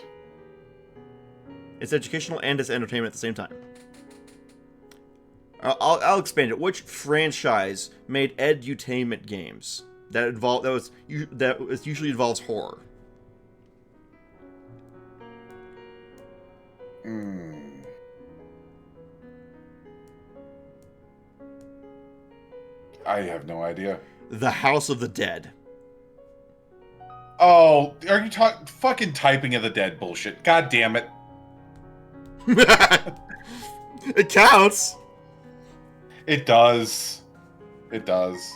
It's educational and it's entertainment at the same time. I'll expand it. Which franchise made edutainment games that usually involves horror? I have no idea. The House of the Dead. Oh, are you fucking typing of the dead bullshit? God damn it. It counts. It does. It does.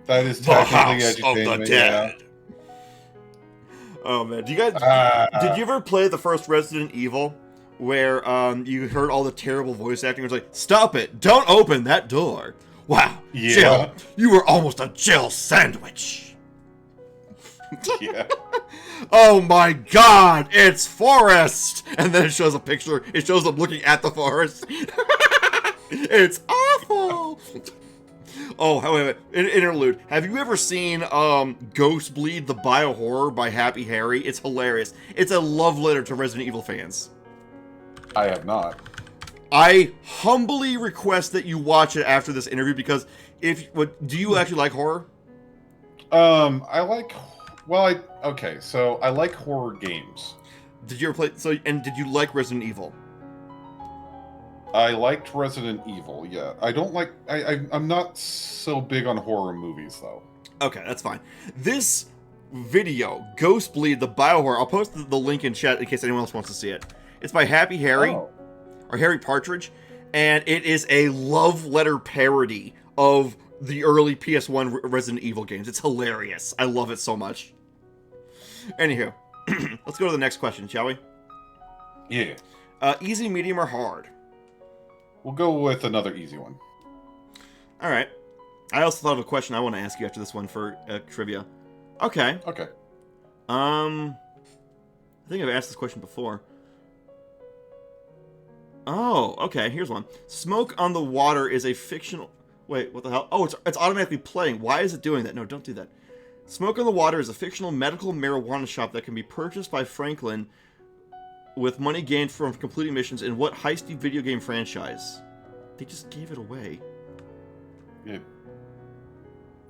That is The technically House of the edutainment, Dead. yeah. Oh man, do you guys did you ever play the first Resident Evil where you heard all the terrible voice acting? It was like, "Stop it! Don't open that door!" Wow, Yeah. Jill, you were almost a Jill sandwich. Yeah. Oh my God, it's Forrest! And then it shows a picture. It shows them looking at the forest. It's awful. Oh, wait. Interlude. Have you ever seen Ghost Bleed: The Biohorror by Happy Harry? It's hilarious. It's a love letter to Resident Evil fans. I have not. I humbly request that you watch it after this interview because do you actually like horror? I like. Well, okay. So I like horror games. Did you ever play? Did you like Resident Evil? I liked Resident Evil. Yeah. I don't like. I'm not so big on horror movies though. Okay, that's fine. This video, Ghost Bleed: The Biohorror. I'll post the link in chat in case anyone else wants to see it. It's by Happy Harry. Oh. Or Harry Partridge, and it is a love letter parody of the early PS1 Resident Evil games. It's hilarious. I love it so much. Anywho, let's go to the next question, shall we? Yeah. Easy, medium, or hard? We'll go with another easy one. All right. I also thought of a question I want to ask you after this one for trivia. Okay. Okay. I think I've asked this question before. Oh, okay, here's one. Smoke on the Water is a fictional... Wait, what the hell? Oh, it's automatically playing. Why is it doing that? No, don't do that. Smoke on the Water is a fictional medical marijuana shop that can be purchased by Franklin with money gained from completing missions in what heisty video game franchise? They just gave it away.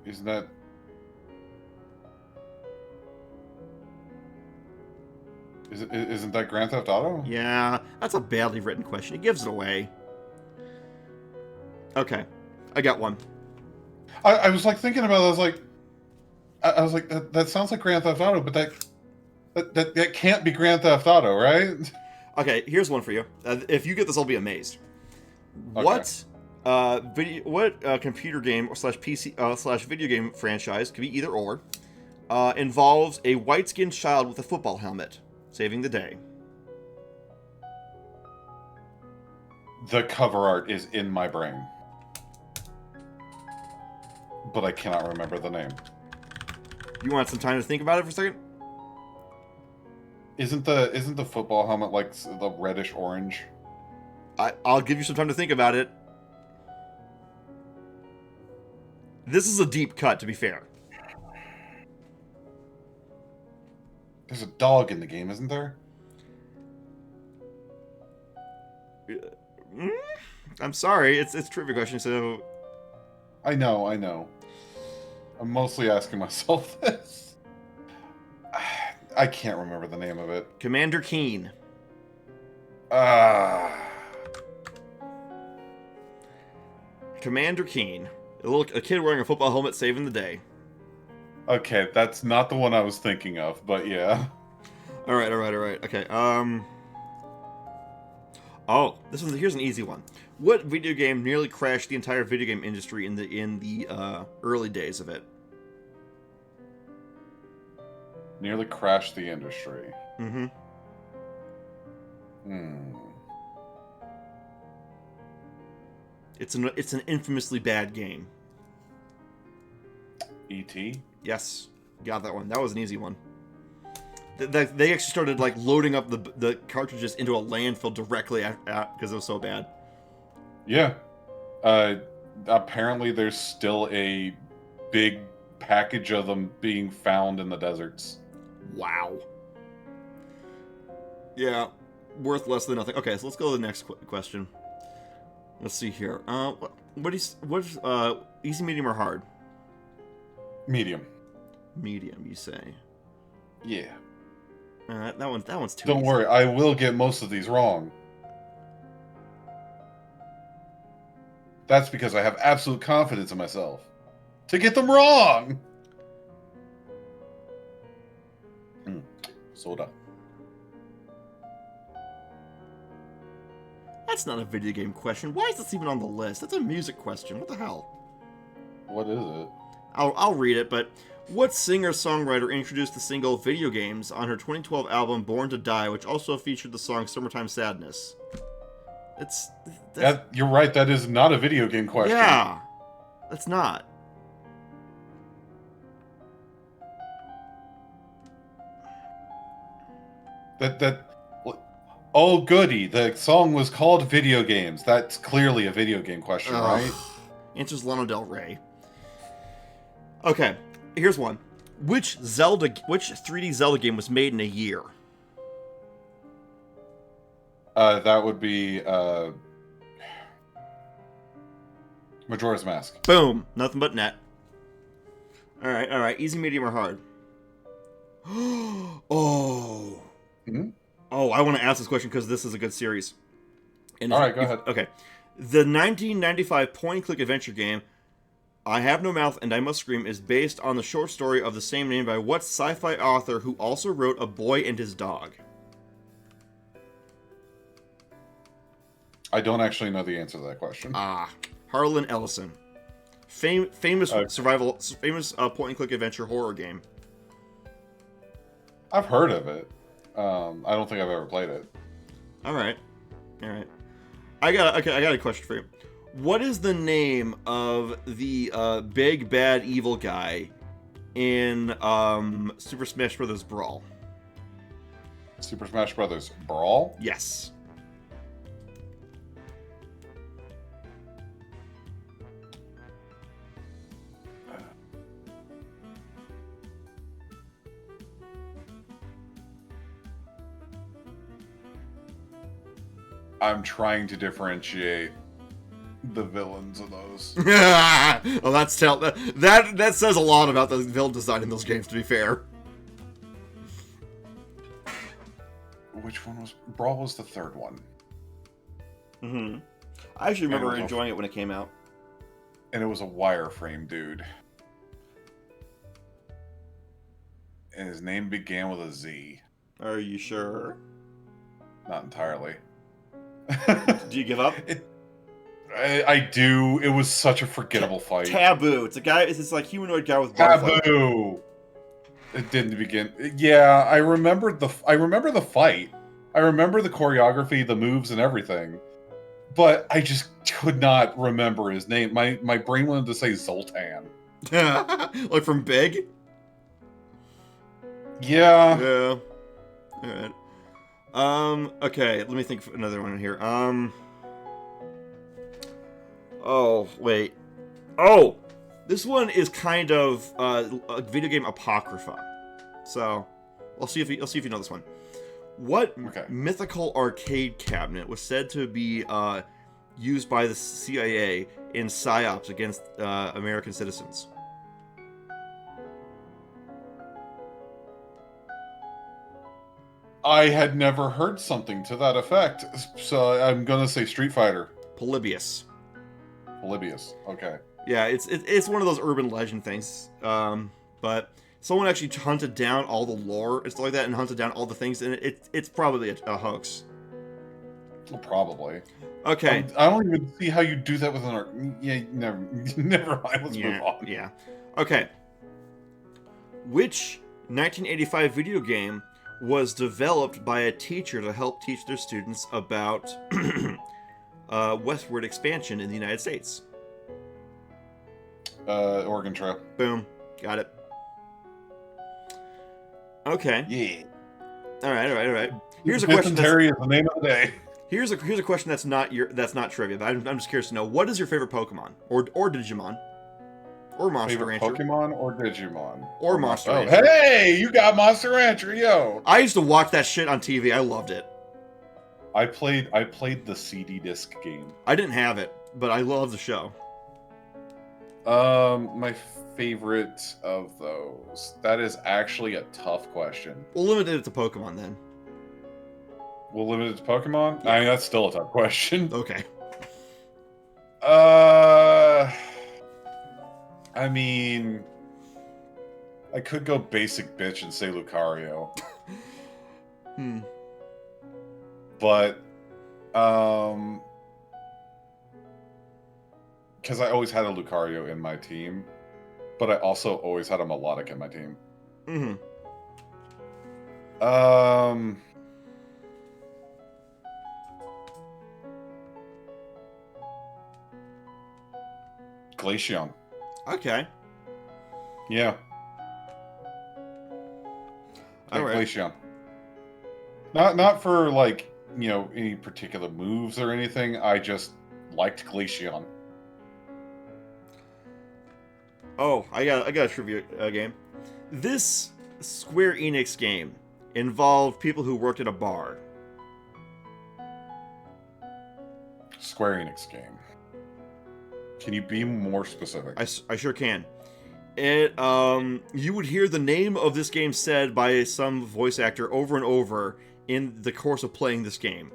Isn't that... Isn't that Grand Theft Auto? Yeah, that's a badly written question. He gives it away. Okay, I got one. I was like thinking about it. I was like, that sounds like Grand Theft Auto, but that can't be Grand Theft Auto, right? Okay, here's one for you. If you get this, I'll be amazed. Okay. What computer game or /PC / video game franchise, could be either or, involves a white-skinned child with a football helmet saving the day? The cover art is in my brain, but I cannot remember the name. You want some time to think about it for a second? Isn't the football helmet like the reddish orange? I'll give you some time to think about it. This is a deep cut, to be fair. There's a dog in the game, isn't there? I'm sorry, it's a trivia question, so... I know. I'm mostly asking myself this. I can't remember the name of it. Commander Keen. Commander Keen. A kid wearing a football helmet saving the day. Okay, that's not the one I was thinking of, but yeah. All right. Okay. Oh, here's an easy one. What video game nearly crashed the entire video game industry in the early days of it? Nearly crashed the industry. Mm-hmm. It's an infamously bad game. E.T.? Yes, got that one. That was an easy one. They actually started like loading up the cartridges into a landfill directly because it was so bad. Yeah. Apparently there's still a big package of them being found in the deserts. Wow. Yeah, worth less than nothing. Okay, so let's go to the next question. Let's see here. What's easy, medium, or hard? Medium. Medium, you say? Yeah. That one's too. Don't easy. worry, I will get most of these wrong. That's because I have absolute confidence in myself to get them wrong. Soda. That's not a video game question. Why is this even on the list? That's a music question. What the hell? What is it? I'll read it, but what singer-songwriter introduced the single Video Games on her 2012 album Born to Die, which also featured the song Summertime Sadness? You're right, that is not a video game question. Yeah, that's not. Oh, goody. The song was called Video Games. That's clearly a video game question, right? Answer's Lana Del Rey. Okay, here's one. Which 3D Zelda game was made in a year? That would be Majora's Mask. Boom. Nothing but net. Alright. Easy, medium, or hard? Oh. Hmm? Oh, I want to ask this question because this is a good series. Alright, go ahead. Okay. The 1995 point-and-click adventure game, I Have No Mouth and I Must Scream, is based on the short story of the same name by what sci-fi author who also wrote A Boy and His Dog? I don't actually know the answer to that question. Harlan Ellison. Famous point-and-click adventure horror game. I've heard of it. I don't think I've ever played it. All right. I got a question for you. What is the name of the big bad evil guy in Super Smash Bros. Brawl? Super Smash Bros. Brawl? Yes. I'm trying to differentiate the villains of those. Well, that says a lot about the villain design in those games, to be fair. Which one was... Brawl was the third one. Mm-hmm. I actually remember enjoying it when it came out. And it was a wireframe dude. And his name began with a Z. Are you sure? Not entirely. Do you give up? I do. It was such a forgettable fight. Taboo. It's this like humanoid guy with butterfly. Taboo. It didn't begin. Yeah, I remember the fight. I remember the choreography, the moves, and everything. But I just could not remember his name. My brain wanted to say Zoltan. Like from Big? Yeah. Yeah. Alright. Okay, let me think of another one here. Oh, wait. Oh! This one is kind of a video game apocrypha. So, I'll see if you know this one. What mythical arcade cabinet was said to be used by the CIA in psyops against American citizens? I had never heard something to that effect, so I'm gonna say Street Fighter. Polybius. Polybius. Okay. Yeah, it's one of those urban legend things. But someone actually hunted down all the lore and stuff like that, and hunted down all the things, and it's probably a hoax. Well, probably. Okay. I don't even see how you do that with an art. Yeah, never mind. Let's move on. Yeah. Okay. Which 1985 video game was developed by a teacher to help teach their students about westward expansion in the United States? Oregon Trail. Boom. Got it. Okay. Yeah. All right. Here's a Myth question. and Terry is the name of the day. Here's a question that's not trivia. But I'm just curious to know, what is your favorite Pokemon or Digimon or Monster Favorite Rancher? Pokemon or Digimon Or Monster Oh, Rancher. hey, you got Monster Rancher, yo. I used to watch that shit on TV. I loved it. I played the CD disc game. I didn't have it, but I love the show. My favorite of those. That is actually a tough question. We'll limit it to Pokemon then. We'll limit it to Pokemon? Yeah. I mean, that's still a tough question. Okay. I mean, I could go basic bitch and say Lucario. But, because I always had a Lucario in my team, but I also always had a Melodic in my team. Glaceon. Okay. Yeah. All right. Glaceon. Not for, like, you know, any particular moves or anything. I just liked Glaceon. Oh, I got a trivia game. This Square Enix game involved people who worked at a bar. Square Enix game. Can you be more specific? I sure can. It you would hear the name of this game said by some voice actor over and over in the course of playing this game.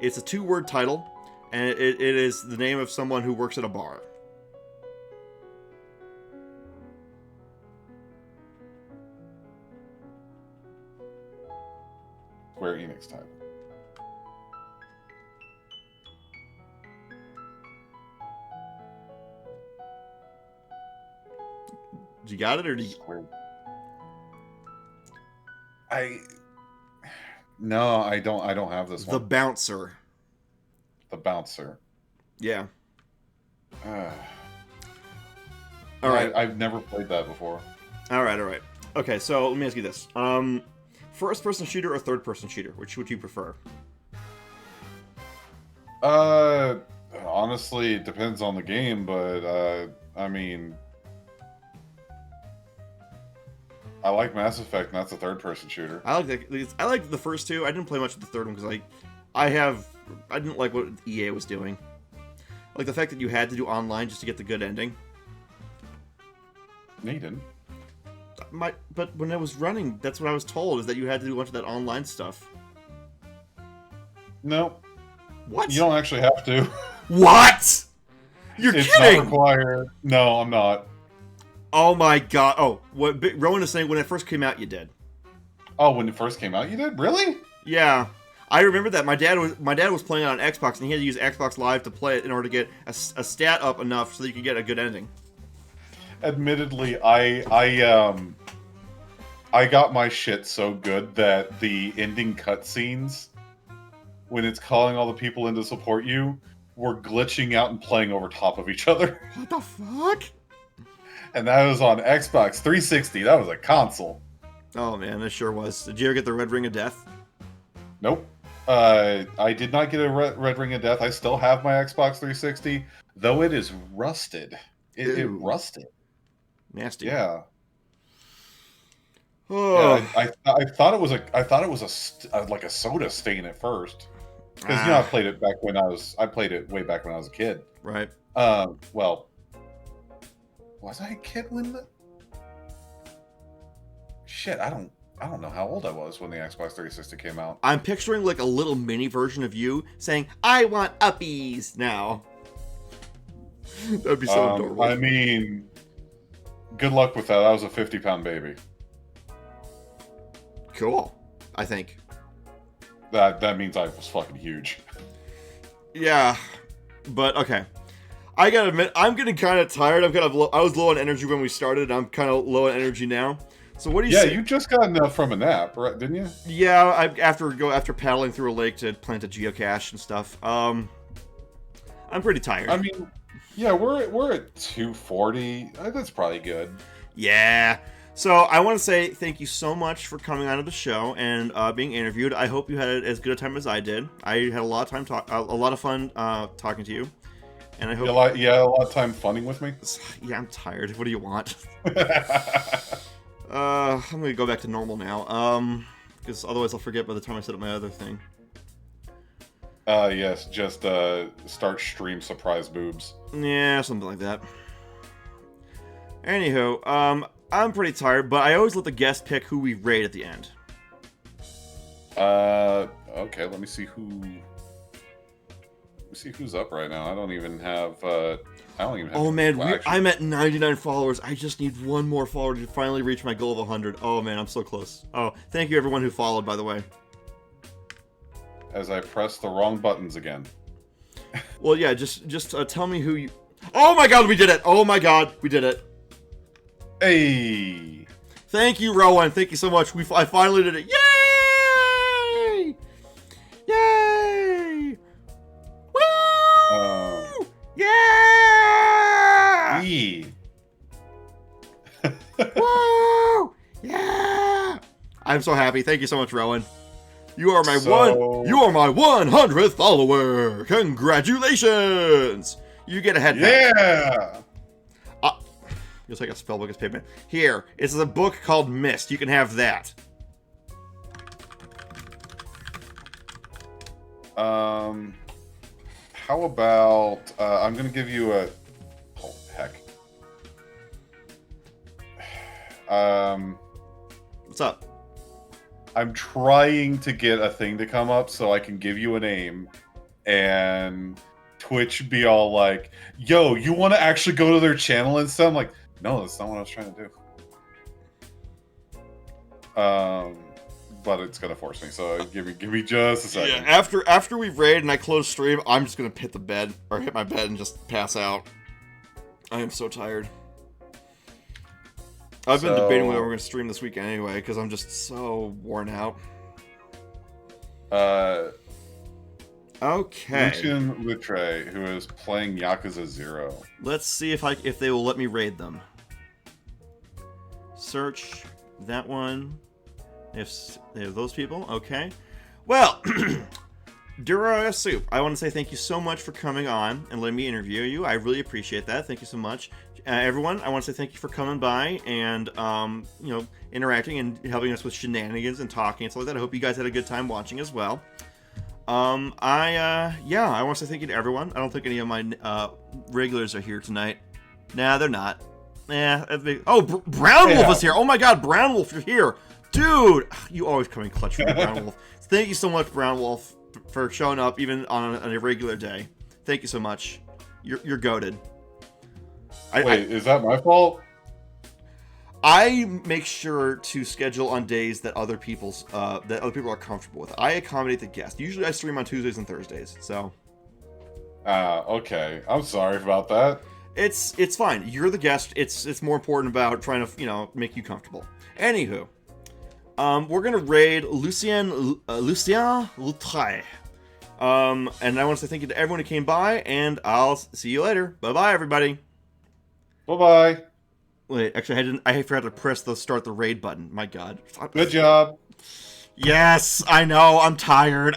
It's a 2-word title, and it is the name of someone who works at a bar. Square Enix title. You got it, or do you... No, I don't have this The one. Bouncer. The Bouncer. Yeah. All right. I've never played that before. All right. Okay, so let me ask you this: first-person shooter or third-person shooter? Which would you prefer? Honestly, it depends on the game, but I mean, I like Mass Effect, and that's a third-person shooter. I like the first two. I didn't play much of the third one because I didn't like what EA was doing. Like the fact that you had to do online just to get the good ending. No, you didn't. But when I was running, that's what I was told, is that you had to do a bunch of that online stuff. No. What? You don't actually have to. What? You're it's kidding! Not required. No, I'm not. Oh my god. Oh, what Rowan is saying, when it first came out, you did. Oh, when it first came out, you did? Really? Yeah. I remember that. My dad was playing it on Xbox, and he had to use Xbox Live to play it in order to get a stat up enough so that you could get a good ending. Admittedly, I got my shit so good that the ending cutscenes, when it's calling all the people in to support you, were glitching out and playing over top of each other. What the fuck? And that was on Xbox 360. That was a console. Oh man, it sure was. Did you ever get the Red Ring of Death? Nope. I did not get a Red Ring of Death. I still have my Xbox 360, though it is rusted. It rusted. Nasty. Yeah. Oh. Yeah, I thought it was like a soda stain at first, because I played it back when I played it way back when I was a kid. Right. Well, was I a kid when the shit? I don't know how old I was when the Xbox 360 came out. I'm picturing like a little mini version of you saying, "I want uppies now." That'd be so adorable. I mean, good luck with that. I was a 50-pound baby. Cool. I think. That means I was fucking huge. Yeah, but okay. I gotta admit, I'm getting kind of tired. I was low on energy when we started. I'm kind of low on energy now. So what do you say? Yeah, you just got enough from a nap, right? Didn't you? Yeah, after paddling through a lake to plant a geocache and stuff. I'm pretty tired. I mean, yeah, we're at 240. That's probably good. Yeah. So I want to say thank you so much for coming onto the show and being interviewed. I hope you had as good a time as I did. I had a lot of fun talking to you, and I hope you had a lot of time funning with me. Yeah, I'm tired. What do you want? I'm gonna go back to normal now. Because otherwise I'll forget by the time I set up my other thing. Yes, just start stream surprise boobs. Yeah, something like that. Anywho, I'm pretty tired, but I always let the guest pick who we raid at the end. Okay, let me see who's up right now. I don't even have Oh man, well, actually, I'm at 99 followers. I just need one more follower to finally reach my goal of 100. Oh man, I'm so close. Oh, thank you everyone who followed, by the way. as I press the wrong buttons again. Well, yeah, just tell me who you... Oh my god, we did it! Oh my god, we did it. Hey! Thank you, Rowan. Thank you so much. I finally did it. Yay! Yay! Woo! Yeah! E. Woo! Yeah! I'm so happy. Thank you so much, Rowan. You are my You are my 100th follower. Congratulations! You get a head pat. Yeah! You'll take a spellbook as payment. Here, it's a book called Mist. You can have that. How about I'm gonna give you a heck. What's up? I'm trying to get a thing to come up so I can give you a name and Twitch be all like, yo, you want to actually go to their channel and stuff? I'm like, no, that's not what I was trying to do. But it's gonna force me, so give me just a second. Yeah, after we raid and I close stream, I'm just gonna hit the bed or hit my bed and just pass out. I am so tired. I've been debating whether we're gonna stream this weekend anyway because I'm just so worn out. Okay. Lucian Lutre, who is playing Yakuza 0. Let's see if they will let me raid them. Search that one. If they have those people, okay. Well, Dura Soup, I want to say thank you so much for coming on and letting me interview you. I really appreciate that. Thank you so much. Everyone, I want to say thank you for coming by and, interacting and helping us with shenanigans and talking and stuff like that. I hope you guys had a good time watching as well. I want to say thank you to everyone. I don't think any of my regulars are here tonight. Nah, they're not. Oh, Brown Wolf is here. Oh my god, Brown Wolf, you're here. Dude, you always come in clutch for me, Brown Wolf. Thank you so much, Brown Wolf, for showing up even on an irregular day. Thank you so much. You're goated. Wait, is that my fault? I make sure to schedule on days that other people are comfortable with. I accommodate the guest. Usually I stream on Tuesdays and Thursdays, so. Okay. I'm sorry about that. It's fine. You're the guest. It's more important about trying to, make you comfortable. Anywho, we're gonna raid Lucien Loutre. And I want to say thank you to everyone who came by, and I'll see you later. Bye-bye, everybody. Bye-bye. Wait, actually, I forgot to press the start the raid button. My god. Good job. Yes, I know. I'm tired.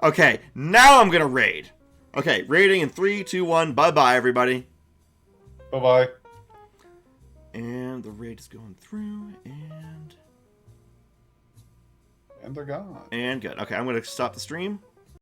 Okay, now I'm gonna raid. Okay, raiding in 3, 2, 1. Bye-bye, everybody. Bye-bye. And the raid is going through, and they're gone. And good. Okay, I'm gonna stop the stream.